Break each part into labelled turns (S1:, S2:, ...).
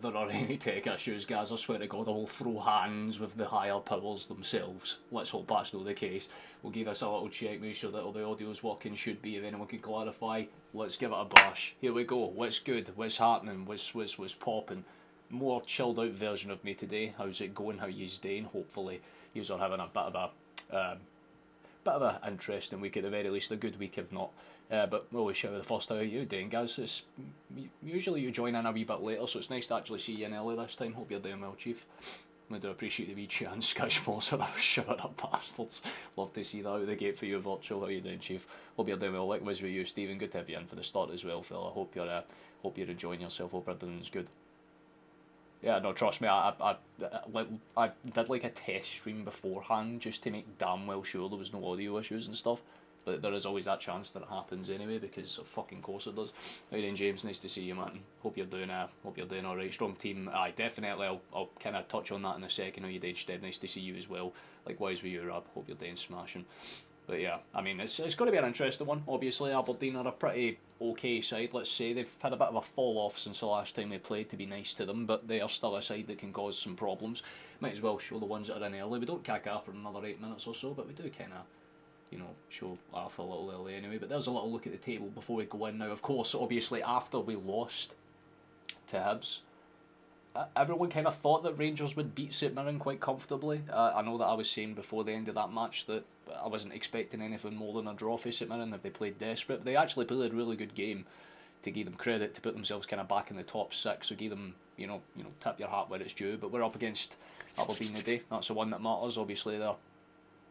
S1: if there are any tech issues, guys, I swear to God, I will throw hands with the higher powers themselves. Let's hope that's not the case. We'll give us a little check, make sure that all the audio's working, should be. If anyone can clarify, let's give it a bash. Here we go. What's good? What's happening? What's popping? More chilled out version of me today. How's it going? How you's doing? Hopefully, you're having a bit of a interesting week, at the very least, a good week if not. But we'll always shout out the first how you doing, guys. Usually you join in a wee bit later, so it's nice to actually see you in early this time. Hope you're doing well, Chief. I do appreciate the wee chance, Sky Sponsor. I was shivering up bastards. Love to see that out of the gate for you, Virtual. How you doing, Chief? Hope you're doing well. Likewise with you, Stephen. Good to have you in for the start as well, fella. Hope you're enjoying yourself. Hope everything's good. Yeah, no, trust me, I did like a test stream beforehand just to make damn well sure there was no audio issues and stuff. But there is always that chance that it happens anyway, because of fucking course it does. How you doing, James? Nice to see you, man. Hope you're doing alright. Strong team. Aye, definitely. I'll kind of touch on that in a second. How you doing, Steve? Nice to see you as well. Likewise with you, Rob. Hope you're doing smashing. But yeah, I mean, it's going to be an interesting one. Obviously, Aberdeen are a pretty okay side, let's say. They've had a bit of a fall off since the last time they played, to be nice to them, but they are still a side that can cause some problems. Might as well show the ones that are in early. We don't kick off for another 8 minutes or so, but we do kind of, show off a little early anyway. But there's a little look at the table before we go in now. Of course, obviously, after we lost to Hibs, everyone kind of thought that Rangers would beat St Mirren quite comfortably. I know that I was saying before the end of that match that I wasn't expecting anything more than a draw for St Mirren if they played desperate. But they actually played a really good game, to give them credit, to put themselves kind of back in the top six. So give them, tip your hat where it's due. But we're up against Aberdeen today. That's the one that matters. Obviously, they're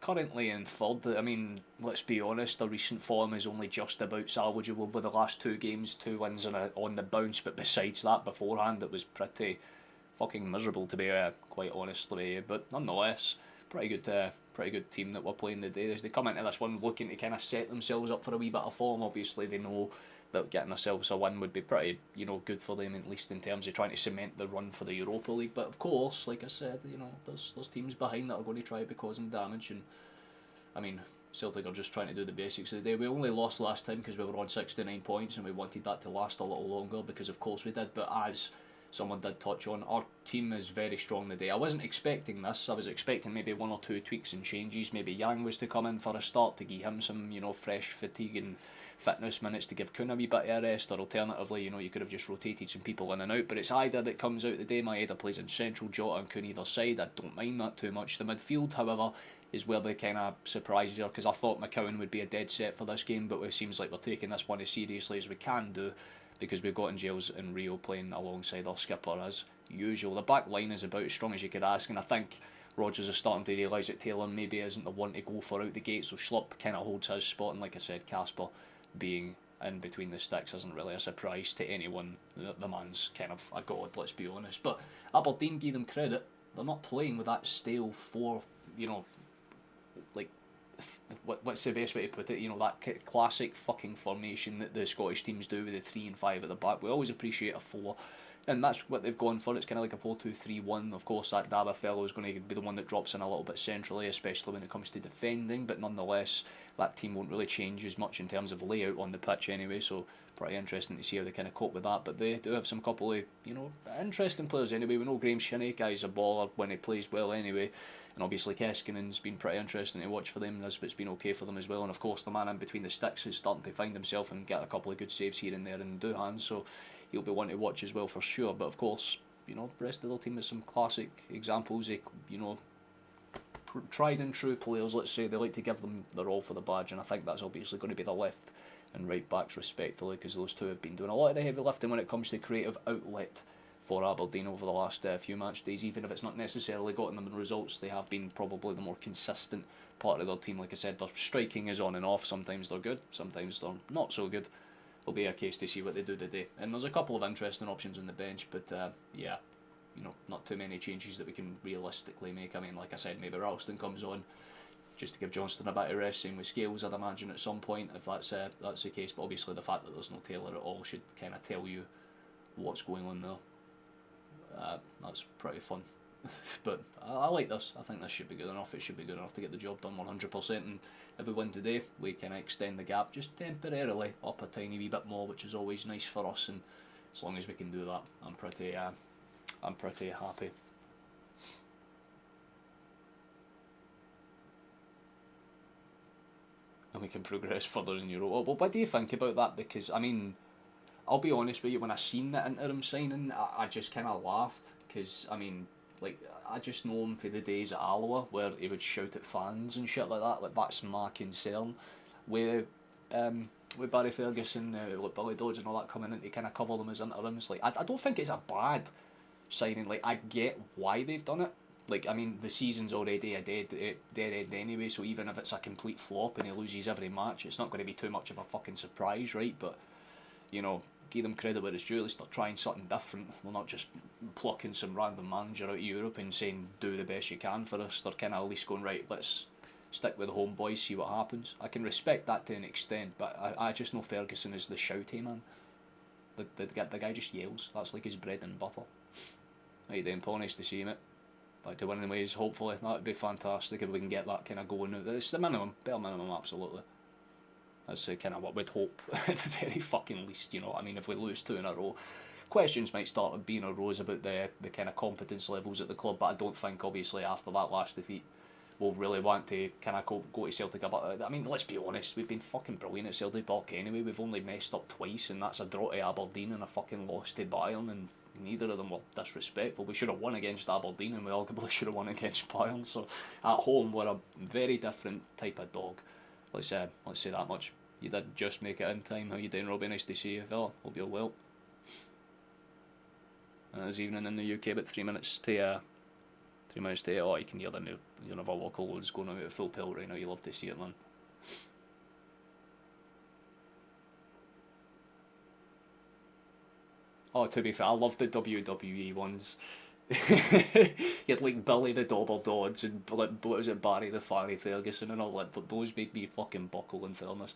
S1: currently in third. I mean, let's be honest, the recent form is only just about salvageable with the last 2 games, 2 wins on the bounce. But besides that, beforehand, it was pretty fucking miserable, to be quite honest with you. But nonetheless, pretty good team that we're playing today. They come into this one looking to kind of set themselves up for a wee bit of form. Obviously, they know that getting themselves a win would be pretty, good for them, at least in terms of trying to cement the run for the Europa League. But of course, like I said, there's teams behind that are going to try to be causing damage. And I mean, Celtic are just trying to do the basics of the day. We only lost last time because we were on 69 points, and we wanted that to last a little longer, because of course we did. But as someone did touch on, our team is very strong today. I wasn't expecting this. I was expecting maybe 1 or 2 tweaks and changes. Maybe Yang was to come in for a start to give him some, fresh fatigue and fitness minutes to give Kuhn a wee bit of a rest, or alternatively, you could have just rotated some people in and out. But it's either that comes out today. Maeda plays in central, Jota and Kuhn either side. I don't mind that too much. The midfield, however, is where the kind of surprises are, because I thought McCowan would be a dead set for this game, but it seems like we're taking this one as seriously as we can do, because we've got Angels and Rio playing alongside our skipper as usual. The back line is about as strong as you could ask, and I think Rodgers is starting to realise that Taylor maybe isn't the one to go for out the gate, so Schlupp kind of holds his spot, and like I said, Casper being in between the sticks isn't really a surprise to anyone. The man's kind of a god, let's be honest. But Aberdeen, give them credit, they're not playing with that stale what's the best way to put it, that classic fucking formation that the Scottish teams do with the 3 and 5 at the back. We always appreciate a 4, and that's what they've gone for. It's kind of like a 4-2-3-1. Of course, that Daba fellow is going to be the one that drops in a little bit centrally, especially when it comes to defending, but nonetheless, that team won't really change as much in terms of layout on the pitch anyway, so pretty interesting to see how they kind of cope with that. But they do have some couple of, interesting players anyway. We know Graham Shinney, guy's a baller when he plays well anyway, and obviously Keskinen's been pretty interesting to watch for them. Nisbet's been okay for them as well, and of course the man in between the sticks is starting to find himself and get a couple of good saves here and there in Duhan, so he'll be one to watch as well for sure. But of course, the rest of the team is some classic examples of, tried and true players, let's say. They like to give them their all for the badge, and I think that's obviously going to be the left and right backs respectively, because those two have been doing a lot of the heavy lifting when it comes to creative outlet for Aberdeen over the last few match days. Even if it's not necessarily gotten them the results, they have been probably the more consistent part of their team. Like I said, their striking is on and off. Sometimes they're good, sometimes they're not so good. It'll be a case to see what they do today. And there's a couple of interesting options on the bench, but yeah, not too many changes that we can realistically make. I mean, like I said, maybe Ralston comes on just to give Johnston a bit of rest. Same with Scales, I'd imagine, at some point, if that's the case. But obviously the fact that there's no Taylor at all should kind of tell you what's going on there. That's pretty fun. But I like this. I think this should be good enough. It should be good enough to get the job done 100%. And if we win today, we can extend the gap just temporarily up a tiny wee bit more, which is always nice for us. And as long as we can do that, I'm pretty I'm pretty happy. And we can progress further in Europe. Well, what do you think about that? Because, I mean, I'll be honest with you, when I seen the interim signing, I just kind of laughed. Because, I mean, like, I just know him for the days at Alloa, where he would shout at fans and shit like that. Like, that's my concern. With, with Barry Ferguson, like Billy Dodds and all that coming in to kind of cover them as interims. Like, I don't think it's a bad signing. Like, I get why they've done it. Like, I mean, the season's already a dead end anyway, so even if it's a complete flop and he loses every match, it's not going to be too much of a fucking surprise, right? But, you know, give them credit where it's due. At least they're trying something different. They're not just plucking some random manager out of Europe and saying, do the best you can for us. They're kind of at least going, right, let's stick with the home boys, see what happens. I can respect that to an extent, but I just know Ferguson is the shouty man. The guy just yells. That's like his bread and butter. How you doing, Paul? Nice to see you, mate. Back to winning ways, hopefully. That would be fantastic if we can get that kind of going. It's the minimum, bare minimum, absolutely. That's kind of what we'd hope, at the very fucking least, you know. I mean, if we lose 2 in a row, questions might start being arose about the kind of competence levels at the club, but I don't think, obviously, after that last defeat, we'll really want to kind of go to Celtic about. I mean, let's be honest, we've been fucking brilliant at Celtic Park anyway. We've only messed up twice, and that's a draw to Aberdeen and a fucking loss to Bayern, and neither of them were disrespectful. We should have won against Aberdeen, and we arguably should have won against Bayern. So at home, we're a very different type of dog. Let's say that much. You did just make it in time. How you doing, Robbie? Nice to see you, fella. Hope you're well. This evening in the UK, about 3 minutes to 3 minutes to 8. Oh, you can hear the new, you know, our local loads going out at full pelt right now. You love to see it, man. Oh, to be fair, I love the WWE ones. You had like Billy the Dobber Dodds and like, what was it, Barry the Fiery Ferguson and all that, but those made me fucking buckle, in fairness.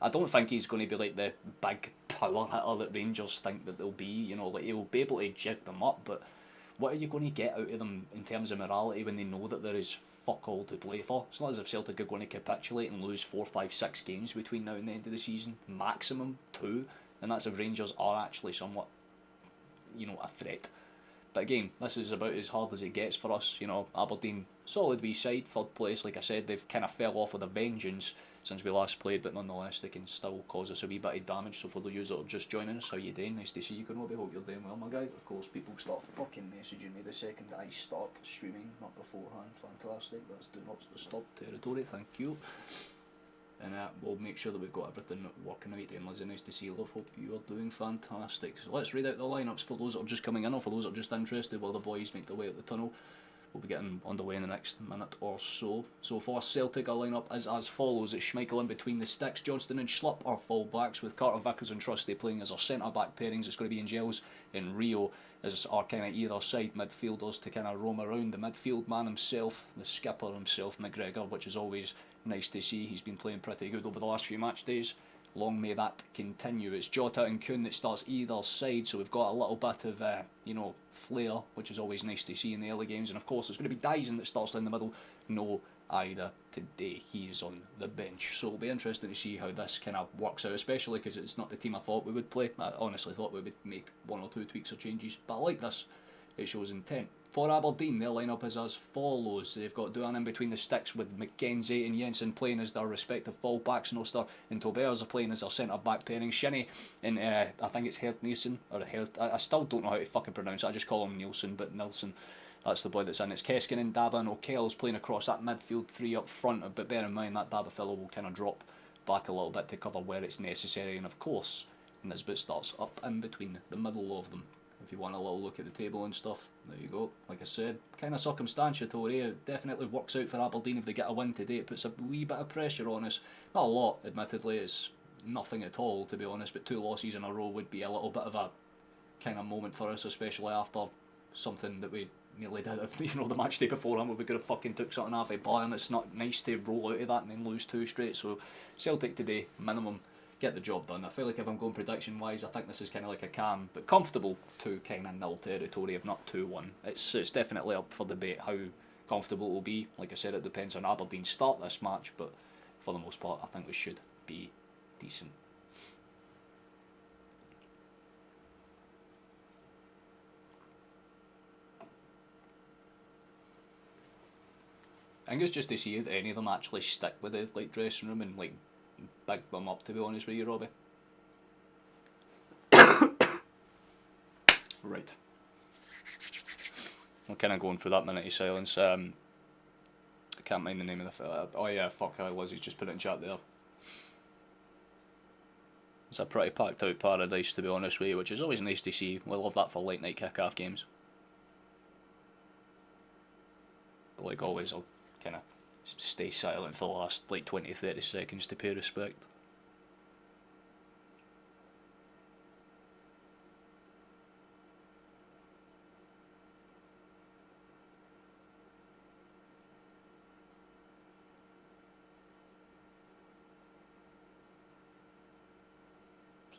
S1: I don't think he's going to be like the big power hitter that Rangers think that they'll be, you know, like he'll be able to jig them up, but what are you going to get out of them in terms of morality when they know that there is fuck all to play for? It's not as if Celtic are going to capitulate and lose 4, 5, 6 games between now and the end of the season, maximum 2, and that's if Rangers are actually somewhat, you know, a threat. But again, this is about as hard as it gets for us. You know, Aberdeen, solid wee side, 3rd place. Like I said, they've kind of fell off with a vengeance since we last played, but nonetheless, they can still cause us a wee bit of damage. So for the users that are just joining us, how you doing? Nice to see you, Kenobi. Hope you're doing well, my guy. Of course, people start fucking messaging me the second I start streaming, not beforehand. Fantastic. That's do not disturb territory. Thank you. And we'll make sure that we've got everything working out. And Lizzie, nice to see you, love. Hope you are doing fantastic. So let's read out the lineups for those that are just coming in, or for those that are just interested while the boys make their way out the tunnel. We'll be getting underway in the next minute or so. So for Celtic, our lineup is as follows. It's Schmeichel in between the sticks, Johnston and Schlupp are full backs, with Carter, Vickers and Trusty playing as our centre back pairings. It's going to be Angels and Rio as our kind of either side midfielders to kind of roam around. The midfield man himself, the skipper himself, McGregor, which is always nice to see. He's been playing pretty good over the last few match days. Long may that continue. It's Jota and Kuhn that starts either side, so we've got a little bit of, you know, flair, which is always nice to see in the early games. And of course, there's going to be Dyson that starts down the middle. No Ida today. He is on the bench. So it'll be interesting to see how this kind of works out, especially because it's not the team I thought we would play. I honestly thought we would make 1 or 2 tweaks or changes, but I like this. It shows intent. For Aberdeen, their lineup is as follows. They've got Duan in between the sticks with McKenzie and Jensen playing as their respective full-backs. Noster and Tobers are playing as their centre-back pairing. Shinnie and I think it's Hert Nielsen, or Hert, I still don't know how to fucking pronounce it. I just call him Nielsen, but Nilsson, that's the boy that's in. It's Keskin and Daba and O'Kell's playing across that midfield 3 up front, but bear in mind that Daba fellow will kind of drop back a little bit to cover where it's necessary, and of course Nisbet starts up in between the middle of them. If you want a little look at the table and stuff, there you go. Like I said, kind of circumstantiatory. It definitely works out for Aberdeen if they get a win today. It puts a wee bit of pressure on us. Not a lot, admittedly. It's nothing at all, to be honest. But 2 losses in a row would be a little bit of a kind of moment for us, especially after something that we nearly did. You know, the match day beforehand, where we could have fucking took something off a Bayern. It's not nice to roll out of that and then lose 2 straight. So Celtic today, minimum, get the job done. I feel like if I'm going prediction wise, I think this is kind of like a calm but comfortable 2 kind of nil territory, if not 2-1. It's definitely up for debate how comfortable it will be. Like I said, it depends on Aberdeen's start this match, but for the most part I think we should be decent. I think it's just to see if any of them actually stick with the like dressing room and like big them up. To be honest with you, Robbie. Right. I'm kind of going through that minute of silence. I can't mind the name of the fella. Oh yeah, fuck, Lizzie's just put it in chat there. It's a pretty packed out paradise, to be honest with you, which is always nice to see. We love that for late night kick-off games. But like always, I'll kind of stay silent for the last like 20-30 seconds to pay respect.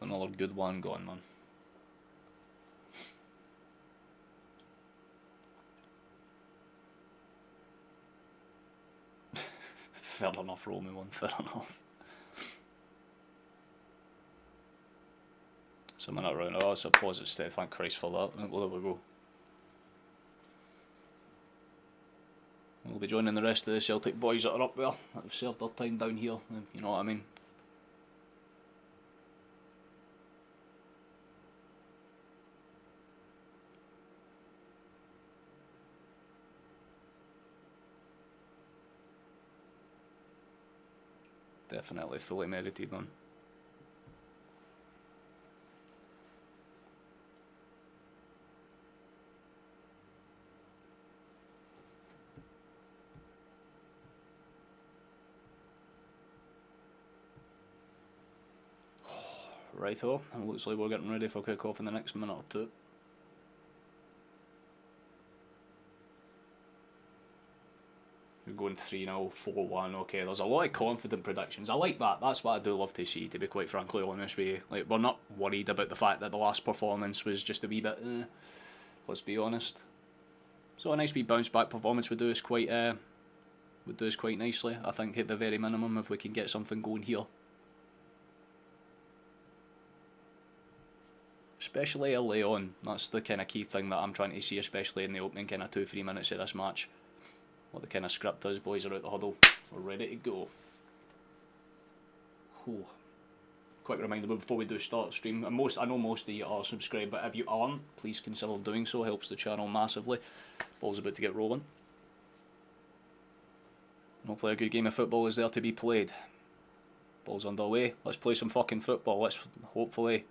S1: Another good one gone, man. Fair enough, Roman one, fair enough. It's a minute round. Oh, it's a positive step, thank Christ for that. Well, there we go. We'll be joining the rest of the Celtic boys that are up there, that have served their time down here, you know what I mean. Definitely fully merited, man. Righto, it looks like we're getting ready for kick-off in the next minute or two. We're going 3-0, 4-1, okay, there's a lot of confident predictions. I like that, that's what I do love to see, to be quite frankly honest with you. Like, we're not worried about the fact that the last performance was just a wee bit, let's be honest. So a nice wee bounce back performance would do us quite nicely, I think, at the very minimum, if we can get something going here. Especially early on, that's the kind of key thing that I'm trying to see, especially in the opening kind of 2-3 minutes of this match. What the kind of script is, boys are out the huddle, we're ready to go. Whew. Quick reminder before we do start the stream, and I know most of you are subscribed, but if you aren't, please consider doing so, helps the channel massively. Ball's about to get rolling. And hopefully a good game of football is there to be played. Ball's underway, let's play some fucking football, let's hopefully...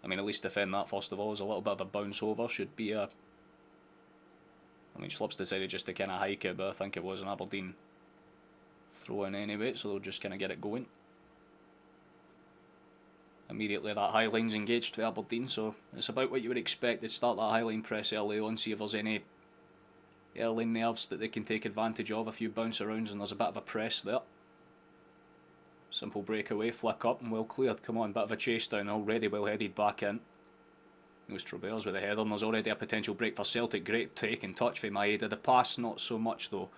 S1: I mean, at least defend that first of all. Is a little bit of a bounce over. Should be a... I mean, Schlups decided just to kind of hike it, but I think it was an Aberdeen throw in anyway, so they'll just kind of get it going. Immediately that high line's engaged for Aberdeen, so it's about what you would expect. They'd start that high line press early on, see if there's any early nerves that they can take advantage of. A few bounce arounds and there's a bit of a press there. Simple breakaway, flick up and well cleared. Come on, bit of a chase down, already well headed back in. It was Trobers with a header and there's already a potential break for Celtic. Great take and touch for Maeda. The pass not so much though.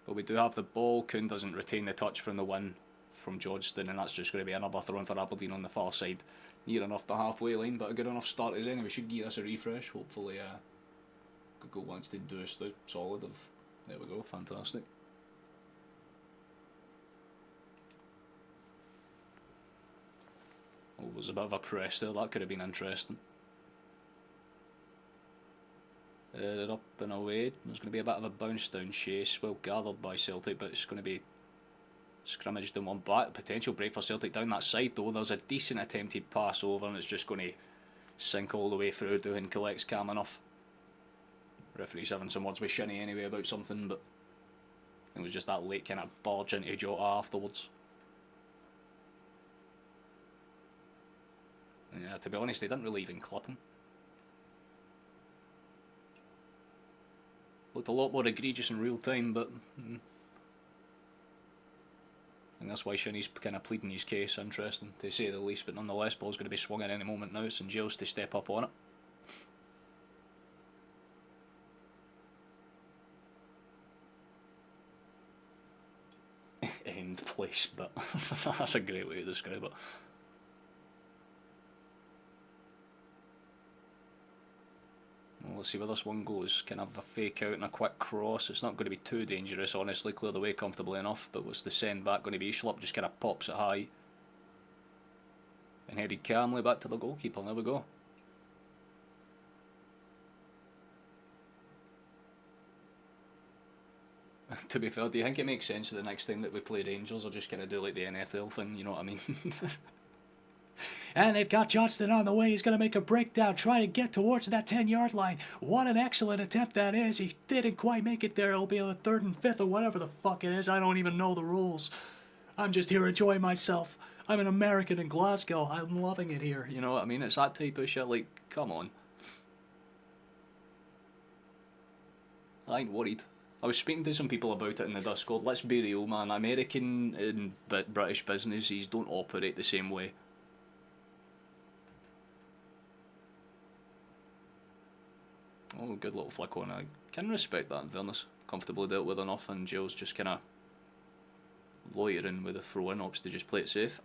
S1: But we do have the ball. Kuhn doesn't retain the touch from the win from Georgeston, and that's just going to be another throw in for Aberdeen on the far side. Near enough the halfway line, but a good enough start as any. We should give us a refresh. Hopefully Google wants to do us the solid of... There we go, fantastic. Oh, there's a bit of a press there, that could have been interesting. Up and away, there's going to be a bit of a bounce down chase, well gathered by Celtic, but it's going to be scrimmaged in one back. Potential break for Celtic down that side though. There's a decent attempted pass over and it's just going to sink all the way through. Doohan collects calm enough. Referee's having some words with Shinnie anyway about something, but it was just that late kind of barge into Jota afterwards. Yeah, to be honest, they didn't really even clip him. Looked a lot more egregious in real time, but I think that's why Shinnie's kind of pleading his case. Interesting, to say the least, but nonetheless, ball's going to be swung at any moment now. St Giles to step up on it. End place, but that's a great way to describe it. Let's see where this one goes. Can have a fake out and a quick cross. It's not going to be too dangerous, honestly. Clear the way comfortably enough. But what's the send back going to be? Schlupp just kind of pops it high. And headed calmly back to the goalkeeper. There we go. To be fair, do you think it makes sense that the next time that we play Rangers are just going to do like the NFL thing, you know what I mean? And they've got Johnston on the way. He's going to make a breakdown, try to get towards that 10-yard line. What an excellent attempt that is. He didn't quite make it there. It'll be a 3rd and 5th or whatever the fuck it is. I don't even know the rules. I'm just here enjoying myself. I'm an American in Glasgow. I'm loving it here. You know what I mean? It's that type of shit. Like, come on. I ain't worried. I was speaking to some people about it in the Discord. Let's be real, man. American and British businesses don't operate the same way. Oh, good little flick on. I can respect that in fairness. Comfortably dealt with enough, and Gilles just kind of loitering with a throw-in, opts to just play it safe.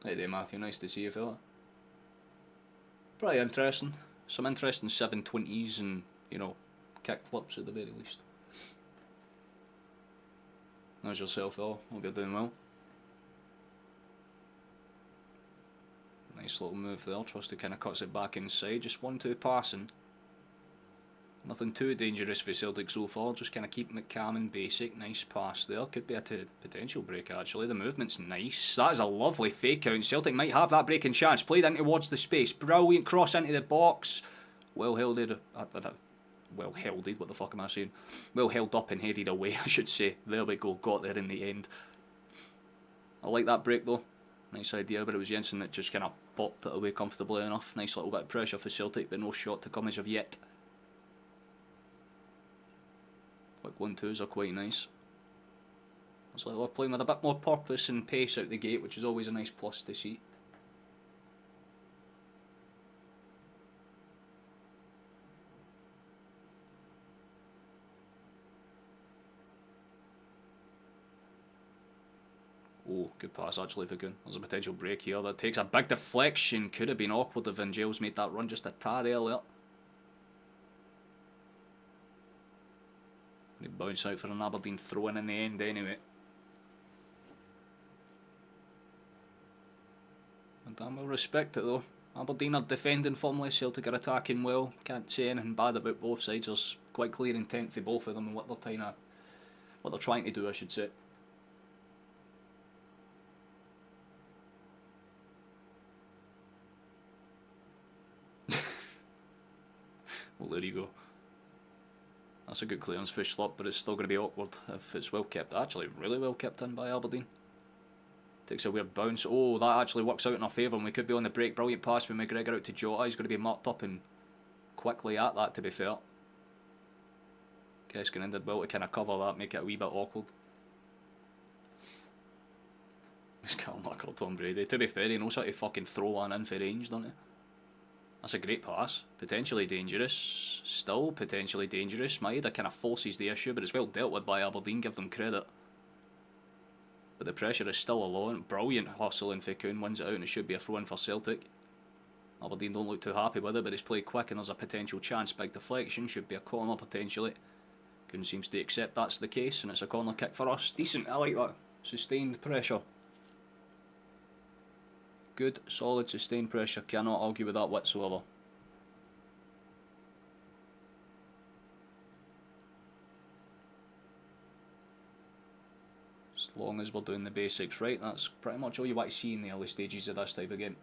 S1: Hey there, Matthew. Nice to see you, fella. Pretty interesting. Some interesting 720s and, you know, kick flips at the very least. How's yourself, fella? Hope you're doing well. Nice little move there. Trusty kind of cuts it back inside. Just 1-2 passing. Nothing too dangerous for Celtic so far. Just kind of keeping it calm and basic. Nice pass there. Could be a potential break actually. The movement's nice. That is a lovely fake out. Celtic might have that breaking chance. Played in towards the space. Brilliant cross into the box. Well held. Well held. What the fuck am I saying? Well held up and headed away, I should say. There we go. Got there in the end. I like that break though. Nice idea, but it was Jensen that just kind of popped it away comfortably enough. Nice little bit of pressure for Celtic, but no shot to come as of yet. Quick 1-2s are quite nice. Looks like we're playing with a bit more purpose and pace out the gate, which is always a nice plus to see. Oh, good pass actually for Gunn. There's a potential break here. That takes a big deflection. Could have been awkward if Gilles made that run just a tad earlier. He bounce out for an Aberdeen throw-in the end anyway. I damn well respect it though. Aberdeen are defending firmly, Celtic are attacking well. Can't say anything bad about both sides. There's quite clear intent for both of them and what they're trying to do, I should say. Well, there you go. That's a good clearance for Schlupp, but it's still going to be awkward if it's well kept. Actually, really well kept in by Aberdeen. Takes a weird bounce. Oh, that actually works out in our favour, and we could be on the break. Brilliant pass from McGregor out to Jota. He's going to be marked up and quickly at that, to be fair. Keskin did well to kind of cover that, make it a wee bit awkward. He's got a marker Tom Brady. To be fair, he knows how to fucking throw one in for range, doesn't he? That's a great pass. Potentially dangerous. Still potentially dangerous. Maeda kind of forces the issue, but it's well dealt with by Aberdeen. Give them credit. But the pressure is still alone. Brilliant hustling for Kuhn. Wins it out and it should be a throw-in for Celtic. Aberdeen don't look too happy with it, but it's played quick and there's a potential chance. Big deflection. Should be a corner potentially. Kuhn seems to accept that's the case and it's a corner kick for us. Decent. I like that. Sustained pressure. Good, solid, sustained pressure. Cannot argue with that whatsoever. As long as we're doing the basics right, that's pretty much all you want to see in the early stages of this type of game.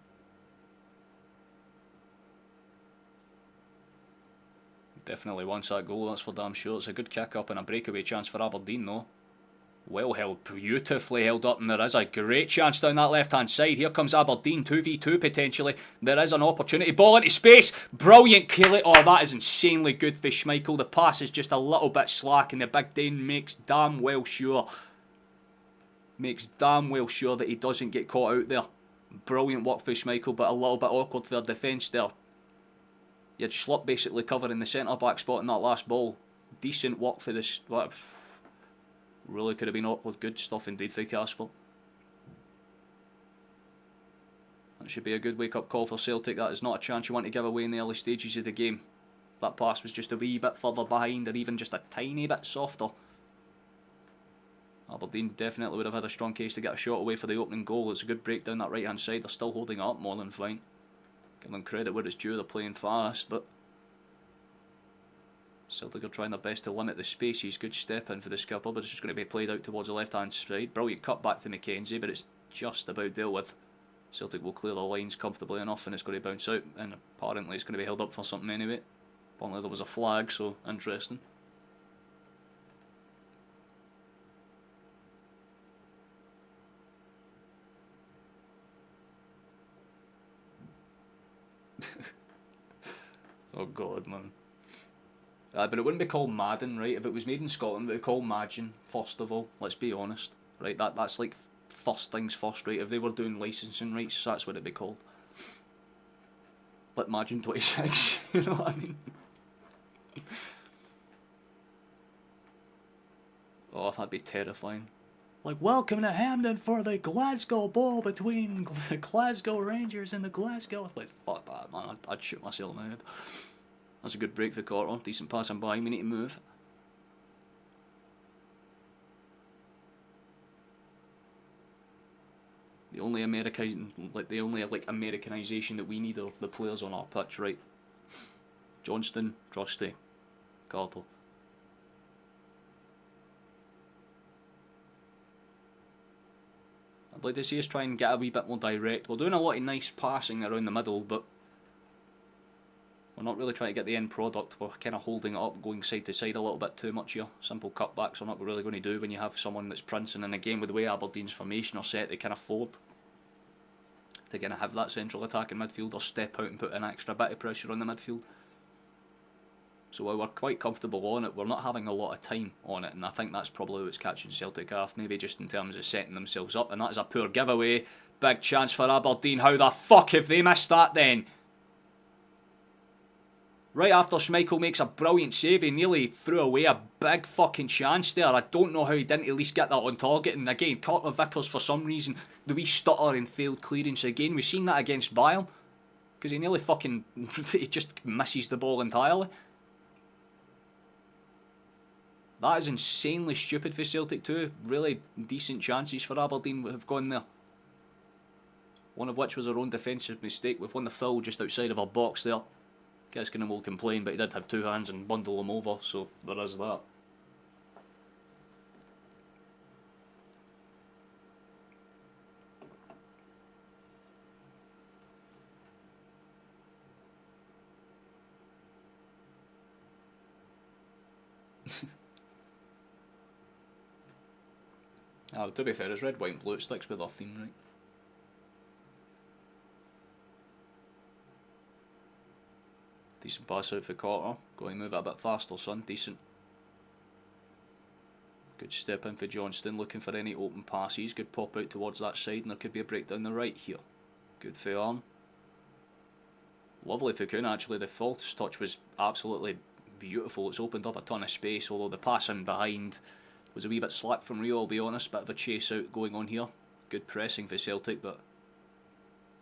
S1: Definitely wants that goal, that's for damn sure. It's a good kick up and a breakaway chance for Aberdeen though. Well held, beautifully held up, and there is a great chance down that left hand side. Here comes Aberdeen, 2v2 potentially. There is an opportunity, ball into space, brilliant kill it. Oh, that is insanely good for Schmeichel. The pass is just a little bit slack and the Big Dane makes damn well sure that he doesn't get caught out there. Brilliant work for Schmeichel, but a little bit awkward for their defence there. You had Schlupp basically covering the centre back spot in that last ball. Decent work for this. Really could have been awkward. Good stuff indeed for Casper. That should be a good wake-up call for Celtic. That is not a chance you want to give away in the early stages of the game. That pass was just a wee bit further behind, or even just a tiny bit softer. Aberdeen definitely would have had a strong case to get a shot away for the opening goal. It's a good break down that right-hand side. They're still holding up more than fine. Give them credit where it's due. They're playing fast, but Celtic are trying their best to limit the spaces. Good step in for the skipper, but it's just going to be played out towards the left-hand side. Brilliant cut back to McKenzie, but it's just about dealt with. Celtic will clear the lines comfortably enough, and it's going to bounce out, and apparently it's going to be held up for something anyway. Apparently there was a flag, so interesting. Oh god, man. But it wouldn't be called Madden, right? If it was made in Scotland, it would be called Madgen, first of all. Let's be honest, right? That's like first things first, right? If they were doing licensing rights, that's what it'd be called. Like Madgen 26, you know what I mean? Oh, that'd be terrifying. Like, welcome to Hampden for the Glasgow Bowl between the Glasgow Rangers and the Glasgow... Like, fuck that, man. I'd shoot myself in the head. That's a good break for Carter. Decent passing by. We need to move. The only Americanization that we need are the players on our pitch, right? Johnston, Trusty, Carter. I'd like to see us try and get a wee bit more direct. We're doing a lot of nice passing around the middle, but we're not really trying to get the end product. We're kind of holding it up, going side to side a little bit too much here. Simple cutbacks are not really going to do when you have someone that's prancing in a game with the way Aberdeen's formation are set. They can afford to kind of have that central attack in midfield, or step out and put an extra bit of pressure on the midfield. So while we're quite comfortable on it, we're not having a lot of time on it, and I think that's probably what's catching Celtic off, maybe just in terms of setting themselves up, and that is a poor giveaway. Big chance for Aberdeen. How the fuck have they missed that then? Right after Schmeichel makes a brilliant save, he nearly threw away a big fucking chance there. I don't know how he didn't at least get that on target, and again, Carter Vickers, for some reason, the wee stutter and failed clearance again. We've seen that against Bayern, because he nearly fucking, he just misses the ball entirely. That is insanely stupid for Celtic too. Really decent chances for Aberdeen have gone there. One of which was our own defensive mistake. We've won the foul just outside of our box there. Keskin will complain, but he did have two hands and bundle them over, so there is that. To be fair, it's red, white and blue. It sticks with our theme, right? Decent pass out for Carter. Going to move it a bit faster, son. Decent. Good step in for Johnston, looking for any open passes. Good pop out towards that side, and there could be a break down the right here. Good for Arn. Lovely for Kuhn, actually. The false touch was absolutely beautiful. It's opened up a ton of space, although the pass in behind was a wee bit slack from Rio, I'll be honest. Bit of a chase out going on here. Good pressing for Celtic, but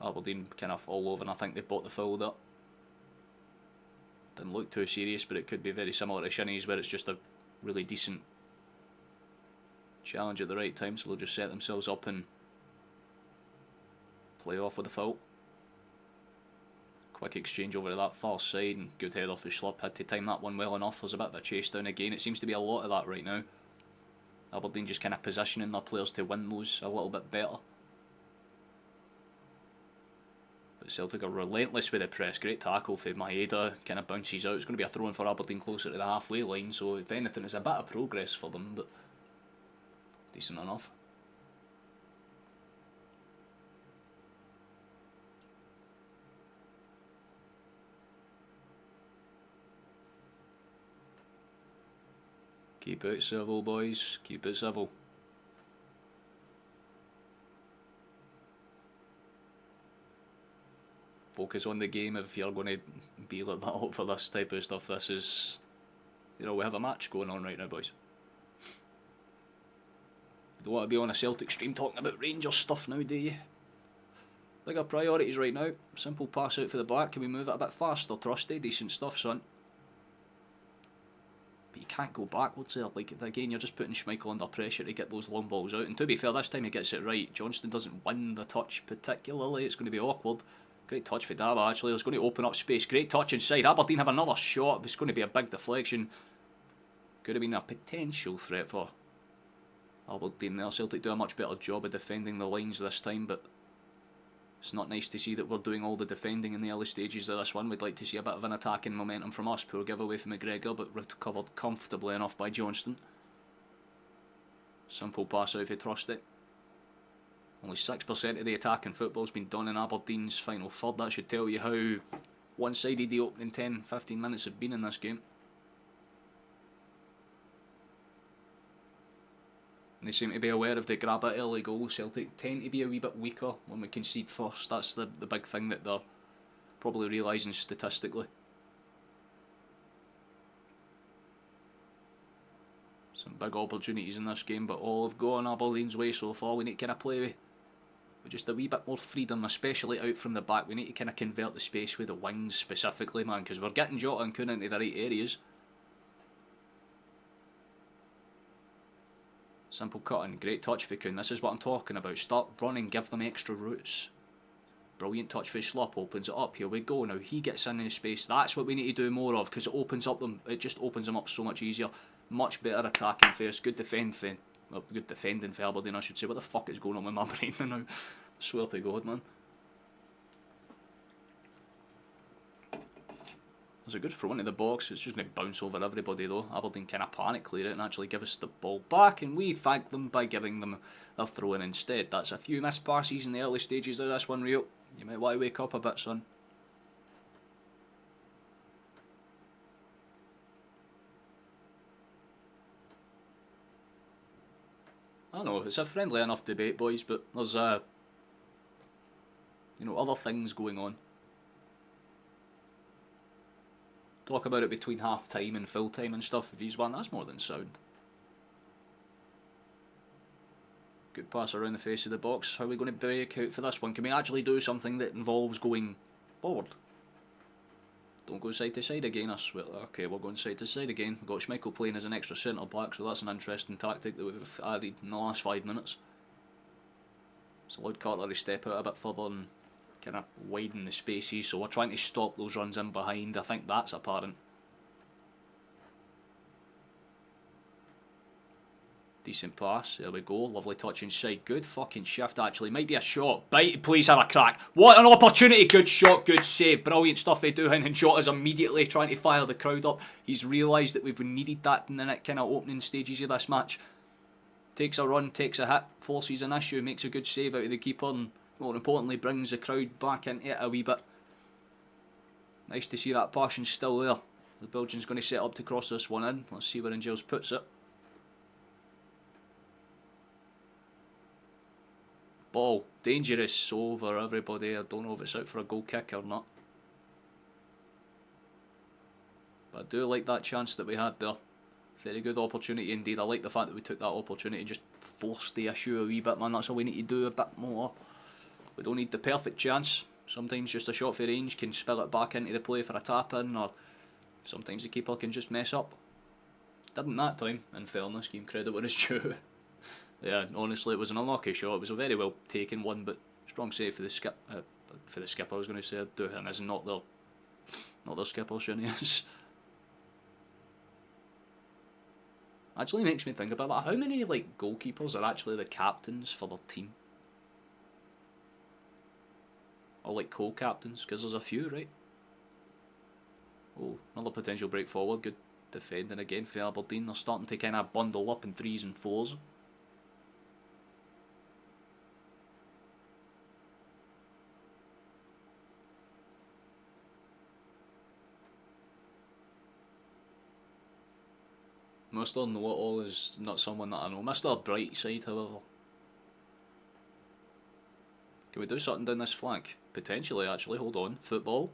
S1: Aberdeen kind of all over, and I think they've bought the foul there. Didn't look too serious, but it could be very similar to Shinnie's, where it's just a really decent challenge at the right time, so they'll just set themselves up and play off with the foul. Quick exchange over to that far side, and good head off the Schlupp. Had to time that one well enough. There's a bit of a chase down again. It seems to be a lot of that right now. Aberdeen just kind of positioning their players to win those a little bit better. But Celtic are relentless with the press. Great tackle for Maeda. Kind of bounces out. It's going to be a throw-in for Aberdeen closer to the halfway line. So if anything, it's a bit of progress for them, but decent enough. Keep it civil, boys. Keep it civil. Focus on the game if you're going to be like that up for this type of stuff. This is, you know, we have a match going on right now, boys. You don't want to be on a Celtic stream talking about Rangers stuff now, do you? Bigger priorities right now. Simple pass out for the back. Can we move it a bit faster? Trusty, decent stuff, son. But you can't go backwards there. Like, again, you're just putting Schmeichel under pressure to get those long balls out. And to be fair, this time he gets it right. Johnston doesn't win the touch particularly. It's going to be awkward. Great touch for Daba, actually. It's going to open up space. Great touch inside. Aberdeen have another shot. It's going to be a big deflection. Could have been a potential threat for Aberdeen there. Celtic do a much better job of defending the lines this time, but it's not nice to see that we're doing all the defending in the early stages of this one. We'd like to see a bit of an attacking momentum from us. Poor giveaway from McGregor, but recovered comfortably enough by Johnston. Simple pass out for Trusty. Only 6% of the attacking football's been done in Aberdeen's final third. That should tell you how one-sided the opening 10-15 minutes have been in this game. They seem to be aware if they grab an early goal. Celtic tend to be a wee bit weaker when we concede first. That's the big thing that they're probably realising statistically. Some big opportunities in this game, but all have gone Aberdeen's way so far. We need to kind of play with just a wee bit more freedom, especially out from the back. We need to kind of convert the space with the wings specifically, man, because we're getting Jota and Kuhn into the right areas. Simple cutting, great touch for Kuhn. This is what I'm talking about. Start running, give them extra routes. Brilliant touch for Slop, opens it up. Here we go. Now he gets in his space. That's what we need to do more of, because it just opens them up so much easier. Much better attacking first. Good defending for Aberdeen, I should say. What the fuck is going on with my brain now? I swear to God, man. There's a good throw into the box. It's just going to bounce over everybody though. Aberdeen kind of panic clear it and actually give us the ball back, and we thank them by giving them a throw in instead. That's a few missed passes in the early stages of this one, Rio. You might want to wake up a bit, son. I know, it's a friendly enough debate, boys, but there's other things going on. Talk about it between half time and full time and stuff. If he's one, that's more than sound. Good pass around the face of the box. How are we going to break out for this one? Can we actually do something that involves going forward? Don't go side to side again, I swear. Okay, we're going side to side again. We've got Schmeichel playing as an extra centre back, so that's an interesting tactic that we've added in the last 5 minutes. It's allowed Carter to step out a bit further and kind of widen the spaces, so we're trying to stop those runs in behind. I think that's apparent. Decent pass, there we go, lovely touch inside, good fucking shift actually, might be a shot, bite, please have a crack, what an opportunity, good shot, good save, brilliant stuff for Doohan, and Jota's immediately trying to fire the crowd up. He's realised that we've needed that in the kind of opening stages of this match. Takes a run, takes a hit, forces an issue, makes a good save out of the keeper, and more importantly brings the crowd back into it a wee bit. Nice to see that passion still there. The Belgian's going to set up to cross this one in, let's see where Angels puts it. Ball, dangerous over everybody. I don't know if it's out for a goal kick or not. But I do like that chance that we had there. Very good opportunity indeed. I like the fact that we took that opportunity and just forced the issue a wee bit, man. That's all we need to do, a bit more. We don't need the perfect chance. Sometimes just a shot for range can spill it back into the play for a tap in, or sometimes the keeper can just mess up. Didn't that time, in fairness, give him credit where it's due. Yeah, honestly, it was an unlucky shot. It was a very well taken one, but strong save for the skipper. I was going to say, Doohan is not their skipper, shouldn't he? Actually makes me think about that. How many goalkeepers are actually the captains for their team? Or co-captains? Because there's a few, right? Oh, another potential break forward. Good defending again for Aberdeen. They're starting to kind of bundle up in 3s and 4s. Mr. Know-it-all is not someone that I know. Mr. Brightside, however. Can we do something down this flank? Potentially, actually. Hold on. Football.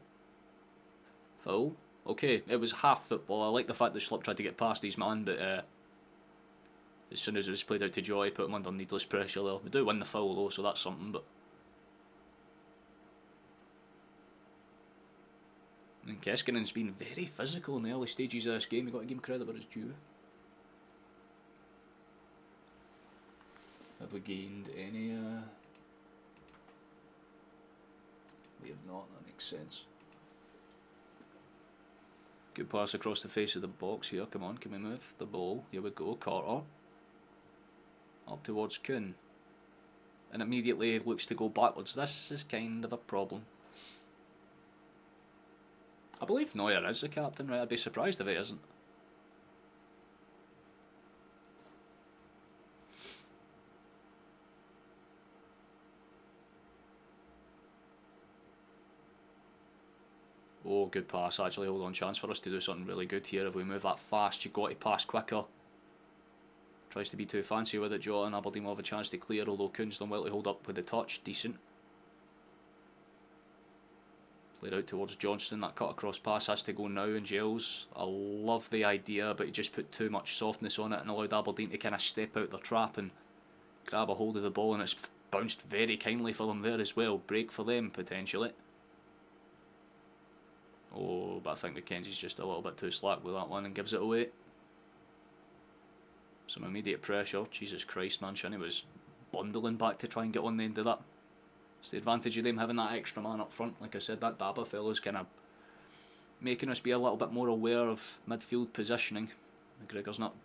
S1: Foul. Okay, it was half football. I like the fact that Slip tried to get past his man, but as soon as it was played out to Joy, put him under needless pressure there. We do win the foul though, so that's something, but And Keskinen's been very physical in the early stages of this game. You've got to give him credit where it's due. Have we gained any? We have not, that makes sense. Good pass across the face of the box here. Come on, can we move the ball? Here we go, Carter. Up towards Kuhn. And immediately looks to go backwards. This is kind of a problem. I believe Neuer is the captain, right? I'd be surprised if he isn't. Oh, good pass. Actually, hold on. Chance for us to do something really good here. If we move that fast, you've got to pass quicker. Tries to be too fancy with it, Jota, and Aberdeen will have a chance to clear, although Kuhn's done well to hold up with the touch. Decent. Played out towards Johnston. That cut across pass has to go now, and Giles. I love the idea, but he just put too much softness on it and allowed Aberdeen to kind of step out their trap and grab a hold of the ball, and it's bounced very kindly for them there as well. Break for them, potentially. Oh, but I think McKenzie's just a little bit too slack with that one and gives it away. Some immediate pressure. Jesus Christ, man. Shinnie was bundling back to try and get on the end of that. It's the advantage of them having that extra man up front. Like I said, that Daba fellow's kind of making us be a little bit more aware of midfield positioning. McGregor's not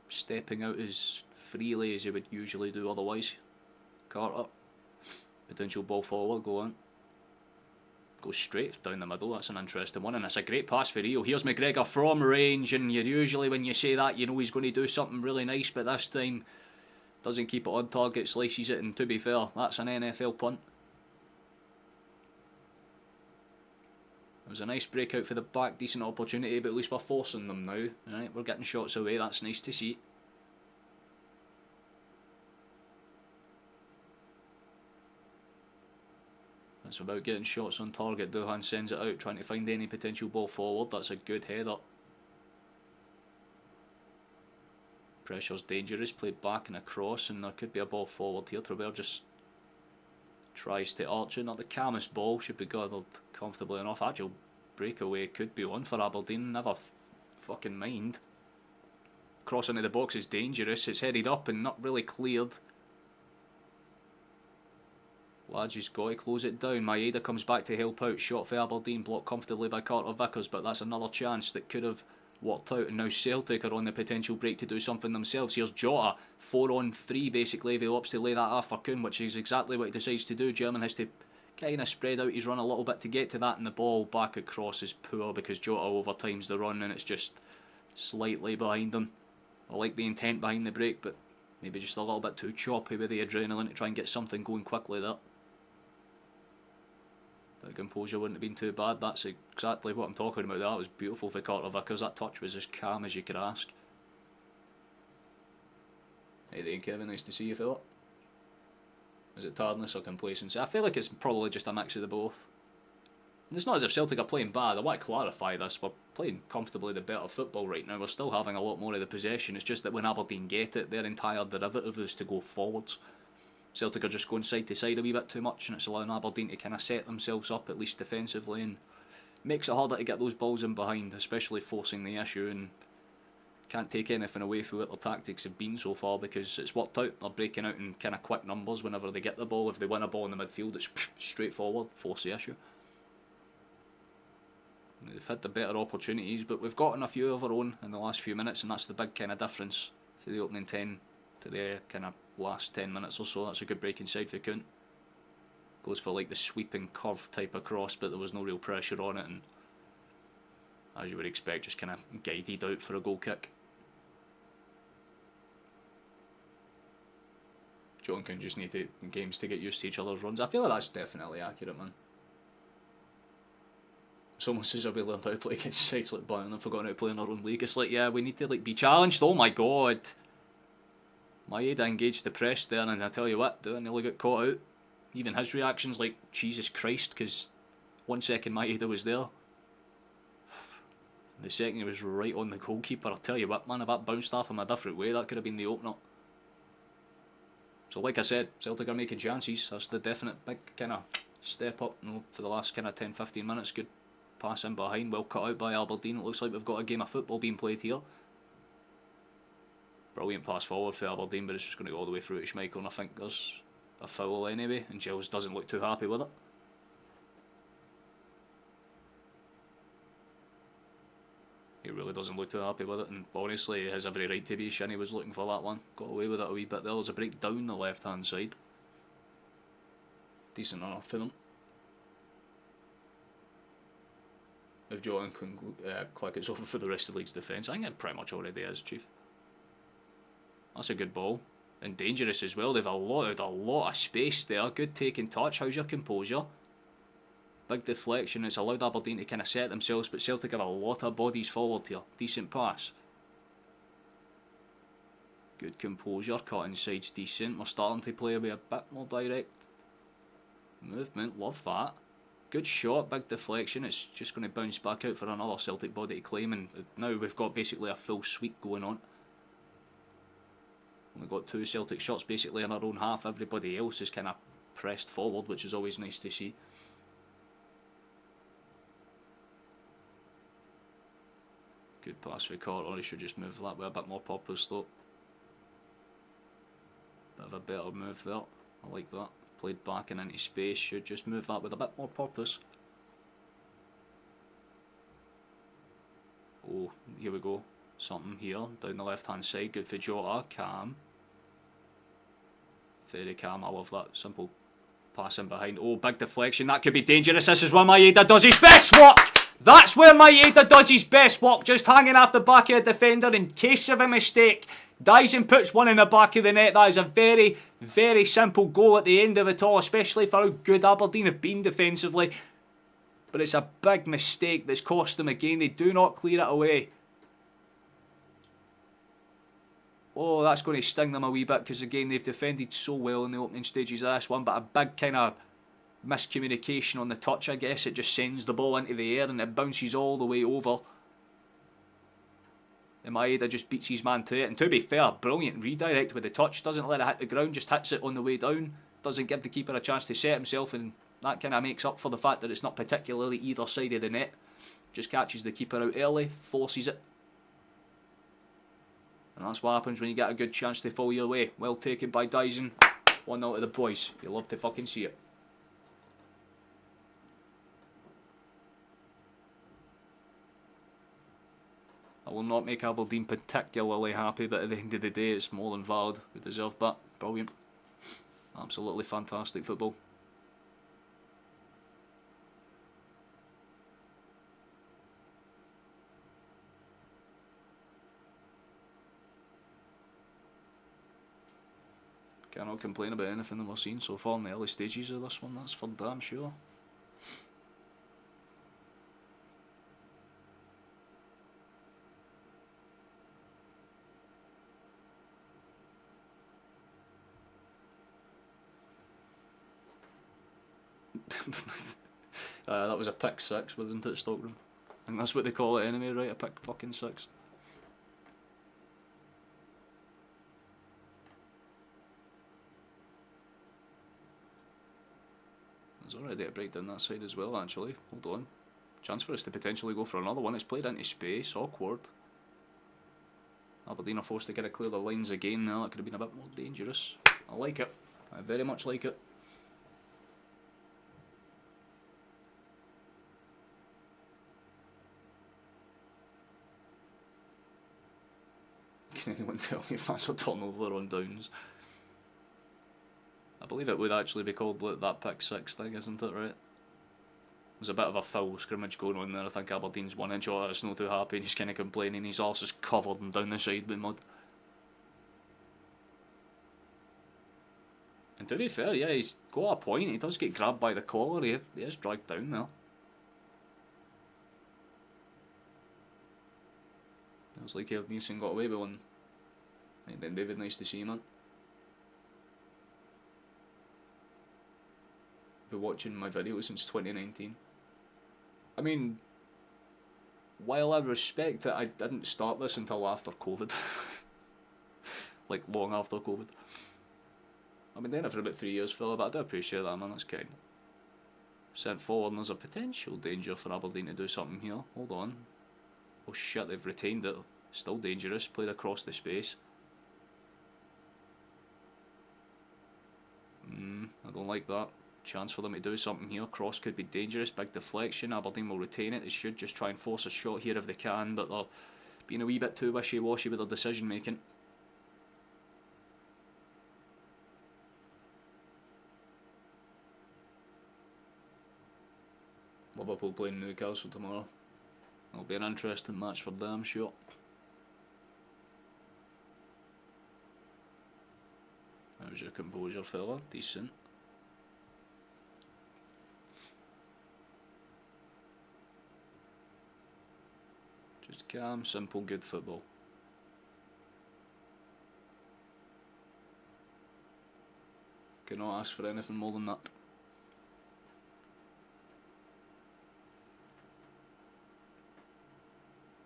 S1: stepping out as freely as he would usually do otherwise. Carter. Potential ball forward, go on. Goes straight down the middle. That's an interesting one, and it's a great pass for Rio. Here's McGregor from range, and usually when you say that, you know he's going to do something really nice, but this time doesn't keep it on target, slices it, and to be fair, that's an NFL punt. It was a nice breakout for the back, decent opportunity, but at least we're forcing them now. Right, we're getting shots away, that's nice to see. It's about getting shots on target. Duhan sends it out, trying to find any potential ball forward. That's a good header. Pressure's dangerous, played back and across, and there could be a ball forward here. Trobert just tries to arch it. Not the calmest ball, should be gathered comfortably enough. Agile breakaway could be on for Aberdeen, never fucking mind. Cross into the box is dangerous. It's headed up and not really cleared. Ladgey's got to close it down. Maeda comes back to help out. Shot for Aberdeen, blocked comfortably by Carter Vickers, but that's another chance that could have worked out. And now Celtic are on the potential break to do something themselves. Here's Jota, 4-on-3 basically. If he opts to lay that off for Kuhn, which is exactly what he decides to do. German has to kind of spread out his run a little bit to get to that, and the ball back across is poor because Jota overtimes the run and it's just slightly behind him. I like the intent behind the break, but maybe just a little bit too choppy with the adrenaline to try and get something going quickly there. The composure wouldn't have been too bad. That's exactly what I'm talking about. That was beautiful for Carter Vickers. That touch was as calm as you could ask. Hey there, Kevin. Nice to see you, fella. Is it tiredness or complacency? I feel like it's probably just a mix of the both. And it's not as if Celtic are playing bad. I want to clarify this. We're playing comfortably the better football right now. We're still having a lot more of the possession. It's just that when Aberdeen get it, their entire derivative is to go forwards. Celtic are just going side to side a wee bit too much, and it's allowing Aberdeen to kind of set themselves up, at least defensively, and makes it harder to get those balls in behind, especially forcing the issue, and can't take anything away from what their tactics have been so far because it's worked out. They're breaking out in kind of quick numbers whenever they get the ball. If they win a ball in the midfield, it's straightforward, force the issue. They've had the better opportunities, but we've gotten a few of our own in the last few minutes, and that's the big kind of difference for the opening 10 to the kind of last 10 minutes or so. That's a good break inside for Kuhn. Goes for like the sweeping curve type of cross, but there was no real pressure on it, and as you would expect, just kind of guided out for a goal kick. John can just need games to get used to each other's runs. I feel like that's definitely accurate, man. It's almost as if we learned how to play against sides like Bayern and forgotten how to play in our own league. It's like, yeah, we need to like be challenged. Oh my god. Maeda engaged the press there, and I tell you what, dude, nearly got caught out. Even his reactions like, Jesus Christ, because 1 second Maeda was there. The second he was right on the goalkeeper. I tell you what, man, if that bounced off him a different way, that could have been the opener. So like I said, Celtic are making chances. That's the definite big kind of step up, you know, for the last kind of 10-15 minutes. Good pass in behind, well cut out by Aberdeen. It looks like we've got a game of football being played here. Brilliant pass forward for Aberdeen, but it's just going to go all the way through to Schmeichel, and I think there's a foul anyway, and Giles doesn't look too happy with it. He really doesn't look too happy with it, and honestly he has every right to be. Shinnie was looking for that one, got away with it a wee bit there. There's a break down the left hand side. Decent enough for them. If Jordan can click it's over for the rest of the league's defence, I think it pretty much already is, Chief. That's a good ball. And dangerous as well. They've allotted a lot of space there. Good taking touch. How's your composure? Big deflection. It's allowed Aberdeen to kind of set themselves, but Celtic have a lot of bodies forward here. Decent pass. Good composure. Cut inside's decent. We're starting to play away a bit more direct movement. Love that. Good shot. Big deflection. It's just going to bounce back out for another Celtic body to claim, and now we've got basically a full sweep going on. We've got 2 Celtic shots basically in our own half. Everybody else is kind of pressed forward, which is always nice to see. Good pass for Carter. He should just move that with a bit more purpose though. Bit of a better move there. I like that. Played back and into space. Should just move that with a bit more purpose. Oh, here we go. Something here down the left hand side. Good for Jota. Calm. Very calm. I love that. Simple pass in behind. Oh, big deflection. That could be dangerous. This is where Maeda does his best work. That's where Maeda does his best work. Just hanging off the back of a defender in case of a mistake. Dies and puts one in the back of the net. That is a very, very simple goal at the end of it all, especially for how good Aberdeen have been defensively. But it's a big mistake that's cost them again. They do not clear it away. Oh, that's going to sting them a wee bit because, again, they've defended so well in the opening stages of this one. But a big kind of miscommunication on the touch, I guess. It just sends the ball into the air and it bounces all the way over. And Maeda just beats his man to it. And to be fair, brilliant redirect with the touch. Doesn't let it hit the ground, just hits it on the way down. Doesn't give the keeper a chance to set himself. And that kind of makes up for the fact that it's not particularly either side of the net. Just catches the keeper out early, forces it. And that's what happens when you get a good chance to fall your way. Well taken by Dyson. 1-0 to the boys. You love to fucking see it. I will not make Aberdeen particularly happy, but at the end of the day, it's more than valid. We deserved that. Brilliant. Absolutely fantastic football. Cannot complain about anything that we've seen so far in the early stages of this one, that's for damn sure. That was a pick 6, wasn't it, Stockton? I think that's what they call it anyway, right? A pick fucking 6. There's already a break down that side as well, actually. Hold on. Chance for us to potentially go for another one. It's played into space. Awkward. Aberdeen are forced to get it clear the lines again now. That could have been a bit more dangerous. I like it. I very much like it. Can anyone tell me if that's a turnover on downs? I believe it would actually be called that pick 6 thing, isn't it, right? There's a bit of a foul scrimmage going on there. I think Aberdeen's 1 inch out. It's not too happy and he's kind of complaining. His arse is covered and down the side with mud. And to be fair, yeah, he's got a point. He does get grabbed by the collar. He is dragged down there. It was like Herb Neeson got away with one. And then David, nice to see you, man. Been watching my videos since 2019. I mean, while I respect that I didn't start this until after COVID. Like long after COVID. I've been doing it for about 3 years, Phil, but I do appreciate that, man, that's kind. Sent forward, and there's a potential danger for Aberdeen to do something here. Hold on. Oh shit, they've retained it. Still dangerous. Played across the space. I don't like that. Chance for them to do something here. Cross could be dangerous. Big deflection. Aberdeen will retain it. They should just try and force a shot here if they can, but they're being a wee bit too wishy-washy with their decision making. Liverpool playing Newcastle tomorrow. It'll be an interesting match for them, I'm sure. How's your composure, fella? Decent. Just calm, simple, good football. Cannot ask for anything more than that.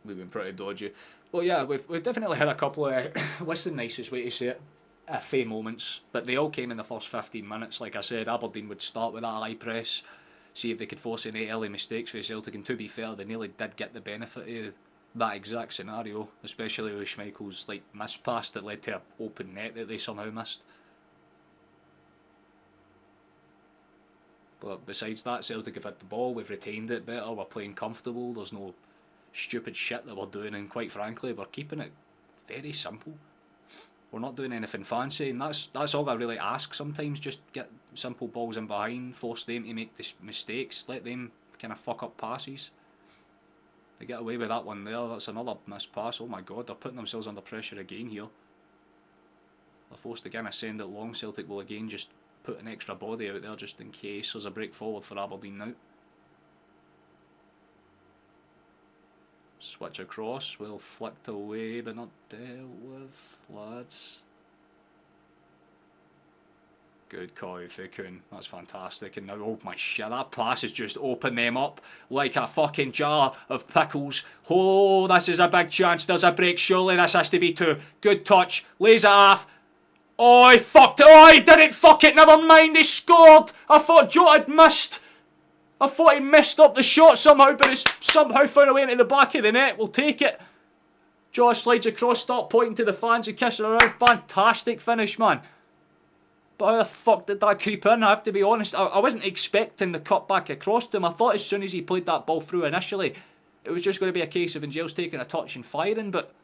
S1: We've been pretty dodgy. Well, yeah, we've definitely had a couple of, what's the nicest way to say it? Iffy moments, but they all came in the first 15 minutes. Like I said, Aberdeen would start with that high press, see if they could force any early mistakes for Celtic, and to be fair, they nearly did get the benefit of that exact scenario, especially with Schmeichel's like missed pass that led to an open net that they somehow missed. But besides that, Celtic have had the ball, we've retained it better, we're playing comfortable, there's no stupid shit that we're doing, and quite frankly, we're keeping it very simple. We're not doing anything fancy, and that's all I really ask sometimes. Just get simple balls in behind, force them to make the mistakes, let them kind of fuck up passes. They get away with that one there. That's another missed pass. Oh my god, they're putting themselves under pressure again here. They're forced to kind of send it long. Celtic will again just put an extra body out there just in case. There's a break forward for Aberdeen now. Switch across, well flicked away but not dealt with, lads. Good call, Fikun, that's fantastic. And now, oh my shit, that pass has just opened them up like a fucking jar of pickles. Oh, this is a big chance, there's a break, surely this has to be two. Good touch, lays it off. Oh, he fucked it, oh he didn't fuck it, never mind, he scored. I thought Joe had missed. I thought he messed up the shot somehow, but it's somehow found a way into the back of the net. We'll take it. Josh slides across, start pointing to the fans and kissing around. Fantastic finish, man. But how the fuck did that creep in? I have to be honest. I wasn't expecting the cut back across to him. I thought as soon as he played that ball through initially, it was just going to be a case of Angels taking a touch and firing, but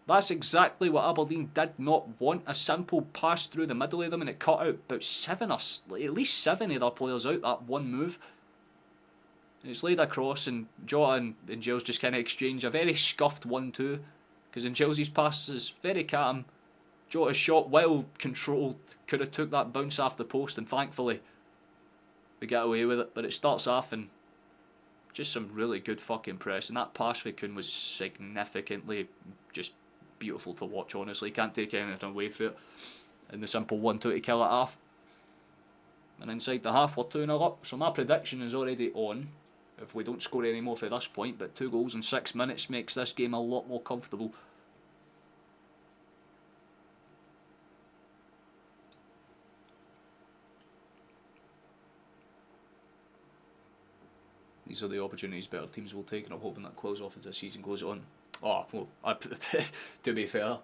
S1: that's exactly what Aberdeen did not want. A simple pass through the middle of them and it cut out about at least seven of their players out that one move. And it's laid across and Jota and Giles just kind of exchange a very scuffed 1-2 because Angels' pass is very calm. Jota's shot, well controlled, could have took that bounce off the post and thankfully we get away with it. But it starts off and just some really good fucking press, and that pass for Kuhn was significantly just beautiful to watch, honestly. Can't take anything away from it. And the simple 1-2 to kill it off. And inside the half, we're 2-0 up. So my prediction is already on, if we don't score any more for this point, but 2 goals in 6 minutes makes this game a lot more comfortable. These are the opportunities better teams will take, and I'm hoping that close off as the season goes on. Oh, well, to be fair,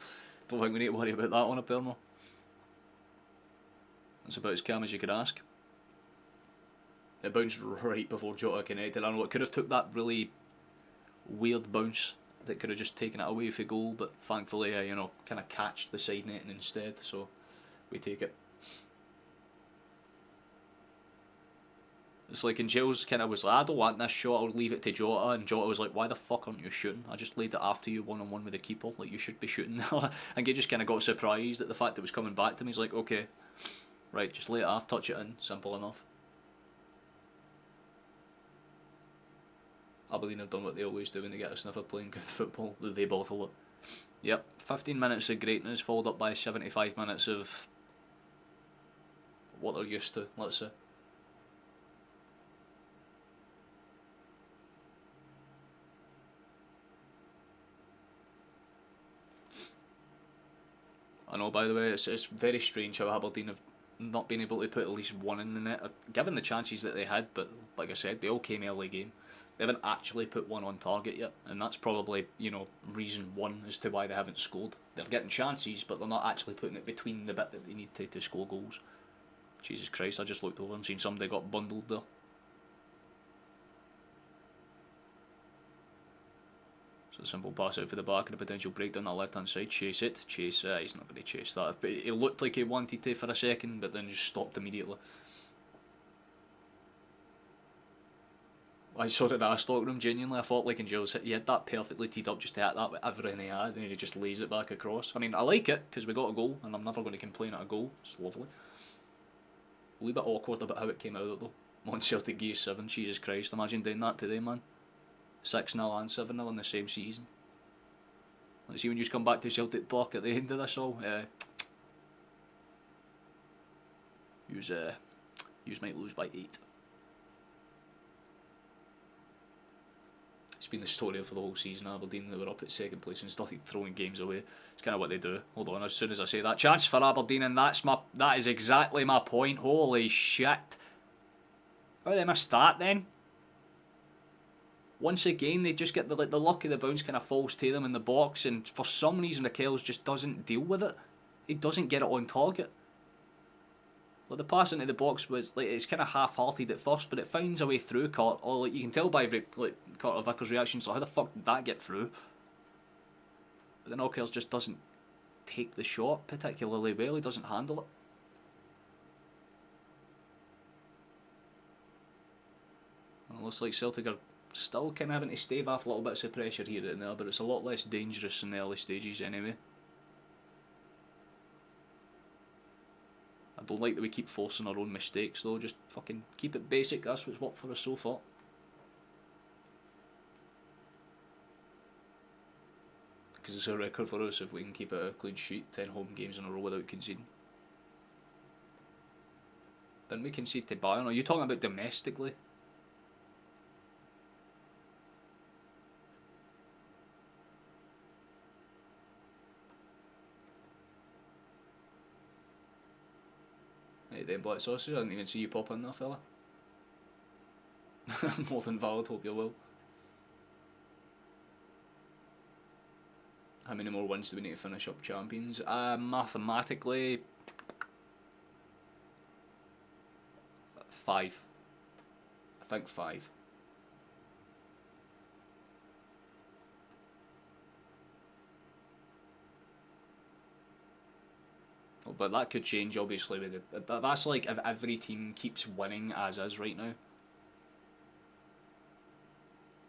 S1: don't think we need to worry about that one up there, no. That's about as calm as you could ask. It bounced right before Jota connected. I know it could have took that really weird bounce that could have just taken it away for goal, but thankfully, you know, kind of catched the side netting instead, so we take it. It's like, and Giles kind of was like, I don't want this shot, I'll leave it to Jota, and Jota was like, why the fuck aren't you shooting? I just laid it after you one-on-one with the keeper, like you should be shooting. And he just kind of got surprised at the fact it was coming back to him. He's like, okay, right, just lay it off, touch it in, simple enough. Aberdeen have done what they always do when they get a sniff of playing good football, they bottle it. Yep, 15 minutes of greatness, followed up by 75 minutes of what they're used to, let's say. I know, by the way, it's very strange how Aberdeen have not being able to put at least one in the net, given the chances that they had, but like I said, they all came early game. They haven't actually put one on target yet, and that's probably, reason one as to why they haven't scored. They're getting chances, but they're not actually putting it between the bit that they need to score goals. Jesus Christ, I just looked over and seen somebody got bundled there. So a simple pass out for the back and a potential break down that left hand side. Chase it. He's not going to chase that. But it looked like he wanted to for a second, but then just stopped immediately. I saw it at Stockroom, genuinely. I thought like in Gilles, he had that perfectly teed up just to hit that with everything he had, and he just lays it back across. I mean, I like it, because we got a goal, and I'm never going to complain at a goal. It's lovely. A wee bit awkward about how it came out, though. On Celtic Gear 7, Jesus Christ. Imagine doing that today, man. 6-0 and 7-0 in the same season. Let's see when you come back to Celtic Park at the end of this all. Yous might lose by 8. It's been the story for the whole season. Aberdeen, they were up at second place and started throwing games away. It's kind of what they do. Hold on, as soon as I say that, chance for Aberdeen, and that is exactly my point. Holy shit! How did they missed that then? Once again, they just get the luck of the bounce kind of falls to them in the box, and for some reason, Kells just doesn't deal with it. He doesn't get it on target. Like the pass into the box was like it's kind of half-hearted at first, but it finds a way through. Or like you can tell by Carter Vickers' reactions, like how the fuck did that get through? But then Kells just doesn't take the shot particularly well. He doesn't handle it. And it looks like Celtic are still kind of having to stave off little bits of pressure here and there, but it's a lot less dangerous in the early stages anyway. I don't like that we keep forcing our own mistakes though, just fucking keep it basic, that's what's worked for us so far. Because it's a record for us if we can keep a clean sheet, 10 home games in a row without conceding. Didn't we concede to Bayern? Are you talking about domestically? Hey then, Black Sausage, I didn't even see you pop in there, fella. More than valid, hope you will. How many more wins do we need to finish up champions? Mathematically, 5. I think 5. But that could change, obviously. With that's like if every team keeps winning as is right now.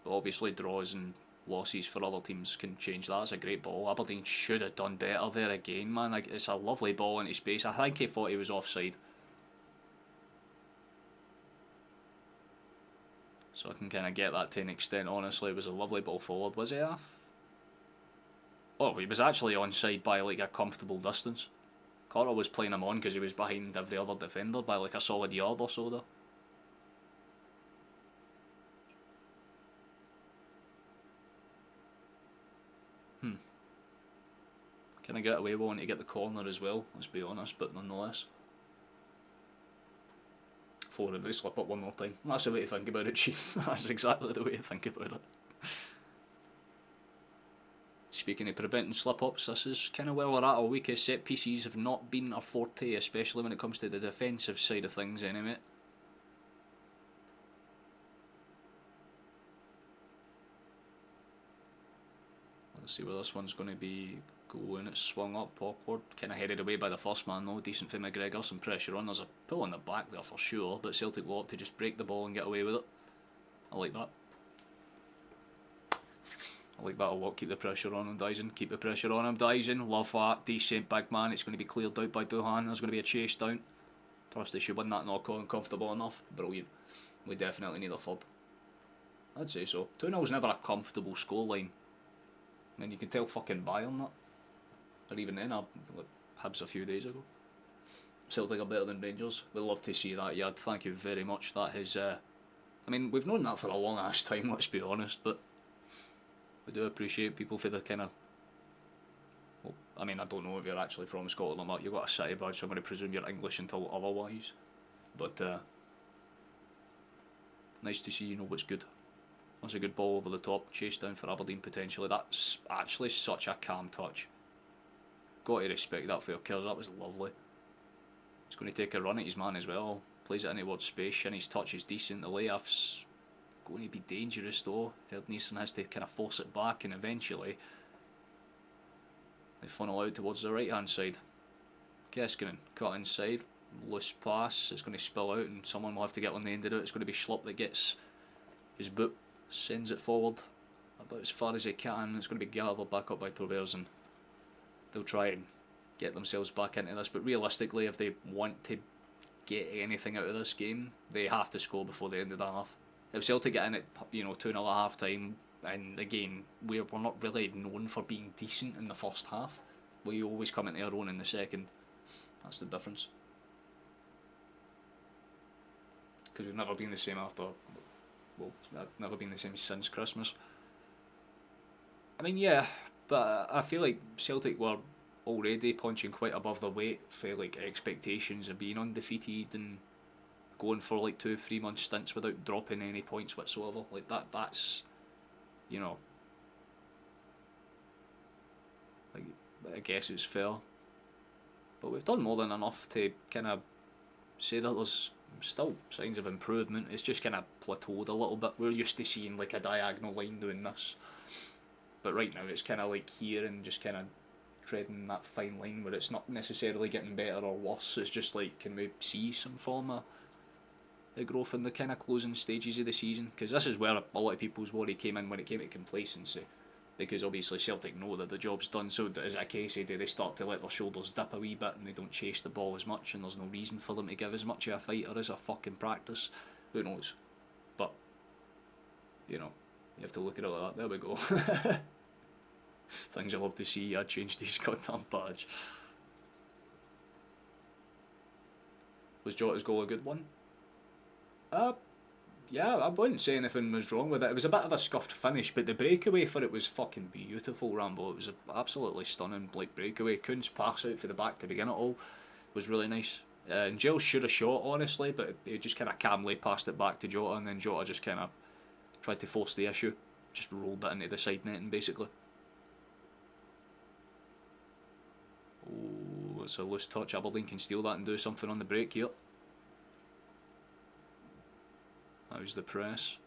S1: But obviously, draws and losses for other teams can change that. It's a great ball. Aberdeen should have done better there again, man. Like it's a lovely ball into space. I think he thought he was offside. So I can kind of get that to an extent. Honestly, it was a lovely ball forward. Was he off? Oh, he was actually onside by like a comfortable distance. Carter was playing him on because he was behind every other defender by like a solid yard or so there. Can I get away with wanting to get the corner as well, let's be honest, but nonetheless. 4 if they slip up one more time. That's the way to think about it, Chief. That's exactly the way to think about it. Speaking of preventing slip-ups, this is kind of where we're at all week. Set pieces have not been a forte, especially when it comes to the defensive side of things anyway. Let's see where this one's going to be going. It's swung up, awkward. Kind of headed away by the first man though. Decent for McGregor, some pressure on. There's a pull on the back there for sure, but Celtic will opt to just break the ball and get away with it. I like that. I like that a lot. Keep the pressure on him, Dyson. Keep the pressure on him, Dyson. Love that. Decent big man. It's going to be cleared out by Duhan. There's going to be a chase down. Trust they should win that knock on. Comfortable enough. Brilliant. We definitely need a third. I'd say so. 2-0's never a comfortable scoreline. I mean, you can tell fucking Bayern that. Or even then, Hibs a few days ago. Celtic are better than Rangers. We'd love to see that, Yad. Thank you very much. That is, I mean, we've known that for a long ass time, let's be honest, but we do appreciate people for the kind of, well, I mean, I don't know if you're actually from Scotland or not. You've got a city badge, so I'm going to presume you're English until otherwise. But nice to see you know what's good. That's a good ball over the top, chase down for Aberdeen potentially. That's actually such a calm touch. Got to respect that for your kills. That was lovely. He's going to take a run at his man as well. Plays it in towards space. Shinny's touch is decent. The layoff's going to be dangerous though. Herdneson has to kind of force it back, and eventually they funnel out towards the right hand side. Keskinen cut inside. Loose pass. It's going to spill out, and someone will have to get on the end of it. It's going to be Schlupp that gets his boot. Sends it forward about as far as he can. It's going to be gathered back up by Trovers, and they'll try and get themselves back into this. But realistically, if they want to get anything out of this game, they have to score before the end of the half. If Celtic get in at 2-0 at half time, and again, we're not really known for being decent in the first half. We always come into our own in the second. That's the difference. Because we've never been the same after. Well, it's never been the same since Christmas. I mean, yeah, but I feel like Celtic were already punching quite above their weight for like expectations of being undefeated and going for like 2-3 month stints without dropping any points whatsoever. Like that's like, I guess it's fair. But we've done more than enough to kind of say that there's still signs of improvement. It's just kind of plateaued a little bit. We're used to seeing like a diagonal line doing this, but right now it's kind of like here and just kind of treading that fine line where it's not necessarily getting better or worse. It's just like, can we see some form of growth in the kind of closing stages of the season? Because this is where a lot of people's worry came in when it came to complacency. Because obviously Celtic know that the job's done, so is it a case of do they start to let their shoulders dip a wee bit and they don't chase the ball as much and there's no reason for them to give as much of a fight, or is a fucking practice? Who knows? But, you have to look at it like that. There we go. Things I love to see. I changed his goddamn badge. Was Jota's goal a good one? Yeah, I wouldn't say anything was wrong with it. It was a bit of a scuffed finish, but the breakaway for it was fucking beautiful, Rambo. It was an absolutely stunning breakaway. Kuhn's pass out for the back to begin it all was really nice. And Giles should have shot, honestly, but he just kind of calmly passed it back to Jota, and then Jota just kind of tried to force the issue. Just rolled it into the side netting, basically. Oh, it's a loose touch. Aberdeen can steal that and do something on the break here. How's the press?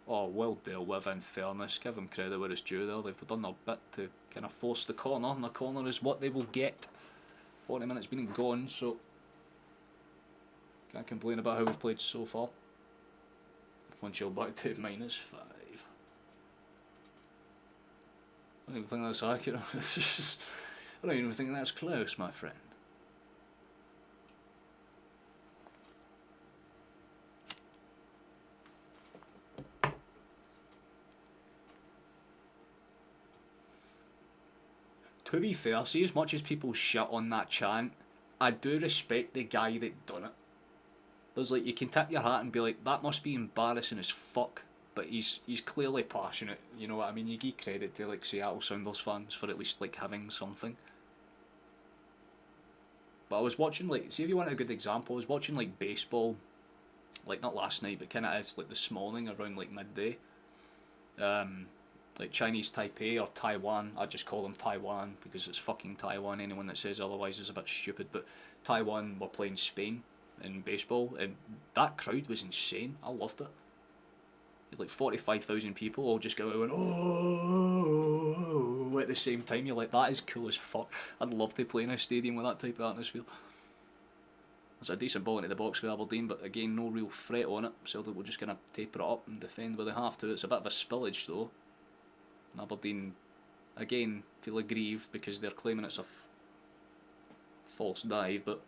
S1: Oh, well dealt with, in fairness. Give them credit where it's due there. They've done their bit to kind of force the corner, and the corner is what they will get. 40 minutes been and gone, so can't complain about how we've played so far. One chill back to -5. I don't even think that's accurate. I don't even think that's close, my friend. To be fair, see, as much as people shit on that chant, I do respect the guy that done it. There's like, you can tip your hat and be like, that must be embarrassing as fuck, but he's clearly passionate, you know what I mean? You give credit to like Seattle Sounders fans for at least like having something. But I was watching, like, see if you want a good example, I was watching like baseball, like not last night, but kind of is like this morning around like midday. Like Chinese Taipei or Taiwan, I just call them Taiwan because it's fucking Taiwan. Anyone that says otherwise is a bit stupid. But Taiwan were playing Spain in baseball, and that crowd was insane. I loved it. Like 45,000 people all just go out and oh at the same time. You're like, that is cool as fuck. I'd love to play in a stadium with that type of atmosphere. It's a decent ball into the box for Aberdeen, but again, no real threat on it. Celtic will just kind of taper it up and defend where they have to. It's a bit of a spillage though. And Aberdeen, again, feel aggrieved because they're claiming it's a false dive, but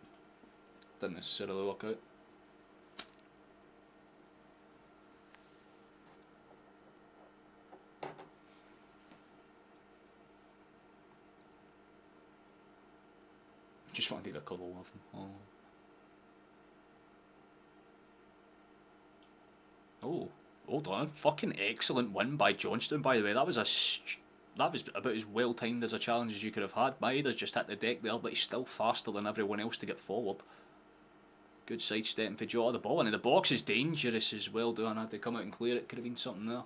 S1: didn't necessarily work out. Just wanted a cuddle of them. Oh, hold on. Fucking excellent win by Johnston, by the way. That was a that was about as well timed as a challenge as you could have had. Maeda's just hit the deck there, but he's still faster than everyone else to get forward. Good sidestepping for Jota. The ball into the box is dangerous as well. Duhan had to come out and clear it. Could have been something there.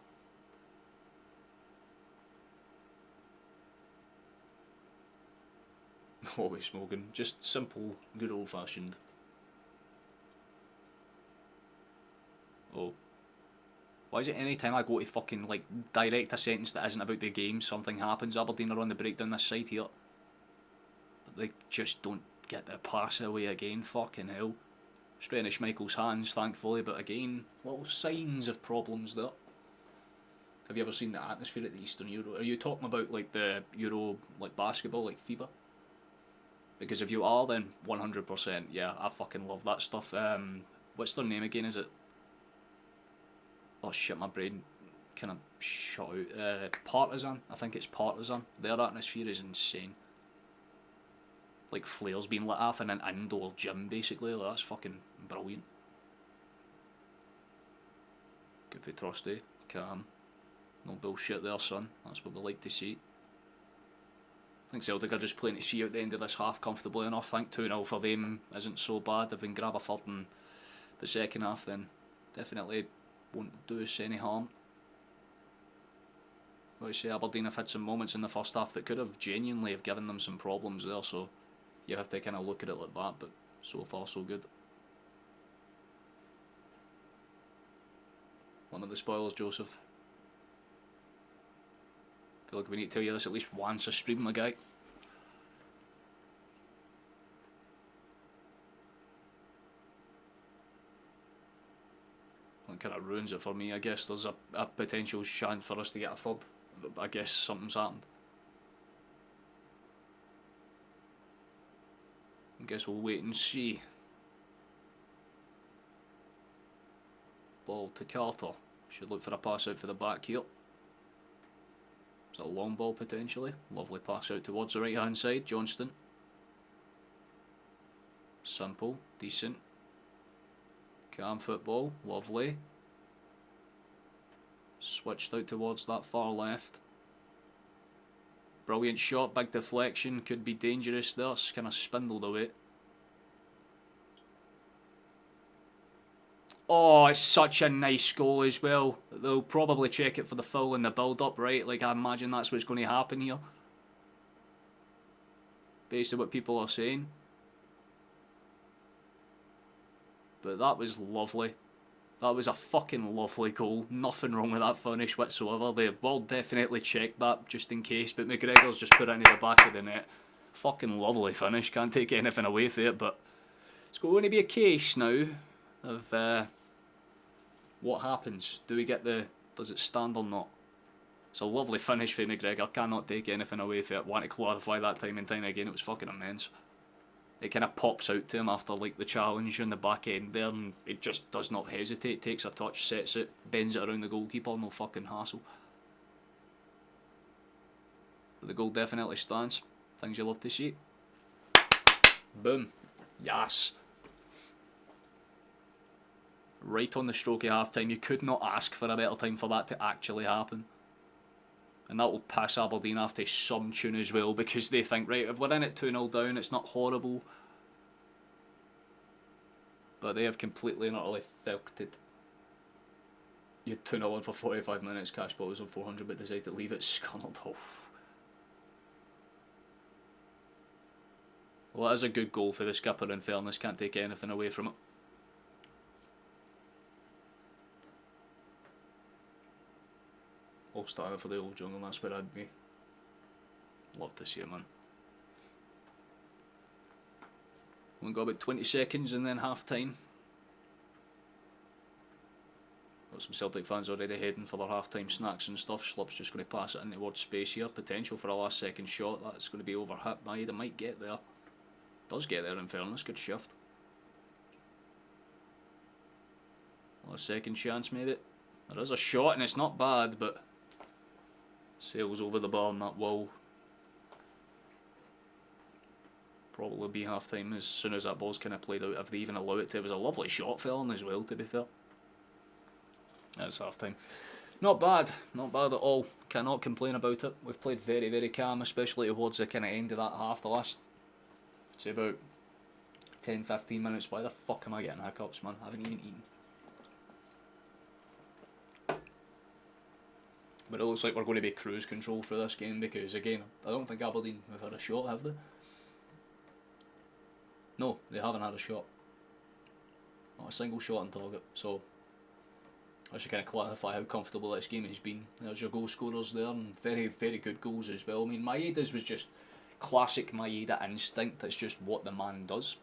S1: Always smoking. Just simple, good old fashioned. Oh. Why is it any time I go to fucking like direct a sentence that isn't about the game, something happens? Aberdeen are on the breakdown this side here. But they just don't get the pass away again. Fucking hell. Straight into Schmeichel's hands, thankfully, but again, little signs of problems there. Have you ever seen the atmosphere at the Eastern Euro? Are you talking about like the Euro, like basketball, like FIBA? Because if you are, then 100%, yeah, I fucking love that stuff. What's their name again, is it? Oh shit, my brain kind of shut out. Partizan, I think it's Partizan. Their atmosphere is insane. Like flares being lit off in an indoor gym, basically. Like, that's fucking brilliant. Good for Trusty, calm. No bullshit there, son. That's what we like to see. I think Celtic are just playing to see out the end of this half comfortably enough. I think 2-0 for them isn't so bad. If we can grab a third in the second half, then definitely won't do us any harm. Like I say, Aberdeen have had some moments in the first half that could have genuinely have given them some problems there, so you have to kind of look at it like that, but so far so good. One of the spoilers, Joseph. I feel like we need to tell you this at least once a stream, my guy. That kind of ruins it for me. I guess there's a potential chance for us to get a third. I guess something's happened. I guess we'll wait and see. Ball to Carter. Should look for a pass out for the back here. It's a long ball potentially. Lovely pass out towards the right hand side. Johnston. Simple. Decent. Calm football. Lovely. Switched out towards that far left. Brilliant shot. Big deflection. Could be dangerous there. It's kind of spindled away. Oh, it's such a nice goal as well. They'll probably check it for the foul in the build-up, right? Like, I imagine that's what's going to happen here. Based on what people are saying. But that was lovely. That was a fucking lovely goal. Nothing wrong with that finish whatsoever. They will definitely check that just in case. But McGregor's just put it into the back of the net. Fucking lovely finish. Can't take anything away from it. But it's going to be a case now of what happens. Do we get the... Does it stand or not? It's a lovely finish for McGregor. Cannot take anything away from it. Want to clarify that time and time again. It was fucking immense. It kind of pops out to him after like the challenge on the back end there, and it just does not hesitate. Takes a touch, sets it, bends it around the goalkeeper. No fucking hassle. But the goal definitely stands. Things you love to see. Boom. Yes. Right on the stroke of half time. You could not ask for a better time for that to actually happen. And that will piss Aberdeen off to some tune as well, because they think, right, if we're in it 2-0 down, it's not horrible. But they have completely and utterly filked it. You had 2-0 on for 45 minutes, cash ball was on 400, but decided to leave it scunnered off. Well, that is a good goal for the skipper, in fairness, can't take anything away from it. All starting for the old jungle, that's where I'd be. Love to see it, man. We've got about 20 seconds and then half time. Got some Celtic fans already heading for their half time snacks and stuff. Schlup's just going to pass it in towards space here. Potential for a last second shot. That's going to be overhit by. They might get there. Does get there in fairness. Good shift. Last second chance maybe. There is a shot and it's not bad, but sails over the bar and that will probably be half time as soon as that ball's kind of played out, if they even allow it to. It was a lovely shot, Fallon, as well, to be fair. That's half time. Not bad, not bad at all. Cannot complain about it. We've played very, very calm, especially towards the kind of end of that half. The last, say about 10-15 minutes. Why the fuck am I getting hiccups, man? I haven't even eaten. But it looks like we're going to be cruise control for this game because, again, I don't think Aberdeen have had a shot, have they? No, they haven't had a shot. Not a single shot on target. So, I should kind of clarify how comfortable this game has been. There's your goal scorers there, and very, very good goals as well. I mean, Maeda's was just classic Maeda instinct. That's just what the man does.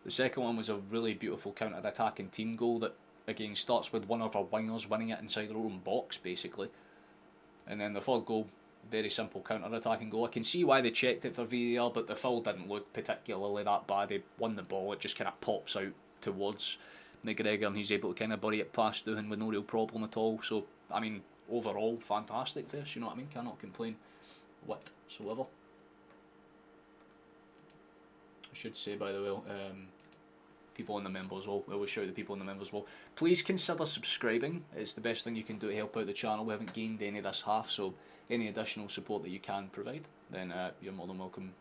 S1: The second one was a really beautiful counter-attacking team goal that, again, starts with one of our wingers winning it inside their own box, basically. And then the third goal, very simple counter-attacking goal. I can see why they checked it for VAR, but the foul didn't look particularly that bad. They won the ball, it just kind of pops out towards McGregor, and he's able to kind of bury it past Doohan with no real problem at all. So, I mean, overall, fantastic there, you know what I mean? Cannot complain whatsoever. I should say, by the way, people in the members will, I always shout the people in the members will, please consider subscribing. It's the best thing you can do to help out the channel. We haven't gained any this half, so any additional support that you can provide, then you're more than welcome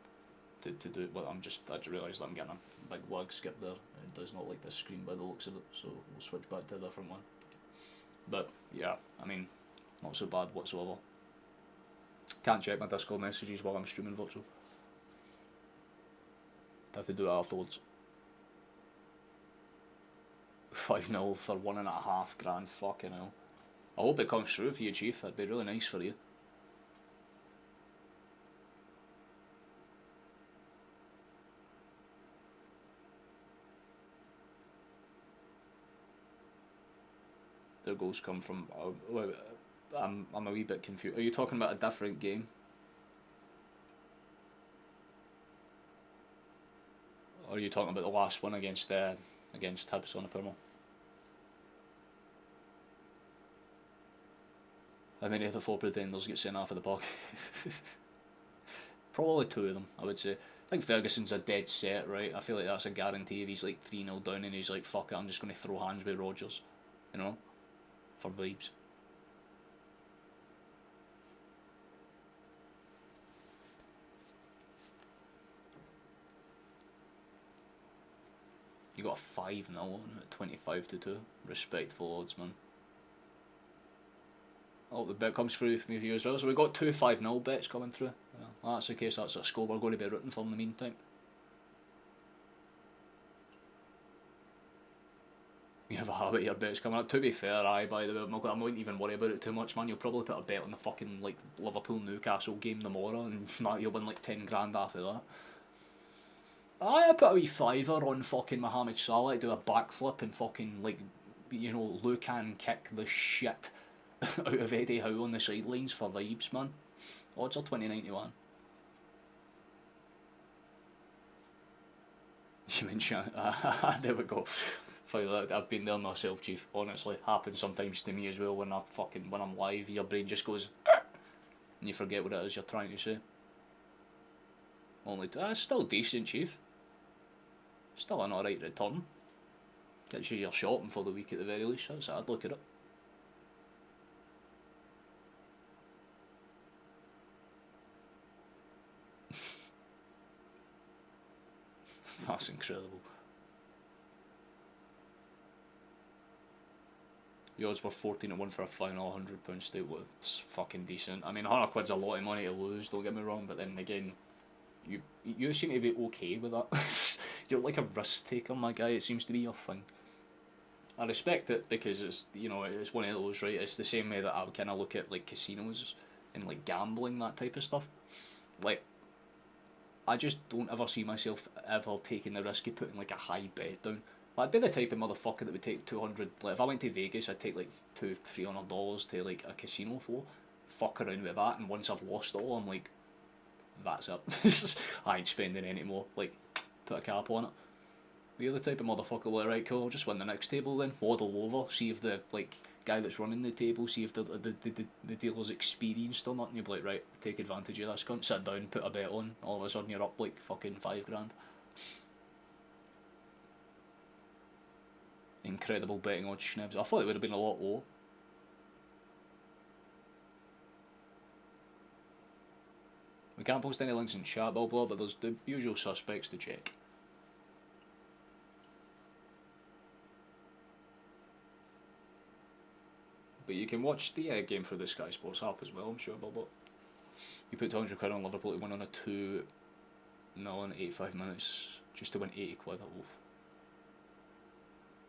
S1: to do it. Well, I just realised that I'm getting a big lag skip there. It does not like this screen by the looks of it, so we'll switch back to a different one. But yeah, I mean, not so bad whatsoever. Can't check my Discord messages while I'm streaming virtual. Have to do it afterwards. 5-0 for $1.5 grand, fucking hell. I hope it comes through for you, Chief. That'd be really nice for you. Their goals come from. I'm a wee bit confused. Are you talking about a different game? Or are you talking about the last one against Hibs on the Purmo? How many of the 4 pretenders get sent off of the park? Probably 2 of them, I would say. I think Ferguson's a dead set, right? I feel like that's a guarantee if he's like 3-0 down and he's like, fuck it, I'm just going to throw hands with Rodgers, you know, for vibes. You got a 5-0 on it, 25-2. Respectful odds, man. Oh, the bet comes through from you as well. So we got 2 5-0 bets coming through. Yeah, well, that's the case. That's a score we're going to be rooting for in the meantime. You have a habit of your bets coming up. To be fair, by the way, I wouldn't even worry about it too much, man. You'll probably put a bet on the fucking like Liverpool-Newcastle game tomorrow, and you'll win like 10 grand after that. I put a wee fiver on fucking Mohamed Salah to do a backflip and fucking like, you know, Lucan kick the shit out of Eddie Howe on the sidelines for vibes, man. Odds are 20.91. You mentioned, there we go. I've been there myself, Chief. Honestly, happens sometimes to me as well when I'm live. Your brain just goes, and you forget what it is you're trying to say. Still decent, Chief. Still an alright return. Gets you your shopping for the week at the very least. That's how I'd look at it. That's incredible. The odds were 14-1 for a final £100 stake. It's fucking decent. I mean, £100's a lot of money to lose, don't get me wrong, but then again, you seem to be okay with that. You're like a risk taker, my guy. It seems to be your thing. I respect it because it's, you know, it's one of those, right? It's the same way that I would kind of look at like casinos and like gambling, that type of stuff. Like, I just don't ever see myself ever taking the risk of putting like a high bet down. I'd be the type of motherfucker that would take 200. Like if I went to Vegas, I'd take like $200-300 to like a casino floor, fuck around with that, and once I've lost it all, I'm like, that's it. I ain't spending any more. Like, put a cap on it. You're the type of motherfucker like, right, cool, I'll just win the next table then, waddle over, see if the like guy that's running the table, see if the dealer's experienced or not, and you'll be like, right, take advantage of this cunt, sit down, put a bet on, all of a sudden you're up like fucking $5 grand. Incredible betting odds, Schnebs. I thought it would have been a lot lower. We can't post any links in chat, blah blah, but there's the usual suspects to check. But you can watch the game through the Sky Sports app as well, I'm sure, blah blah. You put £200 on Liverpool to win on a 2-0 in 85 minutes, just to win 80 quid. Oof.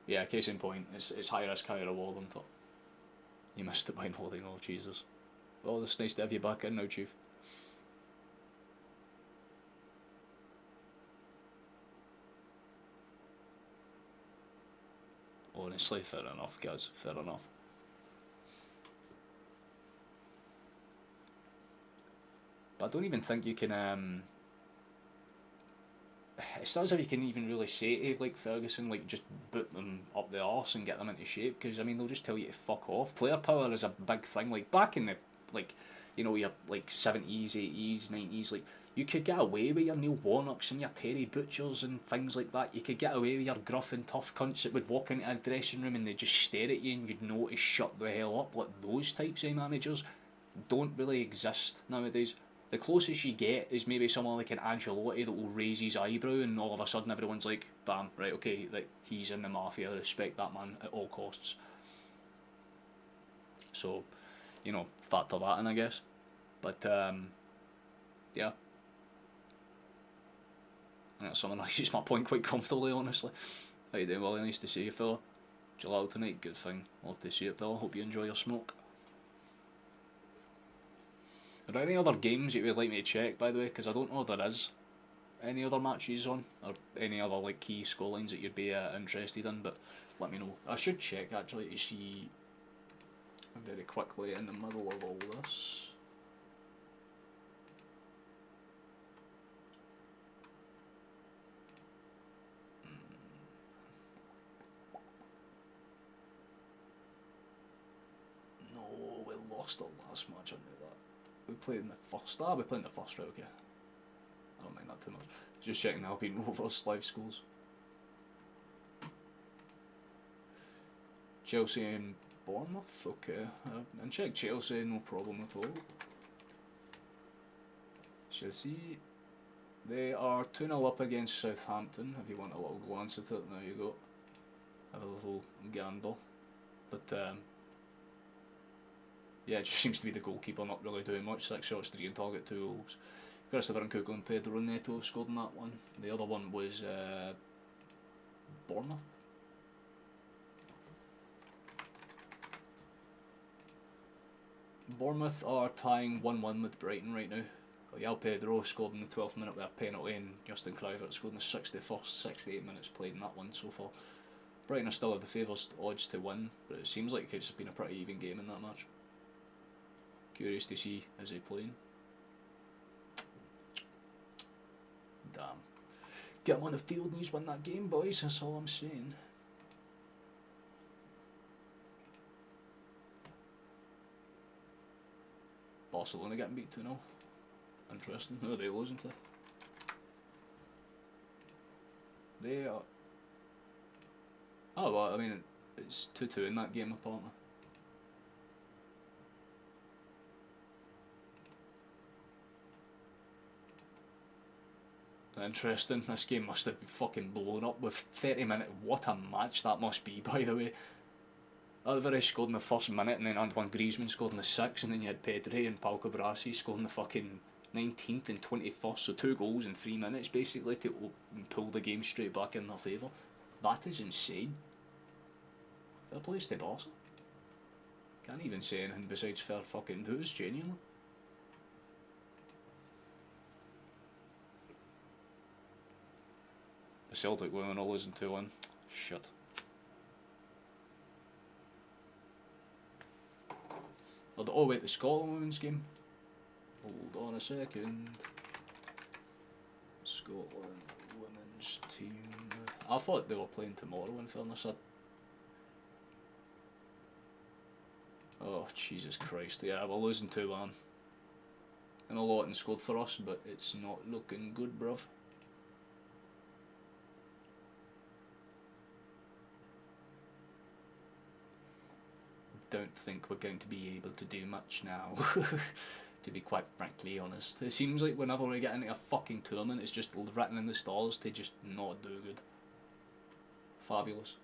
S1: Yeah, case in point, it's high risk, high reward, I thought. You missed it by nothing, oh Jesus. Oh, it's nice to have you back in now, Chief. Honestly, fair enough, guys, fair enough. But I don't even think you can, it's not as if you can even really say to, like, Ferguson, like, just boot them up the arse and get them into shape, because, I mean, they'll just tell you to fuck off. Player power is a big thing, like, back in the, like, you know, your, like, 70s, 80s, 90s, like, you could get away with your Neil Warnocks and your Terry Butchers and things like that. You could get away with your gruff and tough cunts that would walk into a dressing room and they'd just stare at you and you'd know to shut the hell up. Like, those types of managers don't really exist nowadays. The closest you get is maybe someone like an Ancelotti that will raise his eyebrow and all of a sudden everyone's like, damn, right, okay, like, he's in the mafia, respect that man at all costs. So, you know, factor that in, I guess. But, yeah. I think that's someone that uses my point quite comfortably, honestly. How you doing, Willie? Nice to see you, fella. Gelato tonight, good thing. Love to see it, fella. Hope you enjoy your smoke. Are there any other games you would like me to check, by the way? Because I don't know if there is any other matches on, or any other, like, key scorelines that you'd be interested in, but let me know. I should check, actually, to see very quickly in the middle of all this. No, we lost our last match, I knew that. We played in the first. We played in the first round, okay. I don't mind that too much. Just checking the Albion Rovers live schools. Chelsea and Bournemouth, okay. And check Chelsea, no problem at all. Chelsea, they are 2-0 up against Southampton. If you want a little glance at it, there you go. Have a little gander. But yeah, it just seems to be the goalkeeper not really doing much. 6 shots, 3 on target, 2 goals. Christopher Nkunku and Pedro Neto have scored in that one. The other one was Bournemouth. Bournemouth are tying 1-1 with Brighton right now. João Pedro scored in the 12th minute with a penalty, and Justin Kluivert scored in the 61st, 68 minutes played in that one so far. Brighton are still have the favours odds to win, but it seems like it's been a pretty even game in that match. Curious to see as they playing. Damn. Get him on the field and he's win that game, boys, that's all I'm saying. Barcelona getting beat 2-0. Interesting. Who are they losing to? They are... Oh, well, I mean, it's 2-2 in that game, apparently. Interesting. This game must have been fucking blown up with 30 minutes. What a match that must be, by the way. Alvarez scored in the first minute, and then Antoine Griezmann scored in the 6th, and then you had Pedri and Pau Cabrasi scoring the fucking 19th and 21st, so 2 goals in 3 minutes basically to pull the game straight back in their favour. That is insane. Fair place to Barca. Can't even say anything besides fair fucking dues, genuinely. The Celtic women are losing 2-1. Shit. Oh wait, the Scotland women's game. Hold on a second. Scotland women's team. I thought they were playing tomorrow, in fairness. Oh, Jesus Christ. Yeah, we're losing 2-1. And a lot scored for us, but it's not looking good, bruv. Don't think we're going to be able to do much now. to be quite frankly honest. It seems like whenever we get into a fucking tournament, it's just written in the stars to just not do good. Fabulous.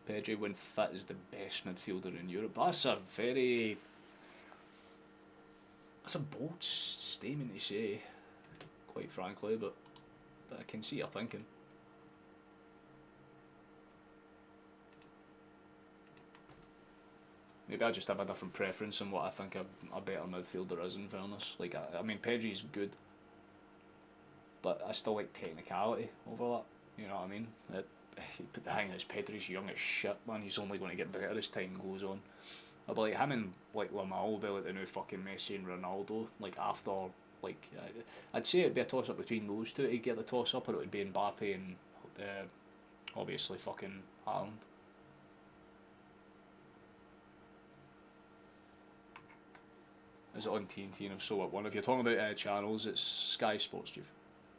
S1: Pedri, when fit, is the best midfielder in Europe. That's a bold statement to say, quite frankly, but I can see your thinking. Maybe I just have a different preference on what I think a better midfielder is, in fairness. Like, I mean, Pedri's good, but I still like technicality over that, you know what I mean? But the thing is, Pedri's young as shit, man. He's only going to get better as time goes on. I'll be like, him and like Lamar will be like the new fucking Messi and Ronaldo. Like after, like, I'd say it'd be a toss up between those two to get the toss up, or it would be Mbappe and obviously fucking Haaland. Is it on TNT? And if so, what one? If you're talking about channels, it's Sky Sports, Chief.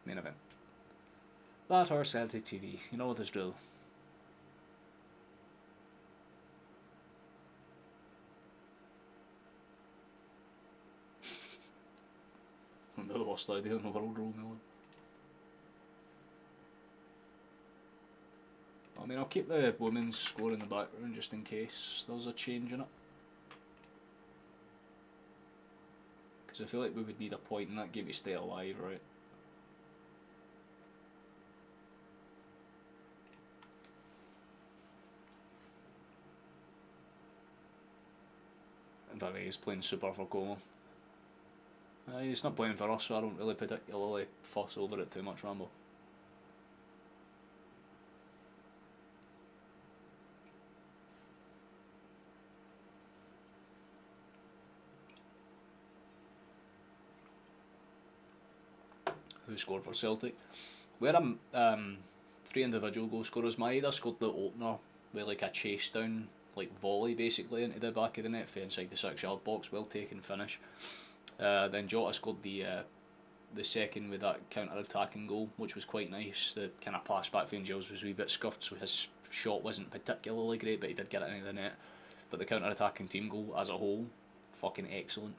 S1: Main event. That or Celtic TV, you know what this drill. The worst idea in the world, Romeo. I mean, I'll keep the women's score in the background just in case there's a change in it. Because I feel like we would need a point in that game to stay alive, right? Vinny is playing super for Como. He's not playing for us, so I don't really particularly fuss over it too much, Rambo. Who scored for Celtic? We're 3 individual goal scorers. Maeda scored the opener with like a chase down, like volley basically into the back of the net for inside the 6-yard box. Well taken finish. Then Jota scored the second with that counter-attacking goal, which was quite nice. The kind of pass back from Giles was a wee bit scuffed, so his shot wasn't particularly great, but he did get it into the net. But the counter-attacking team goal as a whole, fucking excellent.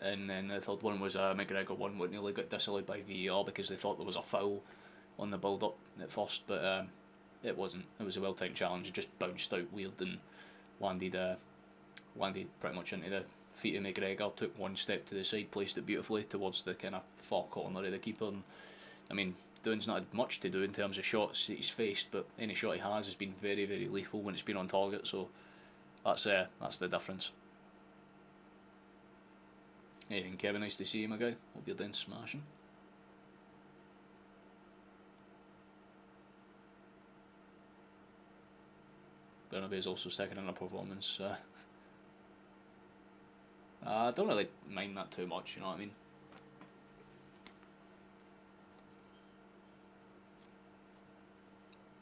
S1: And then the third one was a McGregor one, what nearly got disallowed by VAR because they thought there was a foul on the build-up at first, but it wasn't. It was a well-timed challenge. It just bounced out weird and landed pretty much into the feet of McGregor, took one step to the side, placed it beautifully towards the kind of far corner of the keeper. And I mean, Doon's not had much to do in terms of shots that he's faced, but any shot he has been very, very lethal when it's been on target, so that's the difference. Hey, and Kevin, nice to see you, my guy. Hope you're doing smashing. Bernabeu's also sticking in a performance. I don't really mind that too much, you know what I mean?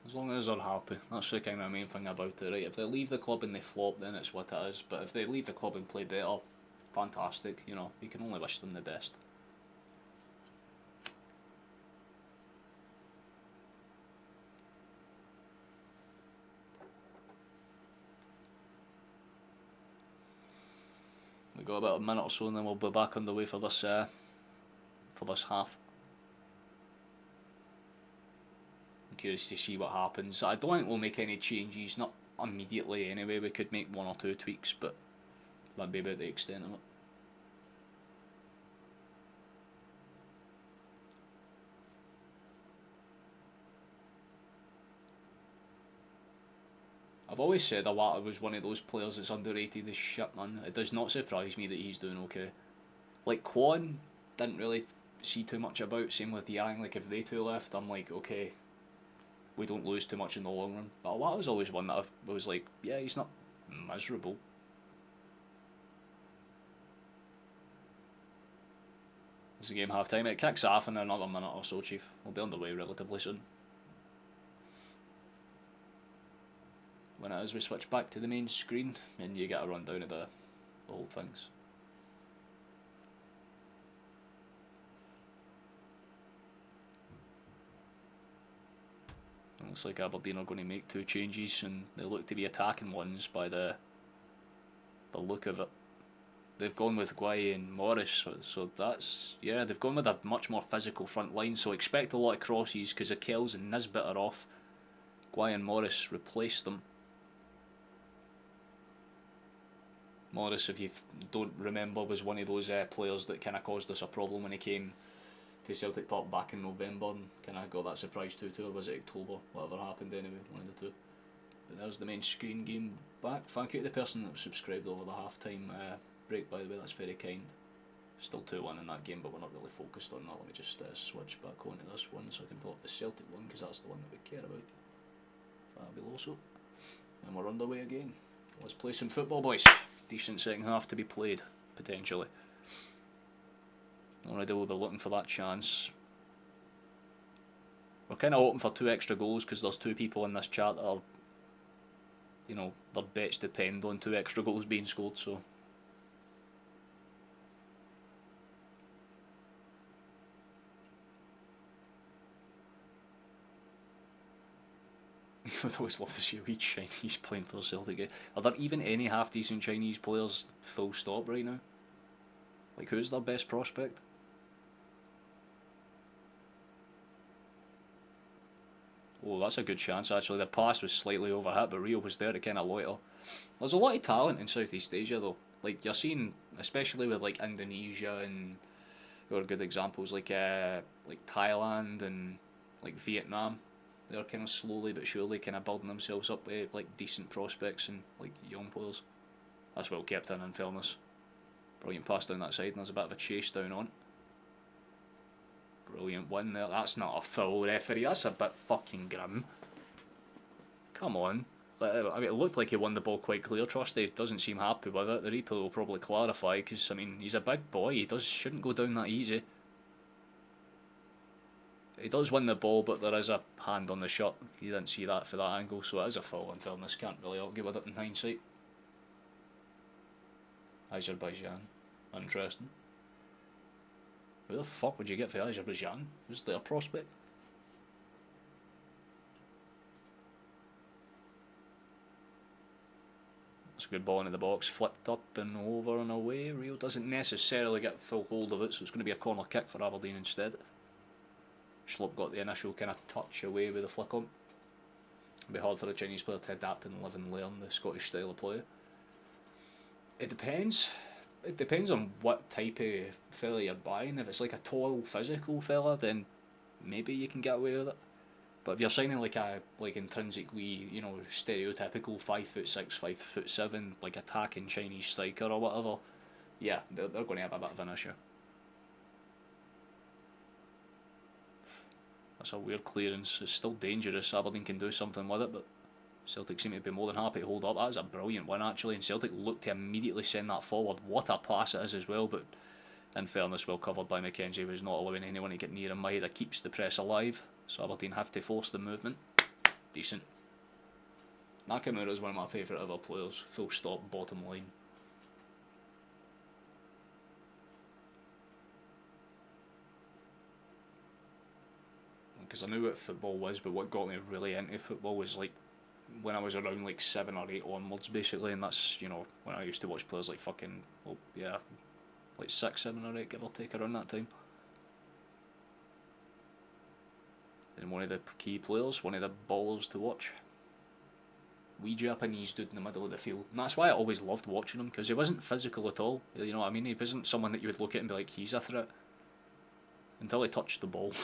S1: As long as they're happy, that's the kind of main thing about it, right? If they leave the club and they flop, then it's what it is. But if they leave the club and play better, fantastic, you know, you can only wish them the best. We got about a minute or so and then we'll be back on the way for this half. I'm curious to see what happens. I don't think we'll make any changes, not immediately anyway. We could make 1 or 2 tweaks, but that'd be about the extent of it. I've always said Awata was one of those players that's underrated as shit, man. It does not surprise me that he's doing okay. Like, Kwon, didn't really see too much about. Same with Yang. Like, if they two left, I'm like, okay, we don't lose too much in the long run. But Awata's always one that I was like, yeah, he's not miserable. Is the game half time? It kicks off in another minute or so, Chief. We'll be on the way relatively soon. when it is we switch back to the main screen and you get a rundown of the whole things. It looks like Aberdeen are going to make 2 changes, and they look to be attacking ones by the look of it. They've gone with Guay and Morris, so that's, yeah, they've gone with a much more physical front line, so expect a lot of crosses because the Kells and Nisbet are off. Guay and Morris replaced them. Morris, if you don't remember, was one of those players that kind of caused us a problem when he came to Celtic Park back in November and kind of got that surprise 2-2, or was it October? Whatever happened anyway, one of the two. But there's the main screen game back. Thank you to the person that subscribed over the half-time break, by the way, that's very kind. Still 2-1 in that game, but we're not really focused on that. Let me just switch back onto this one so I can pull up the Celtic one, because that's the one that we care about. Fabuloso. And we're underway again. Let's play some football, boys. Decent second half to be played, potentially. Already we'll be looking for that chance. We're kind of hoping for 2 extra goals because there's 2 people in this chat that are, you know, their bets depend on 2 extra goals being scored, so. I'd always love to see a wee Chinese playing for Celtic. Are there even any half-decent Chinese players full stop right now? Like, who's their best prospect? Oh, that's a good chance actually. The pass was slightly overhit, but Rio was there to kind of loiter. There's a lot of talent in Southeast Asia though. Like, you're seeing, especially with like Indonesia and, who are good examples, like Thailand and like Vietnam. They're kind of slowly but surely kind of building themselves up with like decent prospects and like young players. That's well kept in fairness. Brilliant pass down that side, and there's a bit of a chase down on. Brilliant win there. That's not a foul, referee. That's a bit fucking grim. Come on. I mean, it looked like he won the ball quite clear. Trusty doesn't seem happy with it. The replay will probably clarify because, I mean, he's a big boy. He shouldn't go down that easy. He does win the ball, but there is a hand on the shot. He didn't see that for that angle, so it is a foul in fairness. Can't really argue with it in hindsight. Azerbaijan. Interesting. Who the fuck would you get for Azerbaijan? Who's their prospect? That's a good ball into the box, flipped up and over and away. Rio doesn't necessarily get full hold of it, so it's going to be a corner kick for Aberdeen instead. Schlupp got the initial kind of touch away with the flick on. It'll be hard for a Chinese player to adapt and live and learn the Scottish style of play. It depends. It depends on what type of fella you're buying. If it's like a tall, physical fella, then maybe you can get away with it. But if you're signing like a intrinsically, you know, stereotypical 5'6", 5'7", like attacking Chinese striker or whatever, yeah, they're going to have a bit of an issue. That's a weird clearance. It's still dangerous. Aberdeen can do something with it, but Celtic seem to be more than happy to hold up. That is a brilliant win actually, and Celtic look to immediately send that forward. What a pass it is as well, but in fairness, well covered by McKenzie, who's not allowing anyone to get near him. Maeda keeps the press alive, so Aberdeen have to force the movement. Decent. Nakamura is one of my favourite ever players. Full stop, bottom line. Because I knew what football was, but what got me really into football was like when I was around like 7 or 8 onwards basically, and that's, you know, when I used to watch players like fucking, well, yeah, like 6, 7 or 8 give or take around that time. And one of the key players, one of the ballers to watch. Wee Japanese dude in the middle of the field, and that's why I always loved watching him, because he wasn't physical at all, you know what I mean? He wasn't someone that you would look at and be like, he's a threat, until he touched the ball.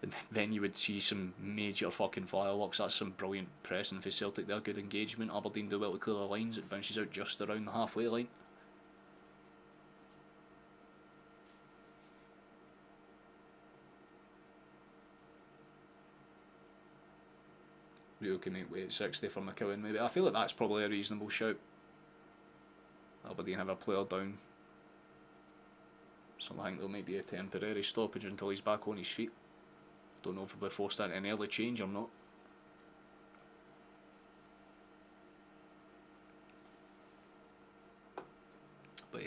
S1: And then you would see some major fucking fireworks. That's some brilliant pressing for Celtic there, good engagement. Aberdeen do well to clear the lines, it bounces out just around the halfway line. Rio can make way at 60 for McCowan maybe. I feel like that's probably a reasonable shout. Aberdeen have a player down, so I think there might be a temporary stoppage until he's back on his feet. Don't know if we'll be forced into an early change or not.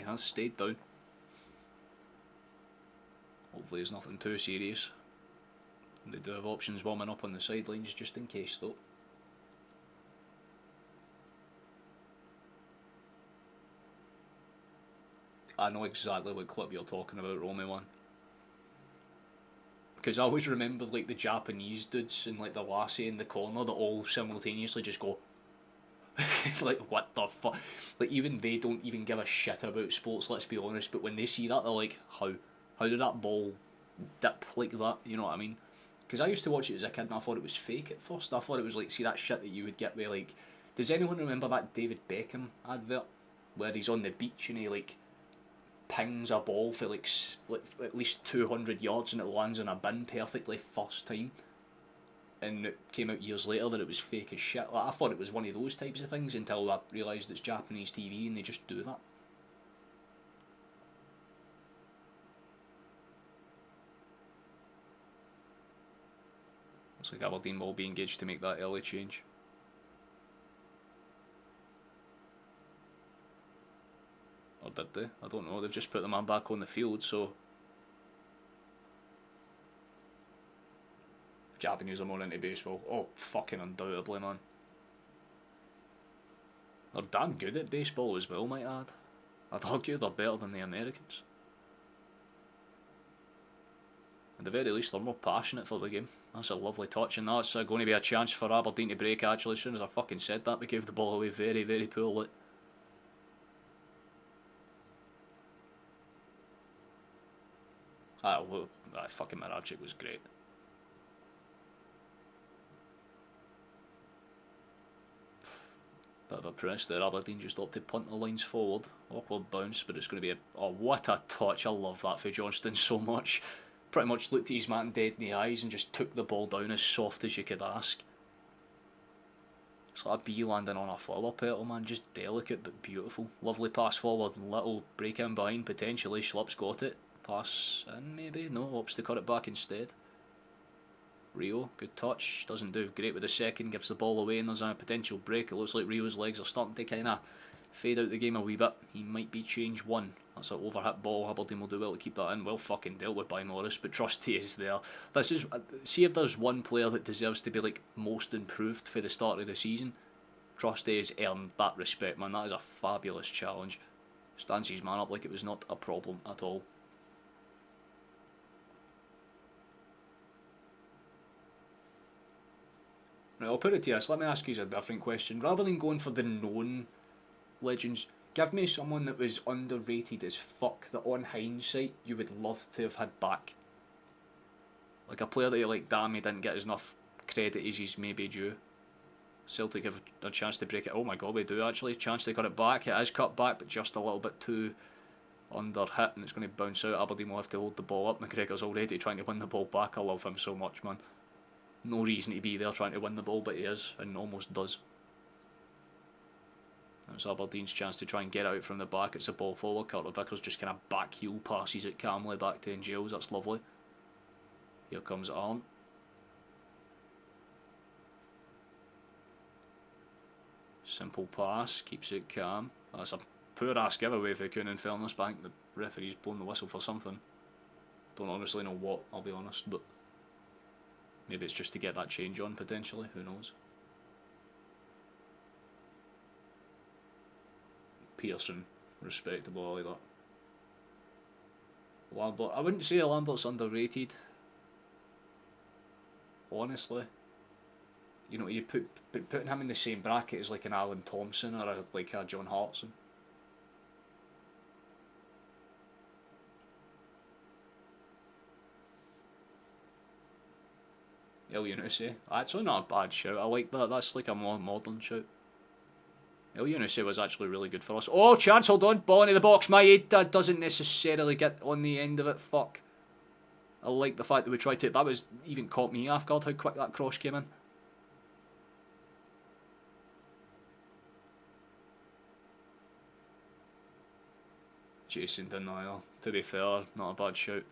S1: has stayed down. Hopefully it's nothing too serious. They do have options warming up on the sidelines just in case though. I know exactly what clip you're talking about, Romy one. Because I always remember like the Japanese dudes and like the lassie in the corner that all simultaneously just go like what the fuck? Like even they don't even give a shit about sports, let's be honest, but when they see that they're like, how did that ball dip like that, you know what I mean? Because I used to watch it as a kid and I thought it was fake at first. I thought it was like, see that shit that you would get where like, does anyone remember that David Beckham advert where he's on the beach and he like pings a ball for like at least 200 yards and it lands in a bin perfectly first time, and it came out years later that it was fake as shit. Like, I thought it was one of those types of things until I realised it's Japanese TV and they just do that. Looks like Aberdeen will be engaged to make that early change. Or did they? I don't know. They've just put the man back on the field, so Japanese are more into baseball. Oh, fucking undoubtedly, man. They're damn good at baseball as well, might I add. I'd argue they're better than the Americans. At the very least, they're more passionate for the game. That's a lovely touch, and that's going to be a chance for Aberdeen to break, actually. As soon as I fucking said that, we gave the ball away very, very poorly. Fucking Maracic was great. Bit of a press there. Aberdeen just opted to punt the lines forward. Awkward bounce, but it's going to be oh, what a touch. I love that for Johnston so much. Pretty much looked at his man dead in the eyes and just took the ball down as soft as you could ask. It's like a bee landing on a flower petal, man. Just delicate but beautiful. Lovely pass forward, little break in behind potentially. Schlupp's got it. Pass in maybe? No, opts to cut it back instead. Rio, good touch, doesn't do great with the second, gives the ball away and there's a potential break. It looks like Rio's legs are starting to kind of fade out the game a wee bit. He might be change one. That's an overhit ball. Aberdeen will do well to keep that in. Well fucking dealt with by Morris, but Trusty is there. This is, see if there's one player that deserves to be like most improved for the start of the season, Trusty has earned that respect, man. That is a fabulous challenge. Stands his man up like it was not a problem at all. Right, I'll put it to you. So let me ask you a different question. Rather than going for the known legends, give me someone that was underrated as fuck, that on hindsight you would love to have had back. Like a player that you're like, damn, he didn't get enough credit as he's maybe due. Celtic have a chance to break it. Oh my god, we do actually. Chance to cut it back. It is cut back, but just a little bit too under hit, and it's going to bounce out. Aberdeen will have to hold the ball up. McGregor's already trying to win the ball back. I love him so much, man. No reason to be there trying to win the ball, but he is, and almost does. It's Aberdeen's chance to try and get out from the back. It's a ball forward. Carter Vickers just kind of back heel passes it calmly back to Giles. That's lovely. Here comes Arndt. Simple pass, keeps it calm. That's a poor ass giveaway for Kuhn in fairness. Bank the referee's blown the whistle for something. Don't honestly know what, I'll be honest, but maybe it's just to get that change on potentially, who knows. Pearson, respectable, I like that. Lambert, I wouldn't say Lambert's underrated, honestly. You know, you putting him in the same bracket as like an Alan Thompson or like a John Hartson. El Yunusi, actually not a bad shout. I like that. That's like a more modern shout. El Yunusi was actually really good for us. Oh, chance, hold on. Ball into the box. My head doesn't necessarily get on the end of it. Fuck. I like the fact that we tried to. That was even caught me off guard how quick that cross came in. Jason Denial. To be fair, not a bad shout.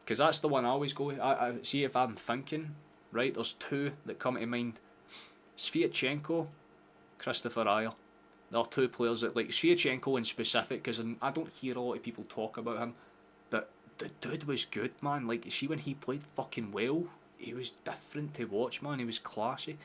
S1: Because that's the one I always go with. I see if I'm thinking, right, there's two that come to mind. Sviatchenko, Christopher Ayer. There are two players that, like Sviatchenko in specific, because I don't hear a lot of people talk about him, but the dude was good, man. Like, see, when he played fucking well, he was different to watch, man. He was classy.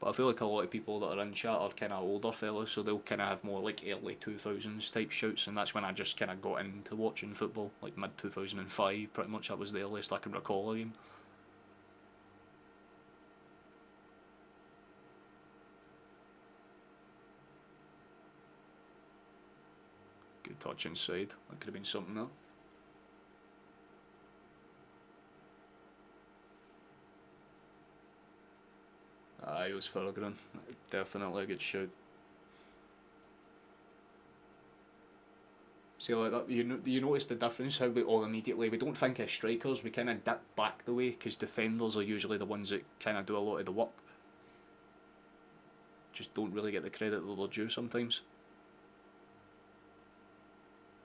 S1: But I feel like a lot of people that are in chat are kind of older fellas, so they'll kind of have more like early 2000s type shouts, and that's when I just kind of got into watching football, like mid 2005, pretty much. That was the earliest I can recall again. Good touch inside, that could have been something there. It was Farragran. Definitely a good shout. See, like that, you notice the difference how we all immediately, we don't think as strikers, we kind of dip back the way, because defenders are usually the ones that kind of do a lot of the work. Just don't really get the credit that they're due sometimes.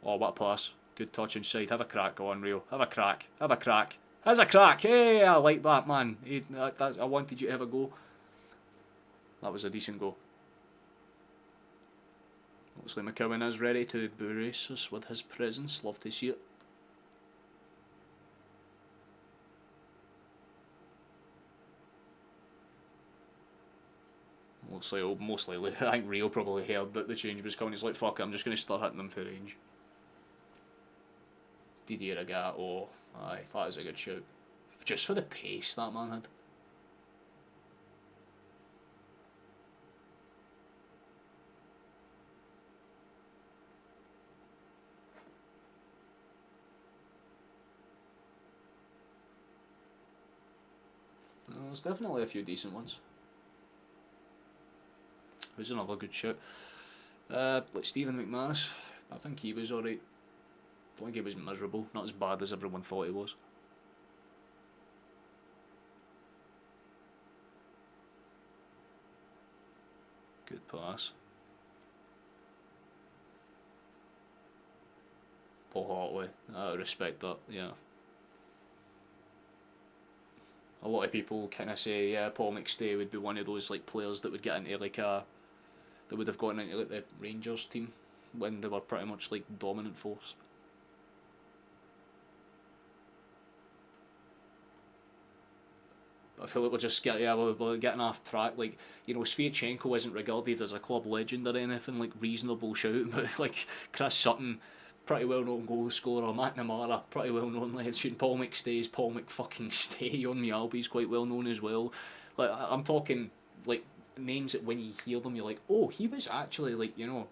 S1: Oh, what a pass. Good touch inside. Have a crack, go on, Rio. Have a crack. Have a crack. Has a crack. Hey, I like that, man. I wanted you to have a go. That was a decent goal. Looks like McCowan is ready to brace us with his presence. Love to see it. Looks like, most likely, I think Rio probably heard that the change was coming. He's like, fuck it, I'm just going to start hitting them for range. Didier Agat, oh, aye, that is a good shout. Just for the pace that man had. There's definitely a few decent ones. Who's another good shout? Like Stephen McManus. I think he was alright. I don't think he was miserable. Not as bad as everyone thought he was. Good pass. Paul Hartley. I respect that, yeah. A lot of people kind of say, yeah, Paul McStay would be one of those like players that would get into like that would have gone into like the Rangers team when they were pretty much like dominant force. But I feel like we're getting off track. Like, you know, Sviatchenko isn't regarded as a club legend or anything, like reasonable shout, but like Chris Sutton, pretty well known goal scorer, McNamara, pretty well known legend, Paul McStay's Paul McFucking on Mialby's quite well known as well. Like, I'm talking like names that when you hear them you're like, oh, he was actually like, you know.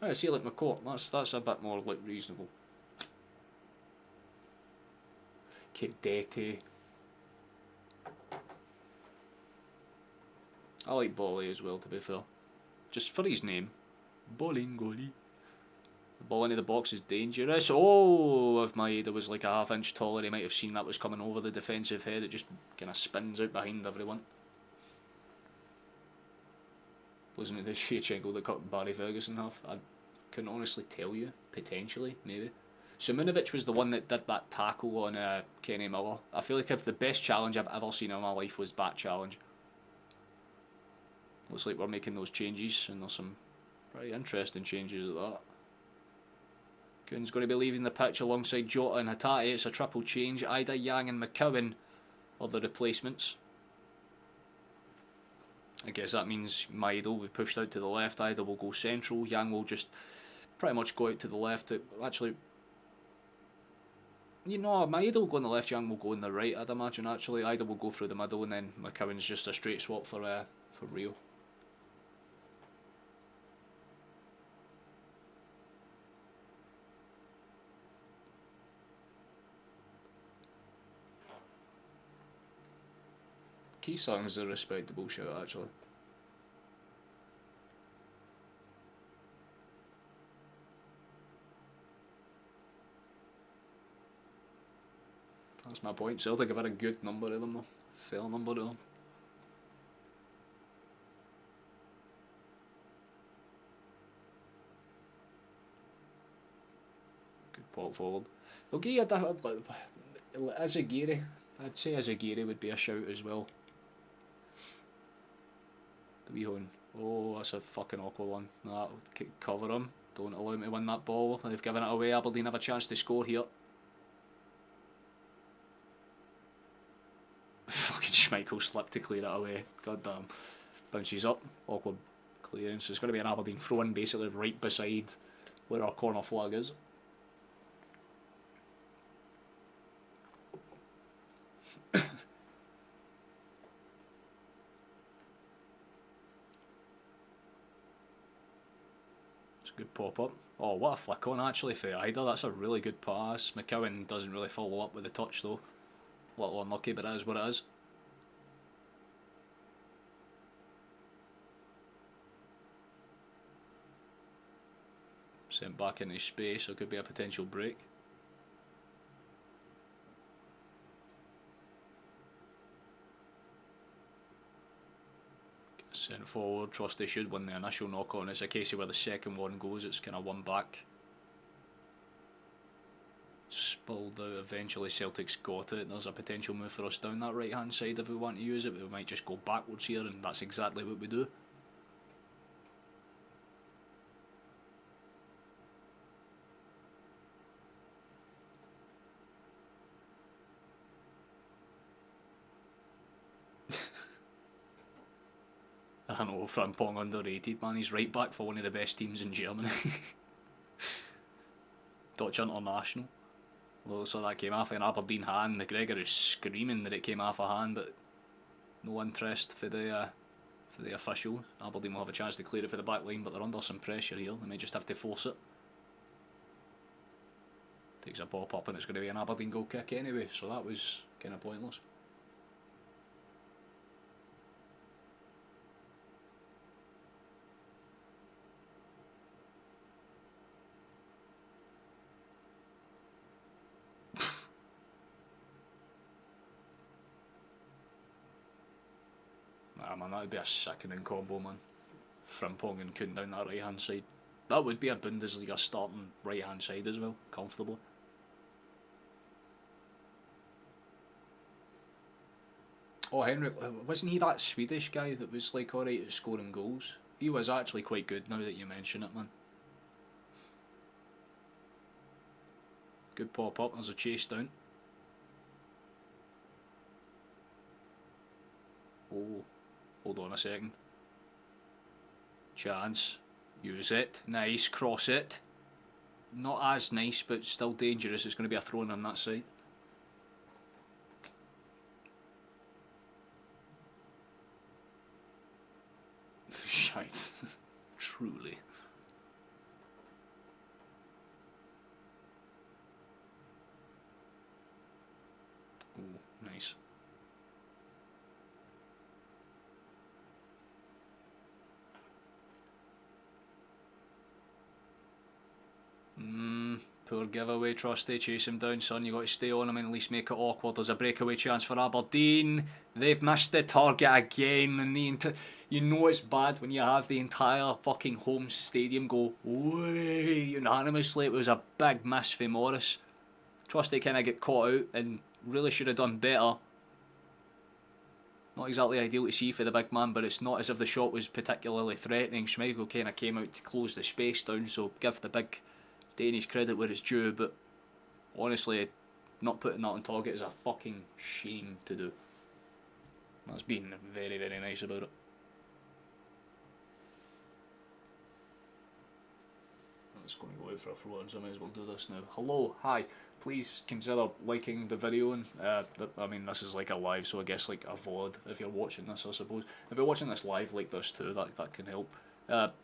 S1: I see, like McCourt, that's a bit more like reasonable. Cadete. I like Bolly as well, to be fair. Just for his name. Bolingoli. The ball into the box is dangerous. Oh, if Maeda was like a half-inch taller, he might have seen that was coming over the defensive head. It just kind of spins out behind everyone. Wasn't it the Sviatchenko that cut Barry Ferguson off? I couldn't honestly tell you. Potentially, maybe. Simunovic was the one that did that tackle on Kenny Miller. I feel like if the best challenge I've ever seen in my life was that challenge. Looks like we're making those changes, and there's some pretty interesting changes at that. Kuhn's going to be leaving the pitch alongside Jota and Hatate. It's a triple change. Ida, Yang and McCowan are the replacements. I guess that means Maeda will be pushed out to the left. Ida will go central. Yang will just pretty much go out to the left. Actually, you know, Maeda will go on the left, Yang will go on the right, I'd imagine. Actually, Ida will go through the middle, and then McCowan's just a straight swap for Rio. Keysong's a respectable shout, actually. That's my point. Celtic have had a good number of them, though. Fair number of them. Pop forward. I'll give you as a Geary. I'd say as a Geary would be a shout as well. The wee hone. Oh, that's a fucking awkward one. Nah, cover him. Don't allow him to win that ball. They've given it away. Aberdeen have a chance to score here. Fucking Schmeichel slipped to clear it away. God damn. Bounces up. Awkward clearance. It's going to be an Aberdeen throw-in basically right beside where our corner flag is. Good pop-up. Oh, what a flick on actually for either. That's a really good pass. McCowan doesn't really follow up with the touch though. A little unlucky, but it is what it is. Sent back into space, so it could be a potential break. Sent forward, trust they should win the initial knock on. It's a case of where the second one goes, it's kind of one back. Spilled out, eventually Celtic's got it. There's a potential move for us down that right hand side if we want to use it, but we might just go backwards here, and that's exactly what we do. I know, Frimpong underrated, man. He's right back for one of the best teams in Germany. Dutch international. Well, so that came off an Aberdeen hand. McGregor is screaming that it came off a hand, but no interest for the official. Aberdeen will have a chance to clear it for the back line, but they're under some pressure here. They may just have to force it. Takes a pop up, and it's going to be an Aberdeen goal kick anyway, so that was kind of pointless. Nah, man, that would be a sickening combo, man. Frimpong and Kuhn down that right hand side. That would be a Bundesliga starting right hand side as well, comfortably. Oh, Henrik, wasn't he that Swedish guy that was like alright at scoring goals? He was actually quite good now that you mention it, man. Good pop up, there's a chase down. Oh, hold on a second. Chance. Use it. Nice. Cross it. Not as nice, but still dangerous. It's going to be a throw-in on that side. Shite. Truly. Oh, nice. Poor giveaway, Trusty. Chase him down, son. You got to stay on him and at least make it awkward. There's a breakaway chance for Aberdeen. They've missed the target again. And you know it's bad when you have the entire fucking home stadium go way unanimously. It was a big miss for Morris. Trusty kind of get caught out and really should have done better. Not exactly ideal to see for the big man, but it's not as if the shot was particularly threatening. Schmeichel kind of came out to close the space down, so give the big Danish credit where it's due, but honestly, not putting that on target is a fucking shame to do. That's been very, very nice about it. It's going to go out for a throw-in, so I may as well do this now. Hello, hi. Please consider liking the video, and I mean, this is like a live, so I guess like a VOD if you're watching this, I suppose. If you're watching this live like this too, that can help.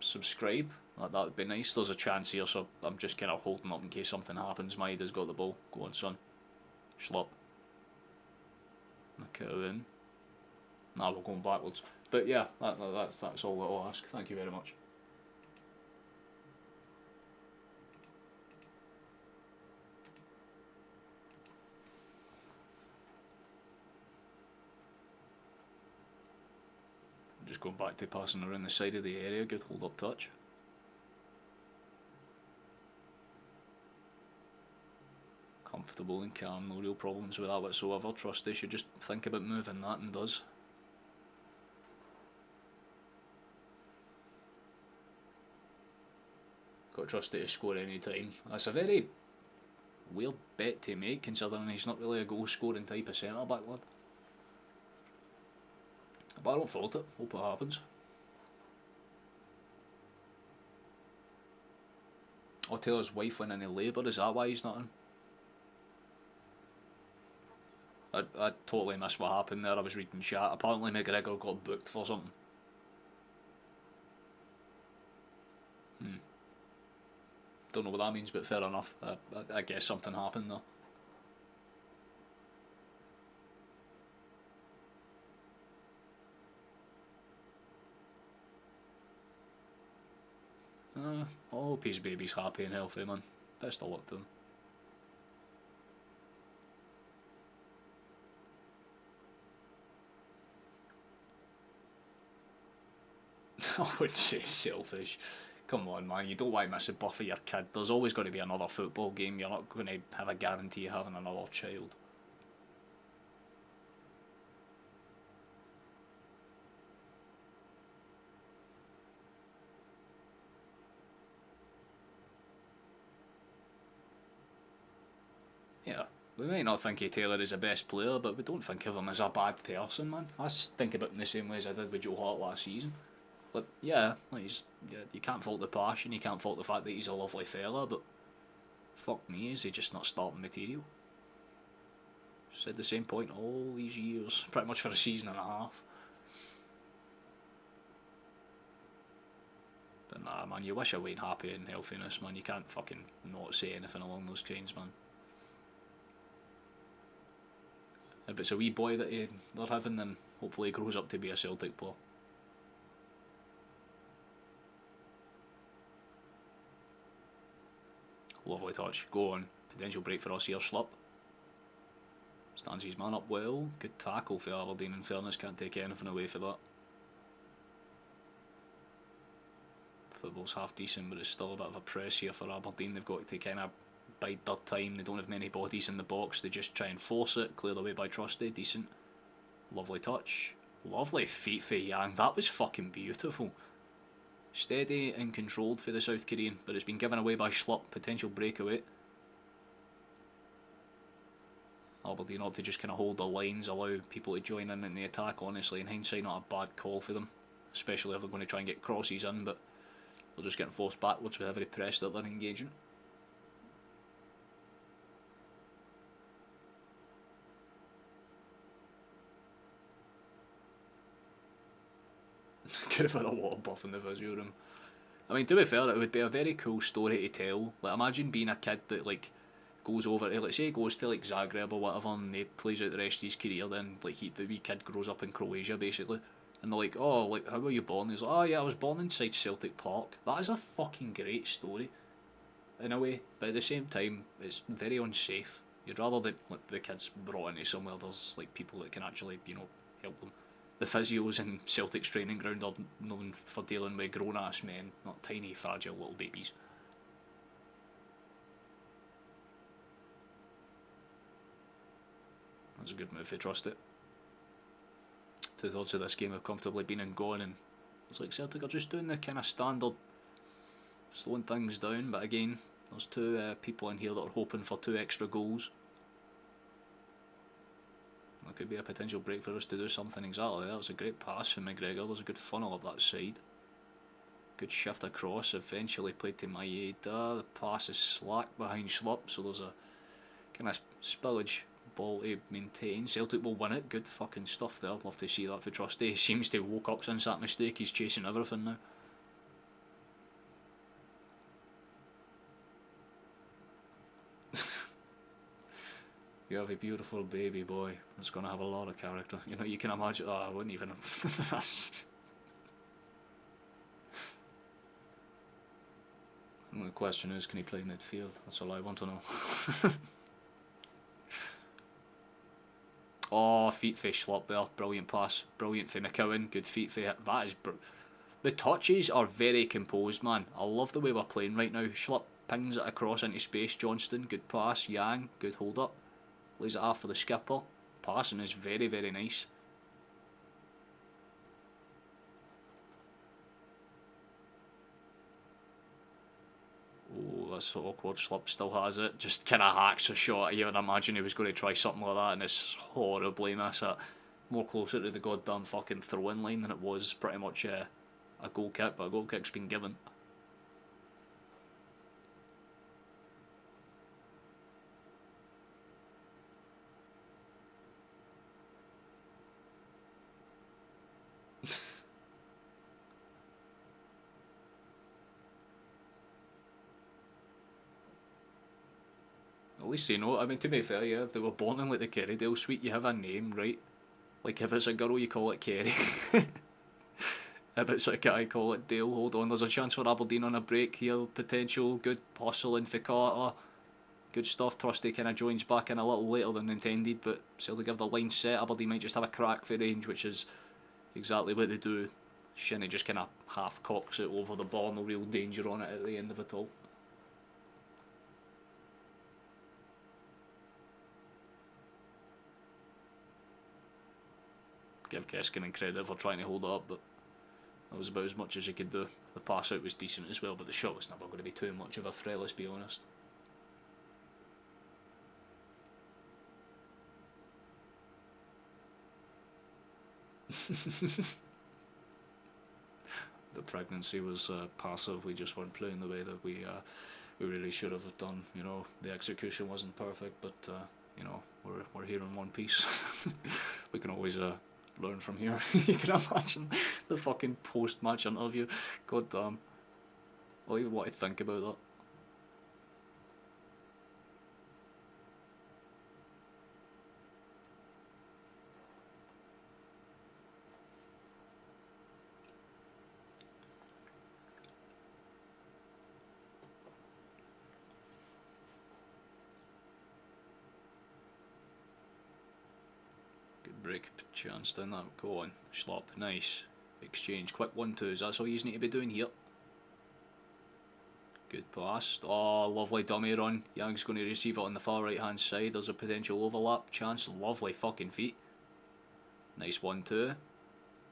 S1: Subscribe, that would be nice. There's a chance here, so I'm just kind of holding up in case something happens. Maida's got the ball. Go on, son. Schlop. McCowan. Nah, we're going backwards. But yeah, that's all that I'll ask. Thank you very much. Just going back to passing around the side of the area. Good hold up touch. Comfortable and calm, no real problems with that whatsoever. Trusty should just think about moving that and does. Got Trusty to score any time. That's a very weird bet to make considering he's not really a goal scoring type of centre back lad. But I don't fault it, hope it happens. I'll tell his wife went into labour, is that why he's not in? I totally missed what happened there. I was reading chat. Apparently McGregor got booked for something. Don't know what that means, but fair enough. I guess something happened though. I hope his baby's happy and healthy, man. Best of luck to him. I would say selfish. Come on, man, you don't want to miss a birth of your kid. There's always going to be another football game. You're not going to have a guarantee of having another child. Yeah, we might not think of Taylor as the best player, but we don't think of him as a bad person, man. I think about him the same way as I did with Joe Hart last season. But yeah, you can't fault the passion, you can't fault the fact that he's a lovely fella, but fuck me, is he just not starting material? Said the same point all these years, pretty much for a season and a half. But nah, man, you wish I weren't happy and healthiness, man. You can't fucking not say anything along those lines, man. If it's a wee boy that they're having, then hopefully he grows up to be a Celtic player. Lovely touch. Go on. Potential break for us here. Schlupp. Stands his man up well. Good tackle for Aberdeen, in fairness. Can't take anything away for that. Football's half decent, but it's still a bit of a press here for Aberdeen. They've got to kind of bide their time. They don't have many bodies in the box. They just try and force it. Cleared away by Trusty. Decent. Lovely touch. Lovely feet for Yang. That was fucking beautiful. Steady and controlled for the South Korean, but it's been given away by Schlupp. Potential breakaway. Aberdeen ought to just kind of hold the lines, allow people to join in the attack. Honestly, in hindsight, not a bad call for them, especially if they're going to try and get crosses in, but they're just getting forced backwards with every press that they're engaging. Could have had a lot of buff in the physio room. I mean, to be fair, it would be a very cool story to tell. Like, imagine being a kid that like goes over to, let's say, he goes to like Zagreb or whatever, and he plays out the rest of his career. Then like the wee kid grows up in Croatia basically, and they're like, oh, like how were you born? He's like, oh yeah, I was born inside Celtic Park. That is a fucking great story, in a way. But at the same time, it's very unsafe. You'd rather that like, the kids brought into somewhere there's like people that can actually, you know, help them. The physios in Celtic's training ground are known for dealing with grown-ass men, not tiny, fragile little babies. That's a good move if you trust it. 2/3 of this game have comfortably been and gone, and it's like Celtic are just doing the kind of standard slowing things down, but again, there's two people in here that are hoping for 2 extra goals. That could be a potential break for us to do something exactly there. It's a great pass from McGregor. There's a good funnel up that side. Good shift across. Eventually played to Maeda. The pass is slack behind Schlupp, so there's a kind of spillage ball to maintain. Celtic will win it. Good fucking stuff there. I'd love to see that for Trusty. He seems to have woke up since that mistake. He's chasing everything now. You have a beautiful baby boy that's going to have a lot of character. You know, you can imagine. Oh, I wouldn't even. That's. And the question is, can he play midfield? That's all I want to know. Oh, feet for Schlupp there. Brilliant pass. Brilliant for McCowan. Good feet for it. That is. The touches are very composed, man. I love the way we're playing right now. Schlupp pings it across into space. Johnston, good pass. Yang, good hold up. Lays it off for the skipper. Passing is very, very nice. Oh, this awkward slip still has it. Just kind of hacks a shot. You would imagine he was going to try something like that, and it's horribly miss it. More closer to the goddamn fucking throw-in line than it was pretty much a goal kick, but a goal kick's been given. At least you know. I mean, to be fair, yeah, if they were born in like the Kerrydale suite, you have a name, right? Like if it's a girl, you call it Kerry. If it's a guy, call it Dale. Hold on, there's a chance for Aberdeen on a break here. Potential, good hustle in Ficata. Good stuff. Trusty kind of joins back in a little later than intended, but Celtic have the line set. Aberdeen might just have a crack for range, which is exactly what they do. Shinnie just kind of half cocks it over the bar, no real danger on it at the end of it all. Give Keskin credit for trying to hold it up, but that was about as much as he could do. The pass out was decent as well, but the shot was never going to be too much of a threat, let's be honest. The pregnancy was passive. We just weren't playing the way that we really should have done. You know, the execution wasn't perfect, but you know, we're here in one piece. We can always learn from here. You can imagine the fucking post-match interview. God damn. I don't even want to think about that. Break chance down that. Go on. Slop. Nice. Exchange. Quick 1-2s. That's all you need to be doing here. Good pass. Oh, lovely dummy run. Yang's going to receive it on the far right hand side. There's a potential overlap chance. Lovely fucking feet. Nice 1-2.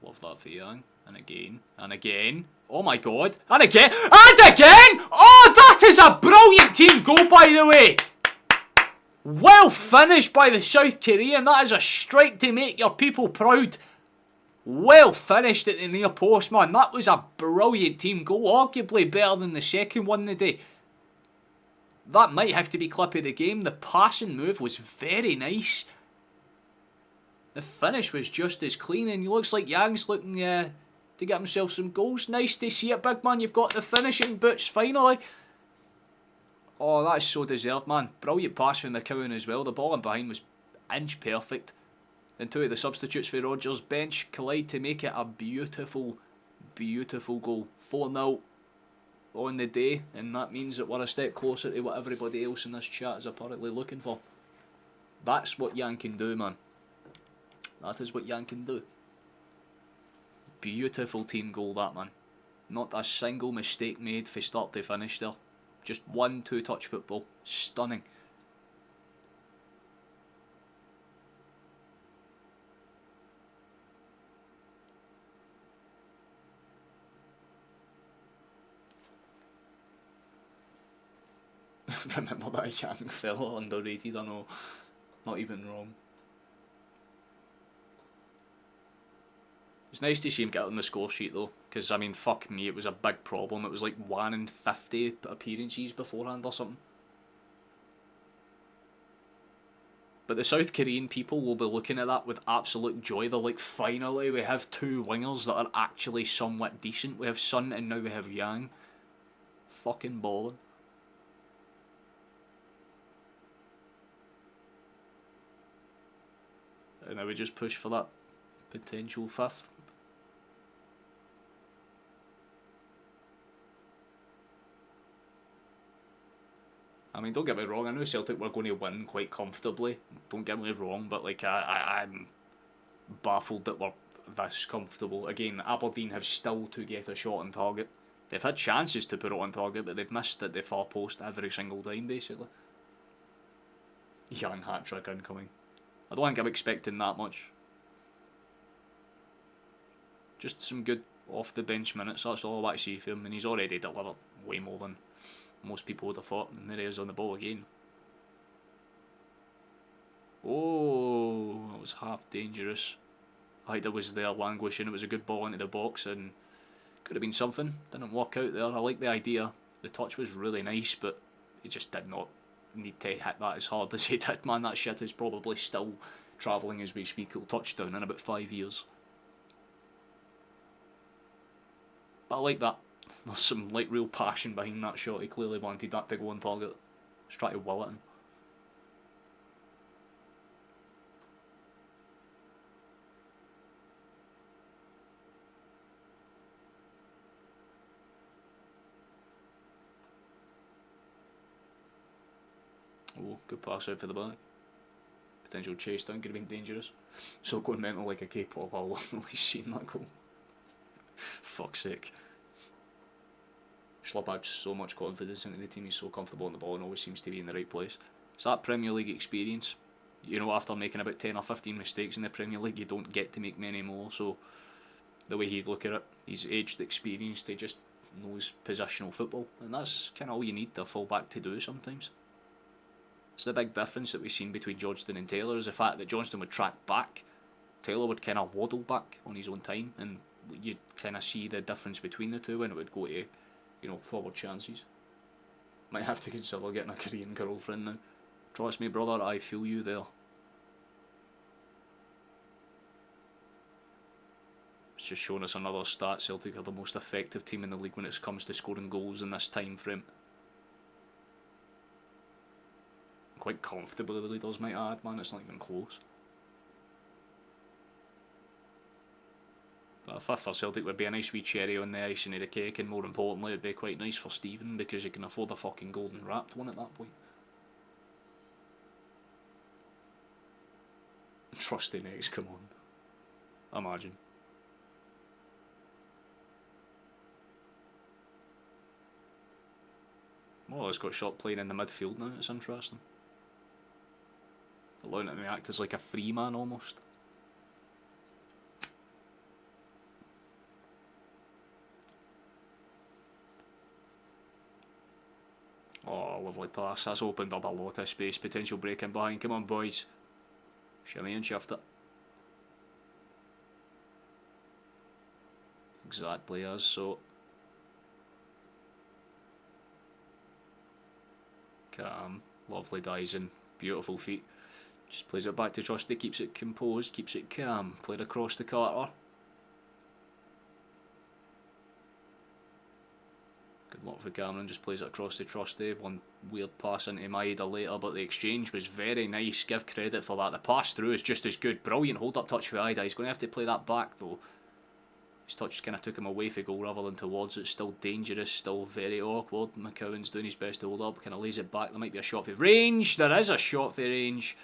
S1: Love that for Yang. And again. And again. Oh my god. And again. And again! Oh, that is a brilliant team goal, by the way! Well finished by the South Korean. That is a strike to make your people proud. Well finished at the near post, man. That was a brilliant team goal. Arguably better than the second one today. That might have to be clip of the game. The passing move was very nice. The finish was just as clean, and it looks like Yang's looking to get himself some goals. Nice to see it, big man. You've got the finishing boots finally. Oh, that's so deserved, man. Brilliant pass from the Cowan as well. The ball in behind was inch perfect. And two of the substitutes for Rodgers' bench collide to make it a beautiful, beautiful goal. 4-0 on the day, and that means that we're a step closer to what everybody else in this chat is apparently looking for. That's what Yang can do, man. That is what Yang can do. Beautiful team goal, that, man. Not a single mistake made from start to finish there. Just 1-2 touch football. Stunning. Remember that young fella, underrated, I know. Not even wrong. It's nice to see him get on the score sheet though, because I mean, fuck me, it was a big problem. It was like 1 in 50 appearances beforehand or something. But the South Korean people will be looking at that with absolute joy. They're like, finally, we have two wingers that are actually somewhat decent. We have Sun and now we have Yang. Fucking balling. And now we just push for that potential fifth. I mean, don't get me wrong, I know Celtic were going to win quite comfortably, don't get me wrong, but like I'm baffled that we're this comfortable. Again, Aberdeen have still to get a shot on target. They've had chances to put it on target, but they've missed at the far post every single time, basically. Young hat-trick incoming. I don't think I'm expecting that much. Just some good off-the-bench minutes, that's all I want to see from him, and he's already delivered way more than most people would have thought, and there he is on the ball again. Oh, that was half dangerous. Haida was there languishing, it was a good ball into the box, and could have been something. Didn't work out there. I like the idea. The touch was really nice, but he just did not need to hit that as hard as he did, man. That shit is probably still travelling as we speak. It'll touchdown in about 5 years. But I like that. There's some like real passion behind that shot. He clearly wanted that to go on target. Just try to will it in. Oh, good pass out for the back. Potential chase down, could have been dangerous. So going mental like a K-pop, I'll at least seen that goal. Fuck's sake. Schlupp adds so much confidence into the team, he's so comfortable on the ball and always seems to be in the right place. It's that Premier League experience. You know, after making about 10 or 15 mistakes in the Premier League, you don't get to make many more, so the way he'd look at it, he's aged experience to just knows positional football, and that's kind of all you need a full back to do sometimes. It's the big difference that we've seen between Johnston and Taylor is the fact that Johnston would track back, Taylor would kind of waddle back on his own time, and you'd kind of see the difference between the two when it would go to, you know, forward chances. Might have to consider getting a Korean girlfriend now. Trust me, brother, I feel you there. It's just showing us another stat. Celtic are the most effective team in the league when it comes to scoring goals in this time frame. Quite comfortably, the leaders might add, man, it's not even close. But a fifth for Celtic would be a nice wee cherry on the icing of the cake, and more importantly, it'd be quite nice for Stephen because he can afford a fucking golden wrapped one at that point. Trusty next, come on. Imagine. Well, it's got shot playing in the midfield now, it's interesting. Allowing it to act as like a free man almost. Oh, lovely pass. That's opened up a lot of space. Potential break in behind. Come on, boys. Shimmy and shift it. Exactly as so. Calm. Lovely dies in. Beautiful feet. Just plays it back to Trusty, keeps it composed, keeps it calm. Played across to Carter. Good luck for Cameron, just plays it across to Trusty. One weird pass into Maeda later, but the exchange was very nice. Give credit for that. The pass through is just as good. Brilliant hold up touch for Maeda. He's going to have to play that back though. His touch kind of took him away for goal rather than towards it. Still dangerous, still very awkward. McCowan's doing his best to hold up, kind of lays it back. There might be a shot for range. There is a shot for range.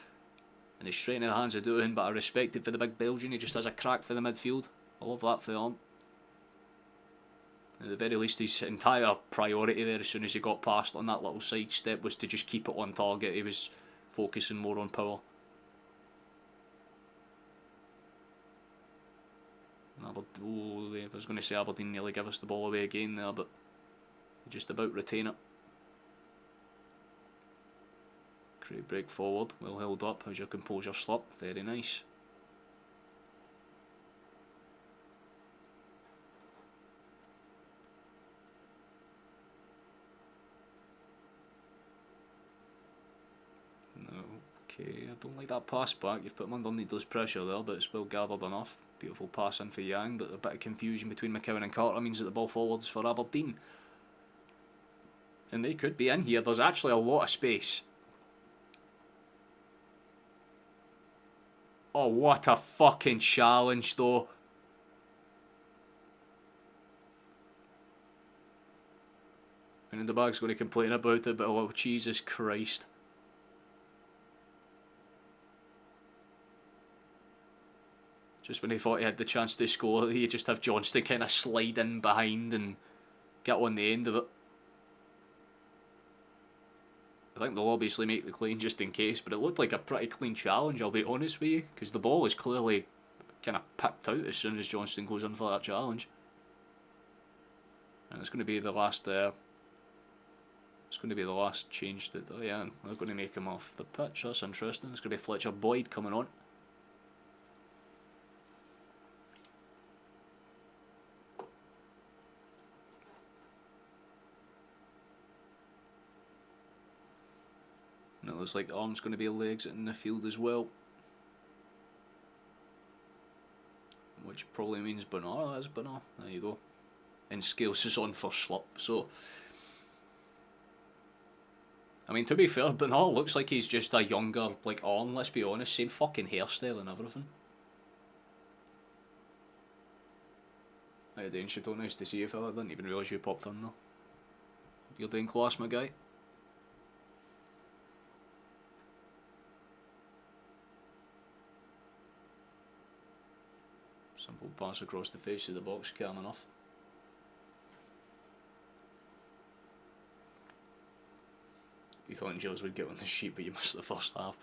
S1: And he's straight in the hands of doing, but I respect it for the big Belgian. He just has a crack for the midfield. I love that for him. At the very least, his entire priority there as soon as he got past on that little side step was to just keep it on target. He was focusing more on power. Oh, I was going to say Aberdeen nearly give us the ball away again there, but they just about retain it. Great break forward, well held up. How's your composure, Schlupp? Very nice. Okay, I don't like that pass back. You've put him under needless pressure there, but it's well gathered enough. Beautiful pass in for Yang, but a bit of confusion between McCowan and Carter means that the ball forwards for Aberdeen. And they could be in here. There's actually a lot of space. Oh, what a fucking challenge, though. And in the bag's going to complain about it, but oh, Jesus Christ. Just when he thought he had the chance to score, he just have Johnston kind of slide in behind and get on the end of it. I think they'll obviously make the clean just in case, but it looked like a pretty clean challenge, I'll be honest with you, because the ball is clearly kind of picked out as soon as Johnston goes in for that challenge. And it's going to be the last change that they're going to make him off the pitch. That's interesting. It's going to be Fletcher Boyd coming on. And it looks like Arm's going to be legs in the field as well, which probably means Bernard. That's Bernard. There you go. And Scales is on for Slup. So, I mean, to be fair, Bernard looks like he's just a younger, like, Arm, let's be honest. Same fucking hairstyle and everything. Hey, Dane, Chateau, nice to see you, fella. I didn't even realise you popped on though. You're doing class, my guy. Simple pass across the face of the box, calm enough. You thought Gilles would get on the sheet, but you missed the first half.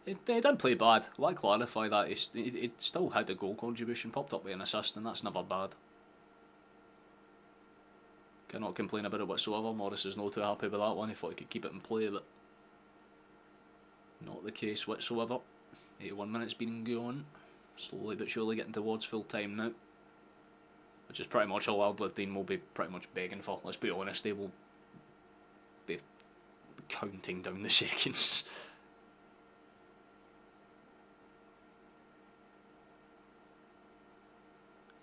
S1: It didn't play bad. I want to clarify that. It still had a goal contribution, popped up with an assist, and that's never bad. Cannot complain about it whatsoever. Morris is not too happy with that one. He thought he could keep it in play, but not the case whatsoever. 81 minutes been gone. Slowly but surely getting towards full time now, which is pretty much all Aberdeen will be pretty much begging for. Let's be honest, they will be counting down the seconds.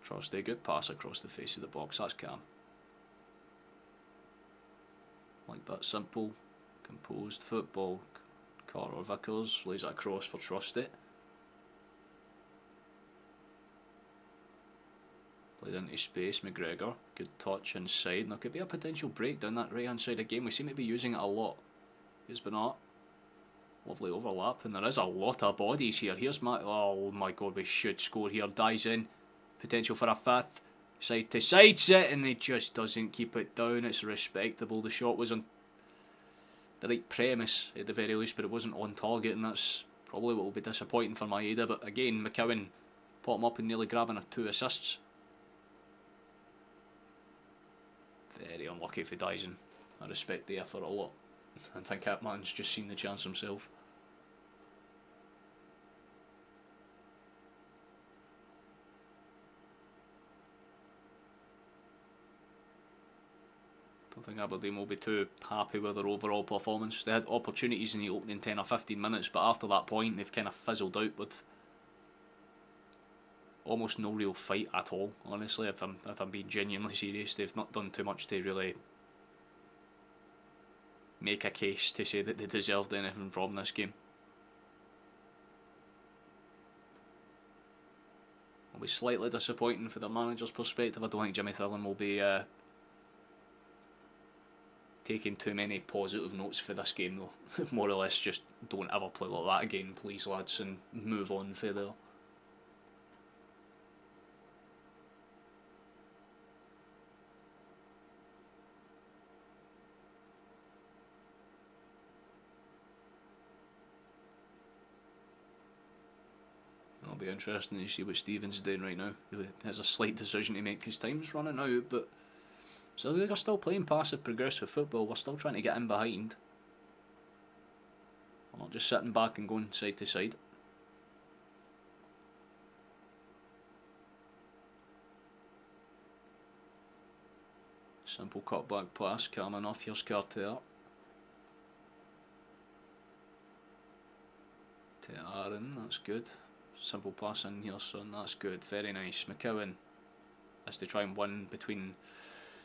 S1: Trusty, good pass across the face of the box. That's calm. Like that simple, composed football. Carter Vickers lays it across for Trusty. Played into space, McGregor, good touch inside, and there could be a potential break down that right hand side again. We seem to be using it a lot. Here's Bernard, lovely overlap, and there is a lot of bodies here. Here's oh my god, we should score here. Dies in, potential for a fifth, side to side set, and he just doesn't keep it down. It's respectable. The shot was on the right premise at the very least, but it wasn't on target, and that's probably what will be disappointing for Maeda. But again, McCowan pot him up and nearly grabbing 2 assists. Very unlucky for Dyson. I respect the effort a lot. I think that man's just seen the chance himself. Don't think Aberdeen will be too happy with their overall performance. They had opportunities in the opening 10 or 15 minutes, but after that point they've kind of fizzled out with almost no real fight at all, honestly. If I'm being genuinely serious, they've not done too much to really make a case to say that they deserved anything from this game. It'll be slightly disappointing for the manager's perspective. I don't think Jimmy Thillen will be taking too many positive notes for this game though. More or less just don't ever play like that again, please lads, and move on for there. It'll be interesting to see what Stevens is doing right now. He has a slight decision to make because time's running out, but so they're still playing passive progressive football. We're still trying to get in behind. We're not just sitting back and going side to side. Simple cut back pass, calm enough. Here's Carter. To Aaron, that's good. Simple pass in here, son, that's good, very nice. McCowan has to try and win between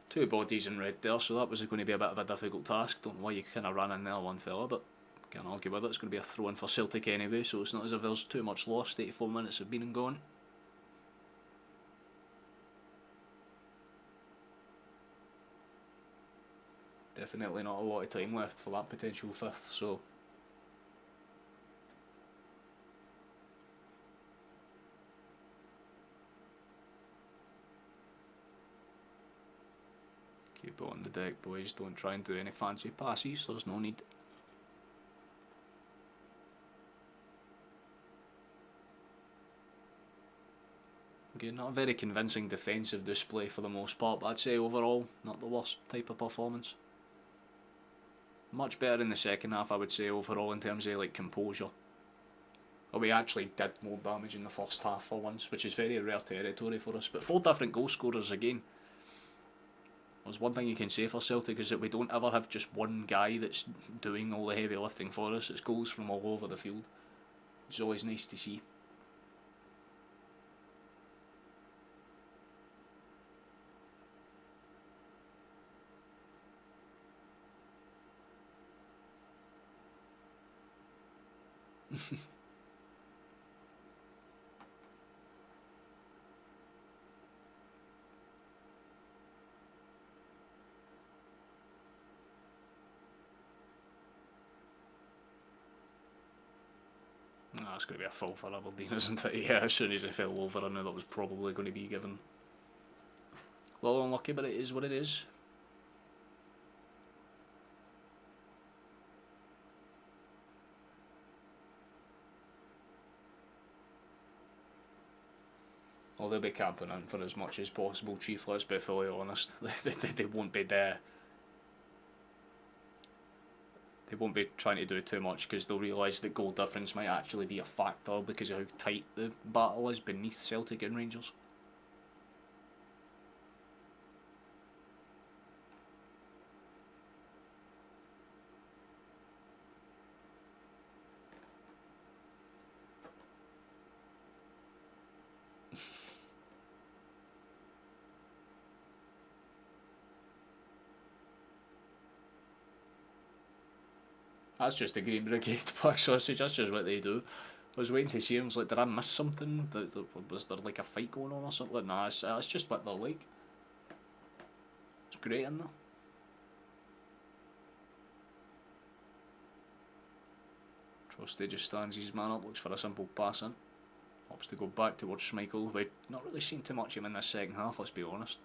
S1: 2 bodies in red there, so that was going to be a bit of a difficult task. Don't know why you kind of ran in there, one fella, but can't argue with it. It's going to be a throw in for Celtic anyway, so it's not as if there's too much lost. 84 minutes have been and gone. Definitely not a lot of time left for that potential 5th, so Keep it on the deck, boys. Don't try and do any fancy passes. There's no need. Again, not a very convincing defensive display for the most part, but I'd say overall, not the worst type of performance. Much better in the second half, I would say, overall, in terms of like composure. But we actually did more damage in the first half for once, which is very rare territory for us. But 4 different goal scorers again. There's one thing you can say for Celtic is that we don't ever have just one guy that's doing all the heavy lifting for us. It's goals from all over the field. It's always nice to see. That's going to be a foul for Aberdeen, isn't it? Yeah, as soon as they fell over, I knew that was probably going to be given. A little unlucky, but it is what it is. Well, they'll be camping in for as much as possible, Chief, let's be fully honest. They won't be there. They won't be trying to do too much because they'll realise that goal difference might actually be a factor because of how tight the battle is beneath Celtic and Rangers. That's just the Green Brigade back sausage, that's just what they do. I was waiting to see him, like, did I miss something? Was there like a fight going on or something? Nah, it's just what they're like. It's great in there. Trusty just stands his man up, looks for a simple pass in. Opts to go back towards Schmeichel. We've not really seen too much of him in this second half, let's be honest.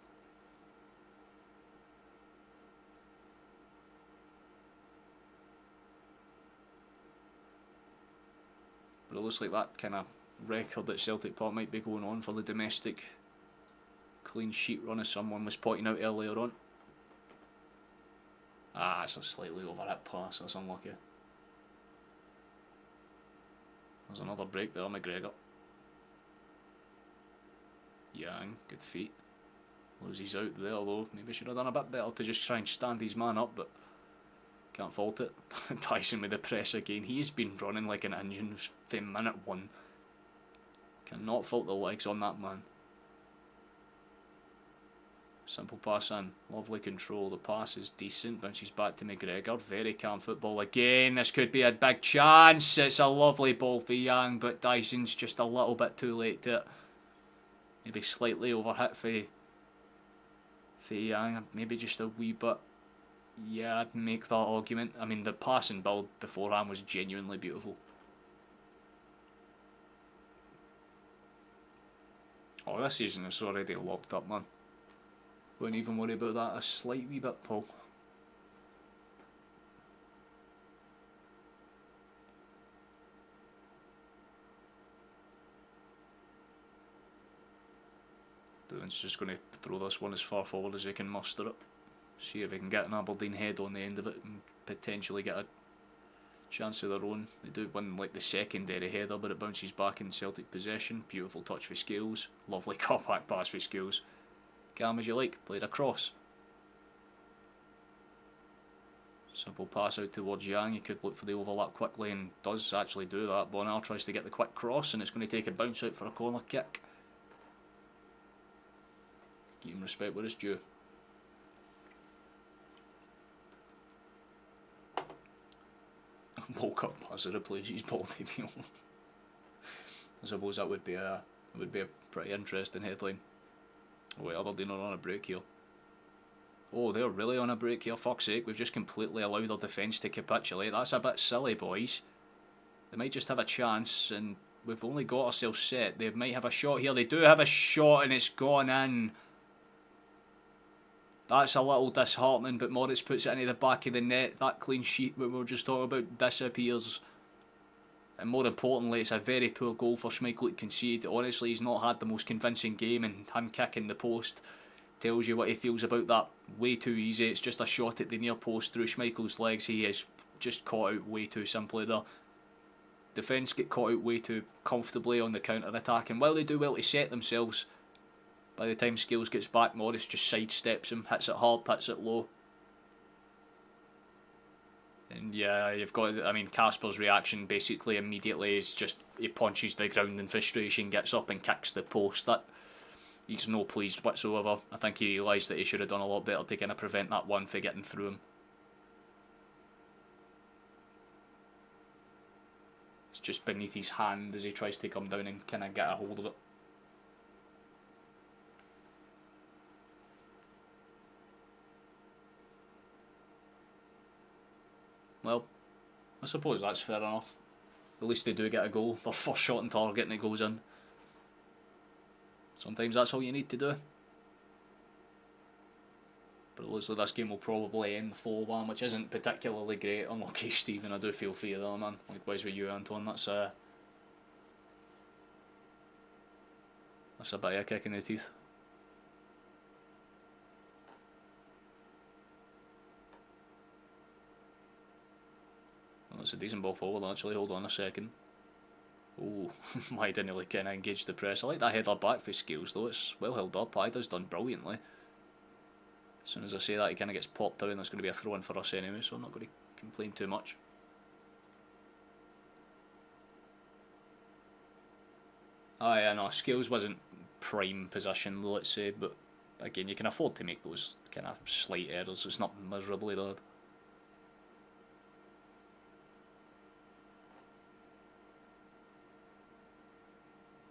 S1: But it looks like that kind of record that Celtic Park might be going on for the domestic clean sheet run, as someone was pointing out earlier on. Ah, it's a slightly overhit pass, that's unlucky. There's another break there, McGregor. Yang, good feet. Loses out there though, maybe should have done a bit better to just try and stand his man up, but can't fault it. Tyson with the press again. He's been running like an engine from minute 1. Cannot fault the legs on that man. Simple pass in. Lovely control. The pass is decent. Bounces back to McGregor. Very calm football again. This could be a big chance. It's a lovely ball for Yang, but Dyson's just a little bit too late to it. Maybe slightly overhit for Yang. Maybe just a wee bit. Yeah, I'd make that argument. I mean, the pass and build beforehand was genuinely beautiful. Oh, this season is already locked up, man. Wouldn't even worry about that a slight wee bit, Paul. Duan's just going to throw this one as far forward as he can muster it. See if he can get an Aberdeen head on the end of it and potentially get a chance of their own. They do win like the secondary header, but it bounces back in Celtic possession. Beautiful touch for Scales. Lovely cut-back pass for Scales. Calm as you like. Played across. Simple pass out towards Yang. He could look for the overlap quickly and does actually do that. Bonal tries to get the quick cross and it's going to take a bounce out for a corner kick. Give him respect where it's due. Ball cut pass replaces ball debut. I suppose that would be a pretty interesting headline. Oh wait, Aberdeen are on a break here. Oh, they're really on a break here, fuck's sake. We've just completely allowed their defence to capitulate. That's a bit silly, boys. They might just have a chance and we've only got ourselves set. They might have a shot here. They do have a shot and it's gone in. That's a little disheartening, but Moritz puts it into the back of the net. That clean sheet that we were just talking about disappears. And more importantly, it's a very poor goal for Schmeichel to concede. Honestly, he's not had the most convincing game, and him kicking the post tells you what he feels about that. Way too easy. It's just a shot at the near post through Schmeichel's legs. He is just caught out way too simply there. Defence get caught out way too comfortably on the counter-attack, and while they do well to set themselves, by the time Scales gets back, Morris just sidesteps him, hits it hard, hits it low. And yeah, you've got, I mean, Casper's reaction basically immediately is just, he punches the ground in frustration, gets up and kicks the post. That he's no pleased whatsoever. I think he realised that he should have done a lot better to kind of prevent that one from getting through him. It's just beneath his hand as he tries to come down and kind of get a hold of it. Well, I suppose that's fair enough. At least they do get a goal. Their first shot on target and it goes in. Sometimes that's all you need to do. But it looks like this game will probably end 4-1, which isn't particularly great. Unlucky Stephen, I do feel for you there, man. Likewise with you, Anton. That's a bit of a kick in the teeth. Well, that's a decent ball forward, actually. Hold on a second. Oh, why didn't he kind of engage the press? I like that header back for Scales, though. It's well held up. Ida's done brilliantly. As soon as I say that, he kind of gets popped out, and that's going to be a throw-in for us anyway, so I'm not going to complain too much. Oh yeah, no, Scales wasn't prime position, let's say, but again, you can afford to make those kind of slight errors. It's not miserably bad.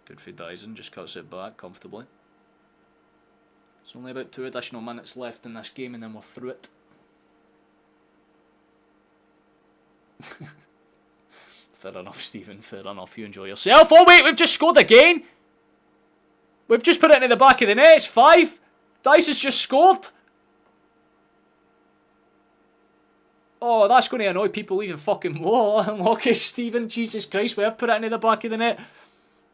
S1: Good for Dyson, just cuts it back comfortably. It's only about 2 additional minutes left in this game and then we're through it. Fair enough, Stephen, fair enough. You enjoy yourself. Oh wait, we've just scored again! We've just put it into the back of the net. It's 5. Dice has just scored. Oh, that's going to annoy people even fucking more. Unlucky, Stephen. Jesus Christ, we have put it into the back of the net.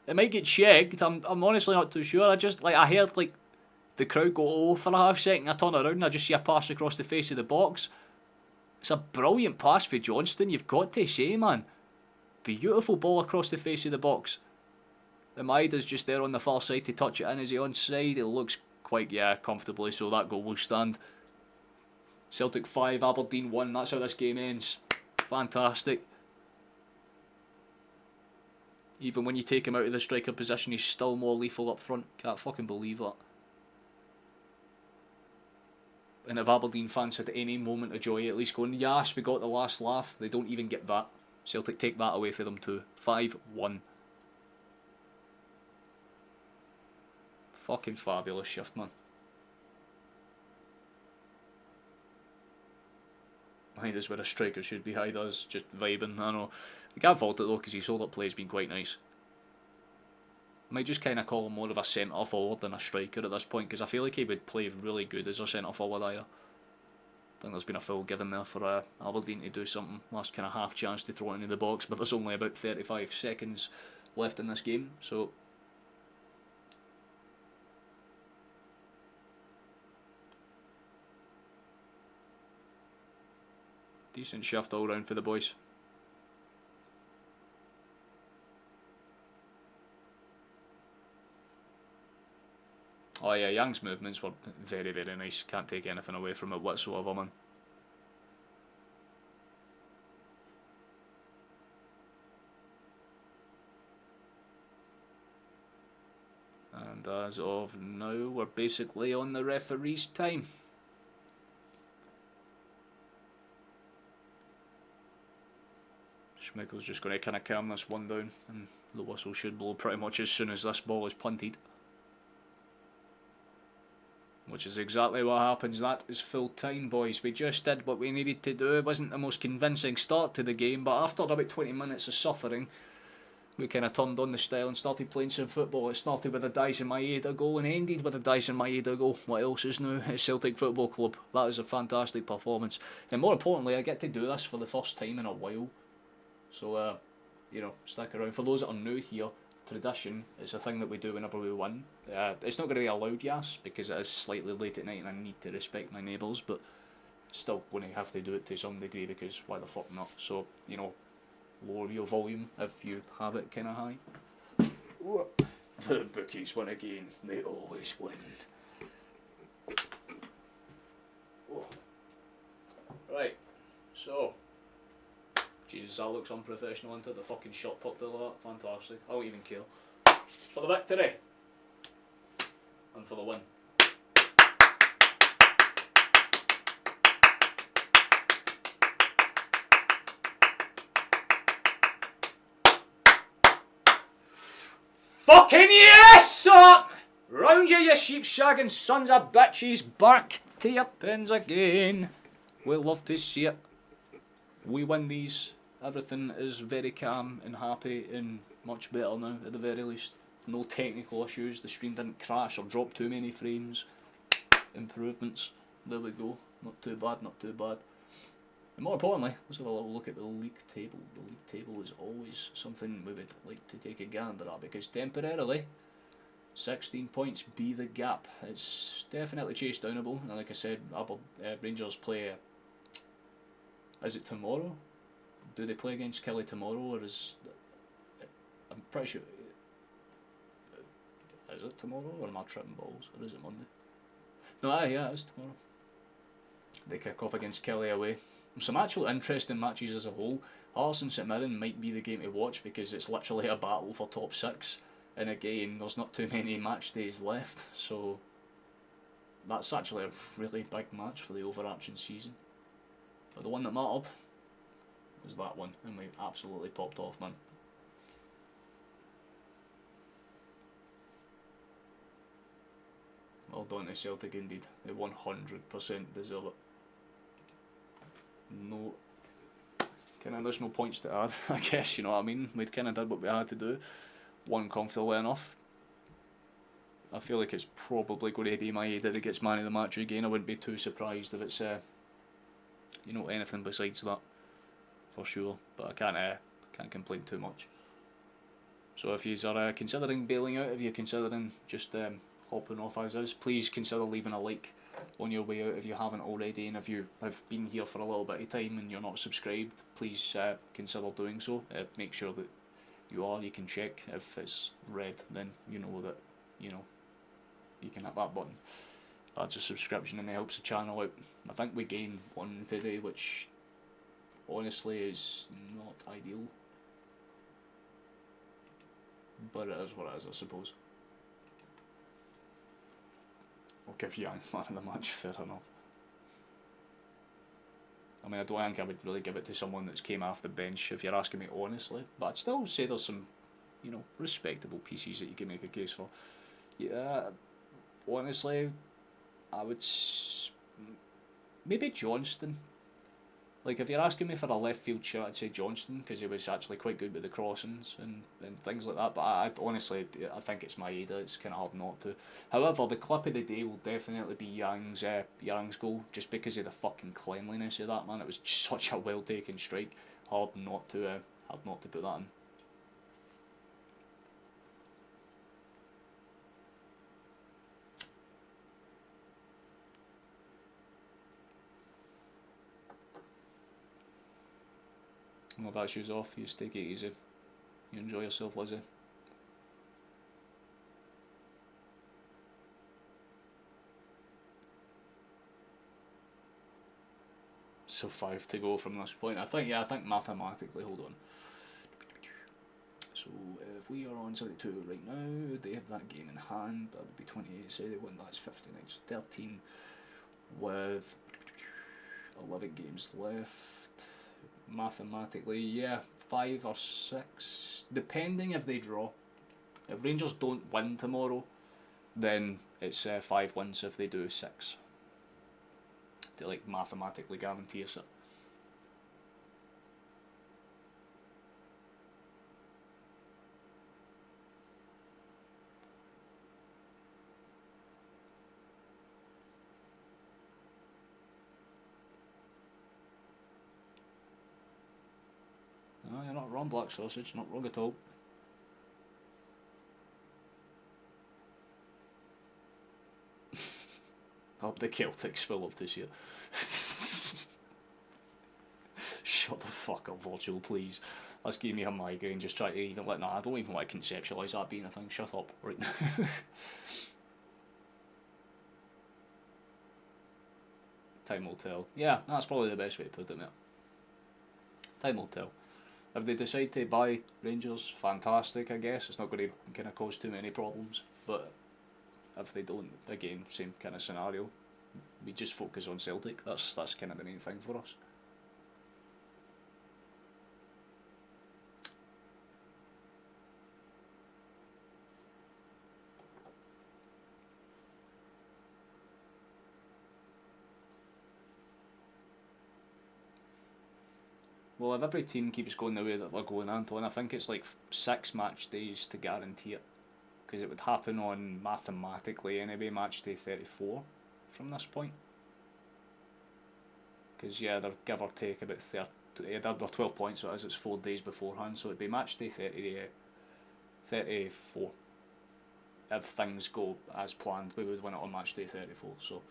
S1: It might get checked. I'm honestly not too sure. I heard like the crowd go oh for a half second. I turn around and I just see a pass across the face of the box. It's a brilliant pass for Johnston, you've got to say, man. Beautiful ball across the face of the box. The Maida's just there on the far side to touch it in. Is he onside? It looks quite, yeah, comfortably, so that goal will stand. Celtic 5, Aberdeen 1. That's how this game ends. Fantastic. Even when you take him out of the striker position, he's still more lethal up front. Can't fucking believe that. And if Aberdeen fans had any moment of joy, at least going, yes, we got the last laugh, they don't even get that. Celtic take that away for them too. 5-1. Fucking fabulous shift, man. Hyda's where a striker should be. Hyda's just vibing. I know. You can't fault it though, because his hold-up play has been quite nice. Might just kind of call him more of a centre forward than a striker at this point, because I feel like he would play really good as a centre forward either. I think there's been a full given there for Aberdeen to do something. Last kind of half chance to throw it into the box, but there's only about 35 seconds left in this game, so. Decent shift all round for the boys. Oh yeah, Young's movements were very, very nice. Can't take anything away from it whatsoever, man. And as of now, we're basically on the referee's time. Schmeichel's just going to kind of calm this one down, and the whistle should blow pretty much as soon as this ball is punted. Which is exactly what happens. That is full time, boys. We just did what we needed to do. It wasn't the most convincing start to the game, but after about 20 minutes of suffering, we kind of turned on the style and started playing some football. It started with a Dyson Maeda goal and ended with a Dyson Maeda goal. What else is new? It's Celtic Football Club. That is a fantastic performance. And more importantly, I get to do this for the first time in a while. So, you know, stick around. For those that are new here, tradition is a thing that we do whenever we win. It's not going to be a loud yes, because it is slightly late at night and I need to respect my neighbours, but still going to have to do it to some degree, because why the fuck not? So, you know, lower your volume if you have it kind of high. The bookies win again. They always win. Whoa. Right, so Jesus, that looks unprofessional, into the fucking shot tucked like that. Fantastic. I don't even care. For the victory and for the win. Fucking yes, son! Round you sheep shagging sons of bitches, back to your pens again. We'll love to see it. We win these. Everything is very calm and happy and much better now, at the very least. No technical issues. The stream didn't crash or drop too many frames. Improvements. There we go. Not too bad, not too bad. And more importantly, let's have a little look at the league table. The league table is always something we would like to take a gander at, because temporarily 16 points be the gap. It's definitely chase downable, and like I said, Rangers play. Is it tomorrow? Do they play against Kelly tomorrow, or is? I'm pretty sure. Is it tomorrow, or am I tripping balls, or is it Monday? No, yeah, it is tomorrow. They kick off against Kelly away. Some actual interesting matches as a whole. Hearts and St Mirren might be the game to watch, because it's literally a battle for top 6, and again there's not too many match days left, so that's actually a really big match for the overarching season. But the one that mattered was that one, and we absolutely popped off, man. Well done to Celtic indeed. They 100% deserve it. No, there's no points to add, I guess, you know what I mean? We'd kind of did what we had to do. Won comfortably enough. I feel like it's probably going to be Maeda that gets man of the match again. I wouldn't be too surprised if it's, you know, anything besides that, for sure. But I can't complain too much. So if you are considering bailing out, if you're considering just hopping off as is, please consider leaving a like on your way out if you haven't already, and if you have been here for a little bit of time and you're not subscribed, please consider doing so. Make sure that you are. You can check if it's red, then you know that, you know, you can hit that button. That's a subscription and it helps the channel out. I think we gained one today, which honestly is not ideal, but it is what it is, I suppose. I'll give you man of the match, fair enough. I mean, I don't think I would really give it to someone that's came off the bench, if you're asking me honestly, but I'd still say there's some, you know, respectable pieces that you can make a case for. Yeah, honestly, I would maybe Johnston. Like, if you're asking me for a left field shot, I'd say Johnston, because he was actually quite good with the crossings and things like that. But I honestly, I think it's Maeda. It's kind of hard not to. However, the clip of the day will definitely be Yang's goal, just because of the fucking cleanliness of that, man. It was such a well taken strike. Hard not to put that in. Well, that shoes off, you just take it easy. You enjoy yourself, Lizzie. So 5 to go from this point. I think mathematically, hold on. So if we are on 72 right now, they have that game in hand. That would be 28, say they win, that's 59. So 13 with 11 games left. Mathematically, yeah, 5 or 6, depending if they draw. If Rangers don't win tomorrow, then it's 5 wins. If they do, 6. To like mathematically guarantee us it. No, you're not wrong, Black Sausage, not wrong at all. Hope the Celtics will love this year. Shut the fuck up, Virgil, please. That's giving me a migraine, just try to even let... Nah, I don't even want to conceptualise that being a thing. Shut up right now. Time will tell. Yeah, that's probably the best way to put it, mate. Time will tell. If they decide to buy Rangers, fantastic, I guess. It's not going to kind of cause too many problems. But if they don't, again, same kind of scenario. We just focus on Celtic. That's kind of the main thing for us. Well, if every team keeps going the way that they're going, Anton, I think it's like 6 match days to guarantee it. Because it would happen on, mathematically anyway, match day 34 from this point. Because, yeah, they're give or take about 30, they're 12 points, so it's 4 days beforehand, so it'd be match day 34. If things go as planned, we would win it on match day 34, so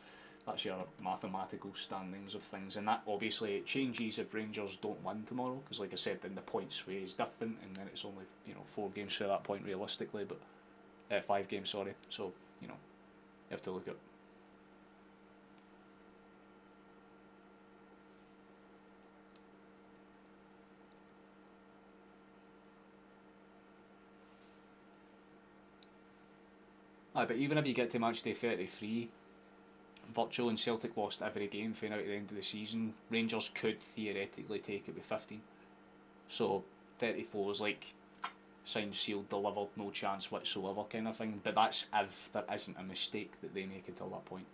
S1: that's your mathematical standings of things, and that obviously it changes if Rangers don't win tomorrow, because like I said, then the point sway is different, and then it's only 4 games to that point realistically, but 5 games, sorry. So you have to look at. Aye, but even if you get to match day 33. Watchalong and Celtic lost every game for now at the end of the season. Rangers could theoretically take it with 15. So 34 is like signed, sealed, delivered, no chance whatsoever kind of thing. But that's if there isn't a mistake that they make until that point.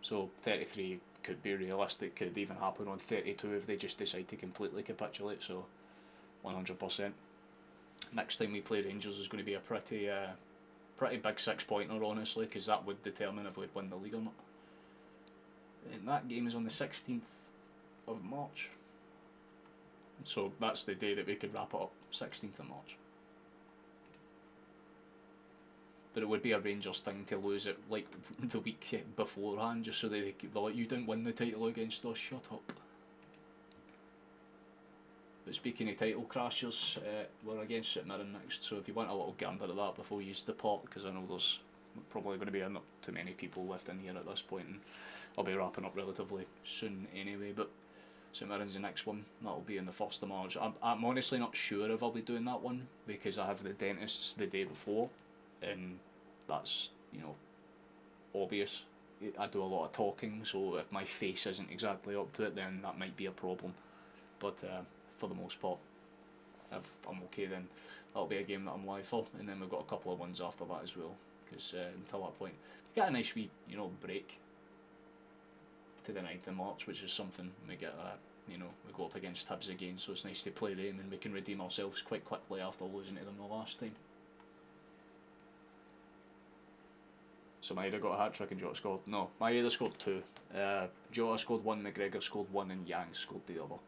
S1: So 33 could be realistic, could even happen on 32 if they just decide to completely capitulate. So 100%. Next time we play Rangers is going to be a pretty big 6-pointer, honestly, because that would determine if we'd win the league or not. And that game is on the 16th of March. So that's the day that we could wrap it up, 16th of March. But it would be a Rangers thing to lose it like the week beforehand, just so that they're like, you didn't win the title against us, shut up. But speaking of title crashers, we're against St Mirren next, so if you want a little gander at that before you depart, because I know there's probably going to be not too many people left in here at this point, and I'll be wrapping up relatively soon anyway, but St Mirren's the next one, that'll be in the 1st of March. I'm honestly not sure if I'll be doing that one, because I have the dentist's the day before, and that's, obvious. I do a lot of talking, so if my face isn't exactly up to it, then that might be a problem, but for the most part, if I'm okay, then that'll be a game that I'm live for, and then we've got a couple of ones after that as well, because until that point, we get a nice wee, break to the 9th of March, which is something. We get we go up against Hibs again, so it's nice to play them, and we can redeem ourselves quite quickly after losing to them the last time. So Maeda got a hat-trick and Jota scored. No, Maeda scored 2. Jota scored 1, McGregor scored 1, and Yang scored the other.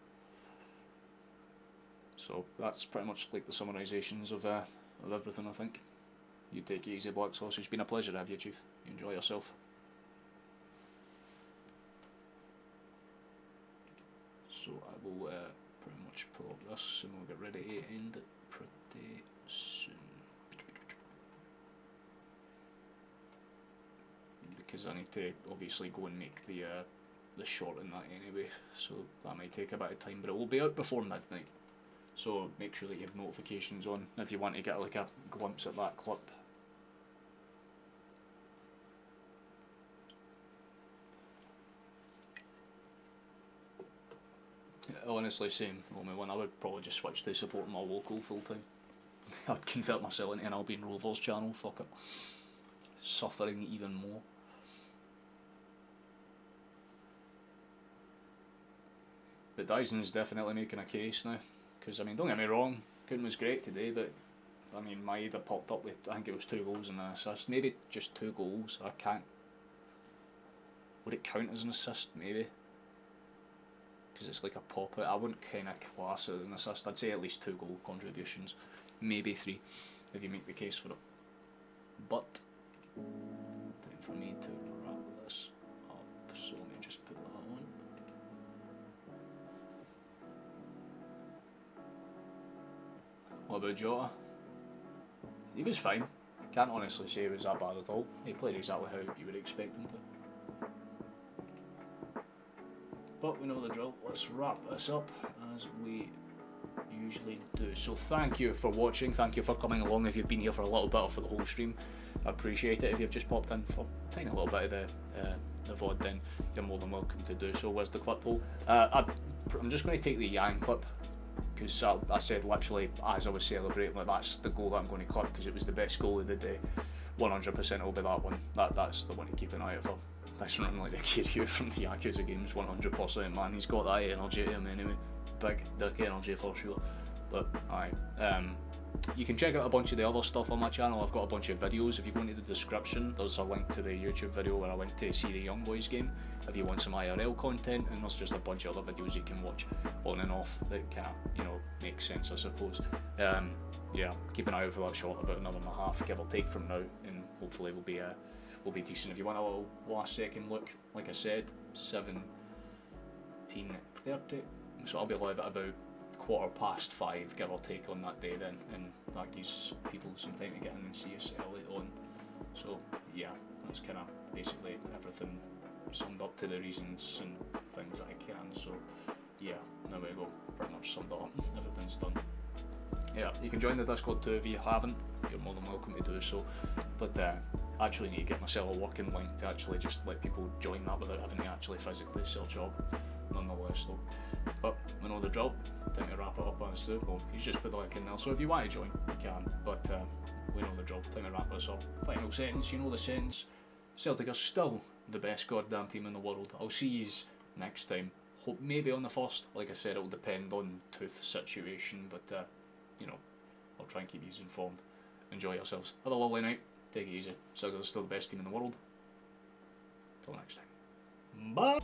S1: So that's pretty much like the summarisations of everything, I think. You take it easy, Black Sauce. It's been a pleasure to have you, Chief. You enjoy yourself. So I will pretty much pull up this and we'll get ready to end it pretty soon. Because I need to obviously go and make the short in that anyway, so that might take a bit of time, but it will be out before midnight. So make sure that you have notifications on if you want to get like a glimpse at that clip. Honestly, same. Only one. I would probably just switch to supporting my local full time. I'd convert myself into an Albion Rovers channel. Fuck it. Suffering even more. But Dyson's definitely making a case now. Because, I mean, don't get me wrong, Kuhn was great today, but, I mean, Maeda popped up with, I think it was 2 goals and an assist. Maybe just 2 goals, I can't. Would it count as an assist? Maybe. because it's like a pop out. I wouldn't kind of class it as an assist. I'd say at least 2 goal contributions, maybe 3, if you make the case for it. But time for me to wrap this up. So let me just put that on. What about Jota? He was fine. Can't honestly say he was that bad at all. He played exactly how you would expect him to. But we know the drill. Let's wrap this up as we usually do. So thank you for watching. Thank you for coming along if you've been here for a little bit or for the whole stream. I appreciate it. If you've just popped in for a tiny little bit of the VOD, then you're more than welcome to do so. Where's the clip hole? I'm just going to take the Yang clip, because I said literally as I was celebrating, like, that's the goal that I'm going to clip because it was the best goal of the day. 100% it'll be that one. That's the one to keep an eye out for. This run like the Kiryu from the Yakuza games, 100%, man. He's got that energy to him anyway. Big dick energy for sure. But aye, you can check out a bunch of the other stuff on my channel. I've got a bunch of videos. If you go into the description, there's a link to the YouTube video where I went to see the Young Boys game, if you want some IRL content, and there's just a bunch of other videos you can watch on and off that kind of, you know, make sense, I suppose. Yeah, keep an eye out for that shot, about an hour and a half, give or take, from now, and hopefully will be decent. If you want a little last second look, like I said, 17:30, so I'll be live at about 5:15, give or take, on that day then, and that gives people some time to get in and see us early on. So yeah, that's kind of basically everything summed up to the reasons and things I can. So yeah, there we go, pretty much summed up, everything's done. Yeah, you can join the Discord too if you haven't, you're more than welcome to do so, but I actually need to get myself a working link to actually just let people join that without having to actually physically search up, nonetheless though. But we know the drill, time to wrap it up as too. Well, he's just put the link in there, so if you want to join, you can, but we know the drill, time to wrap this up. Final sentence, you know the sentence, Celtic are still the best goddamn team in the world. I'll see yous next time, hope maybe on the first. Like I said, it'll depend on tooth situation, but you know, I'll try and keep you informed. Enjoy yourselves, have a lovely night, take it easy. Celtic are still the best team in the world. Till next time, bye.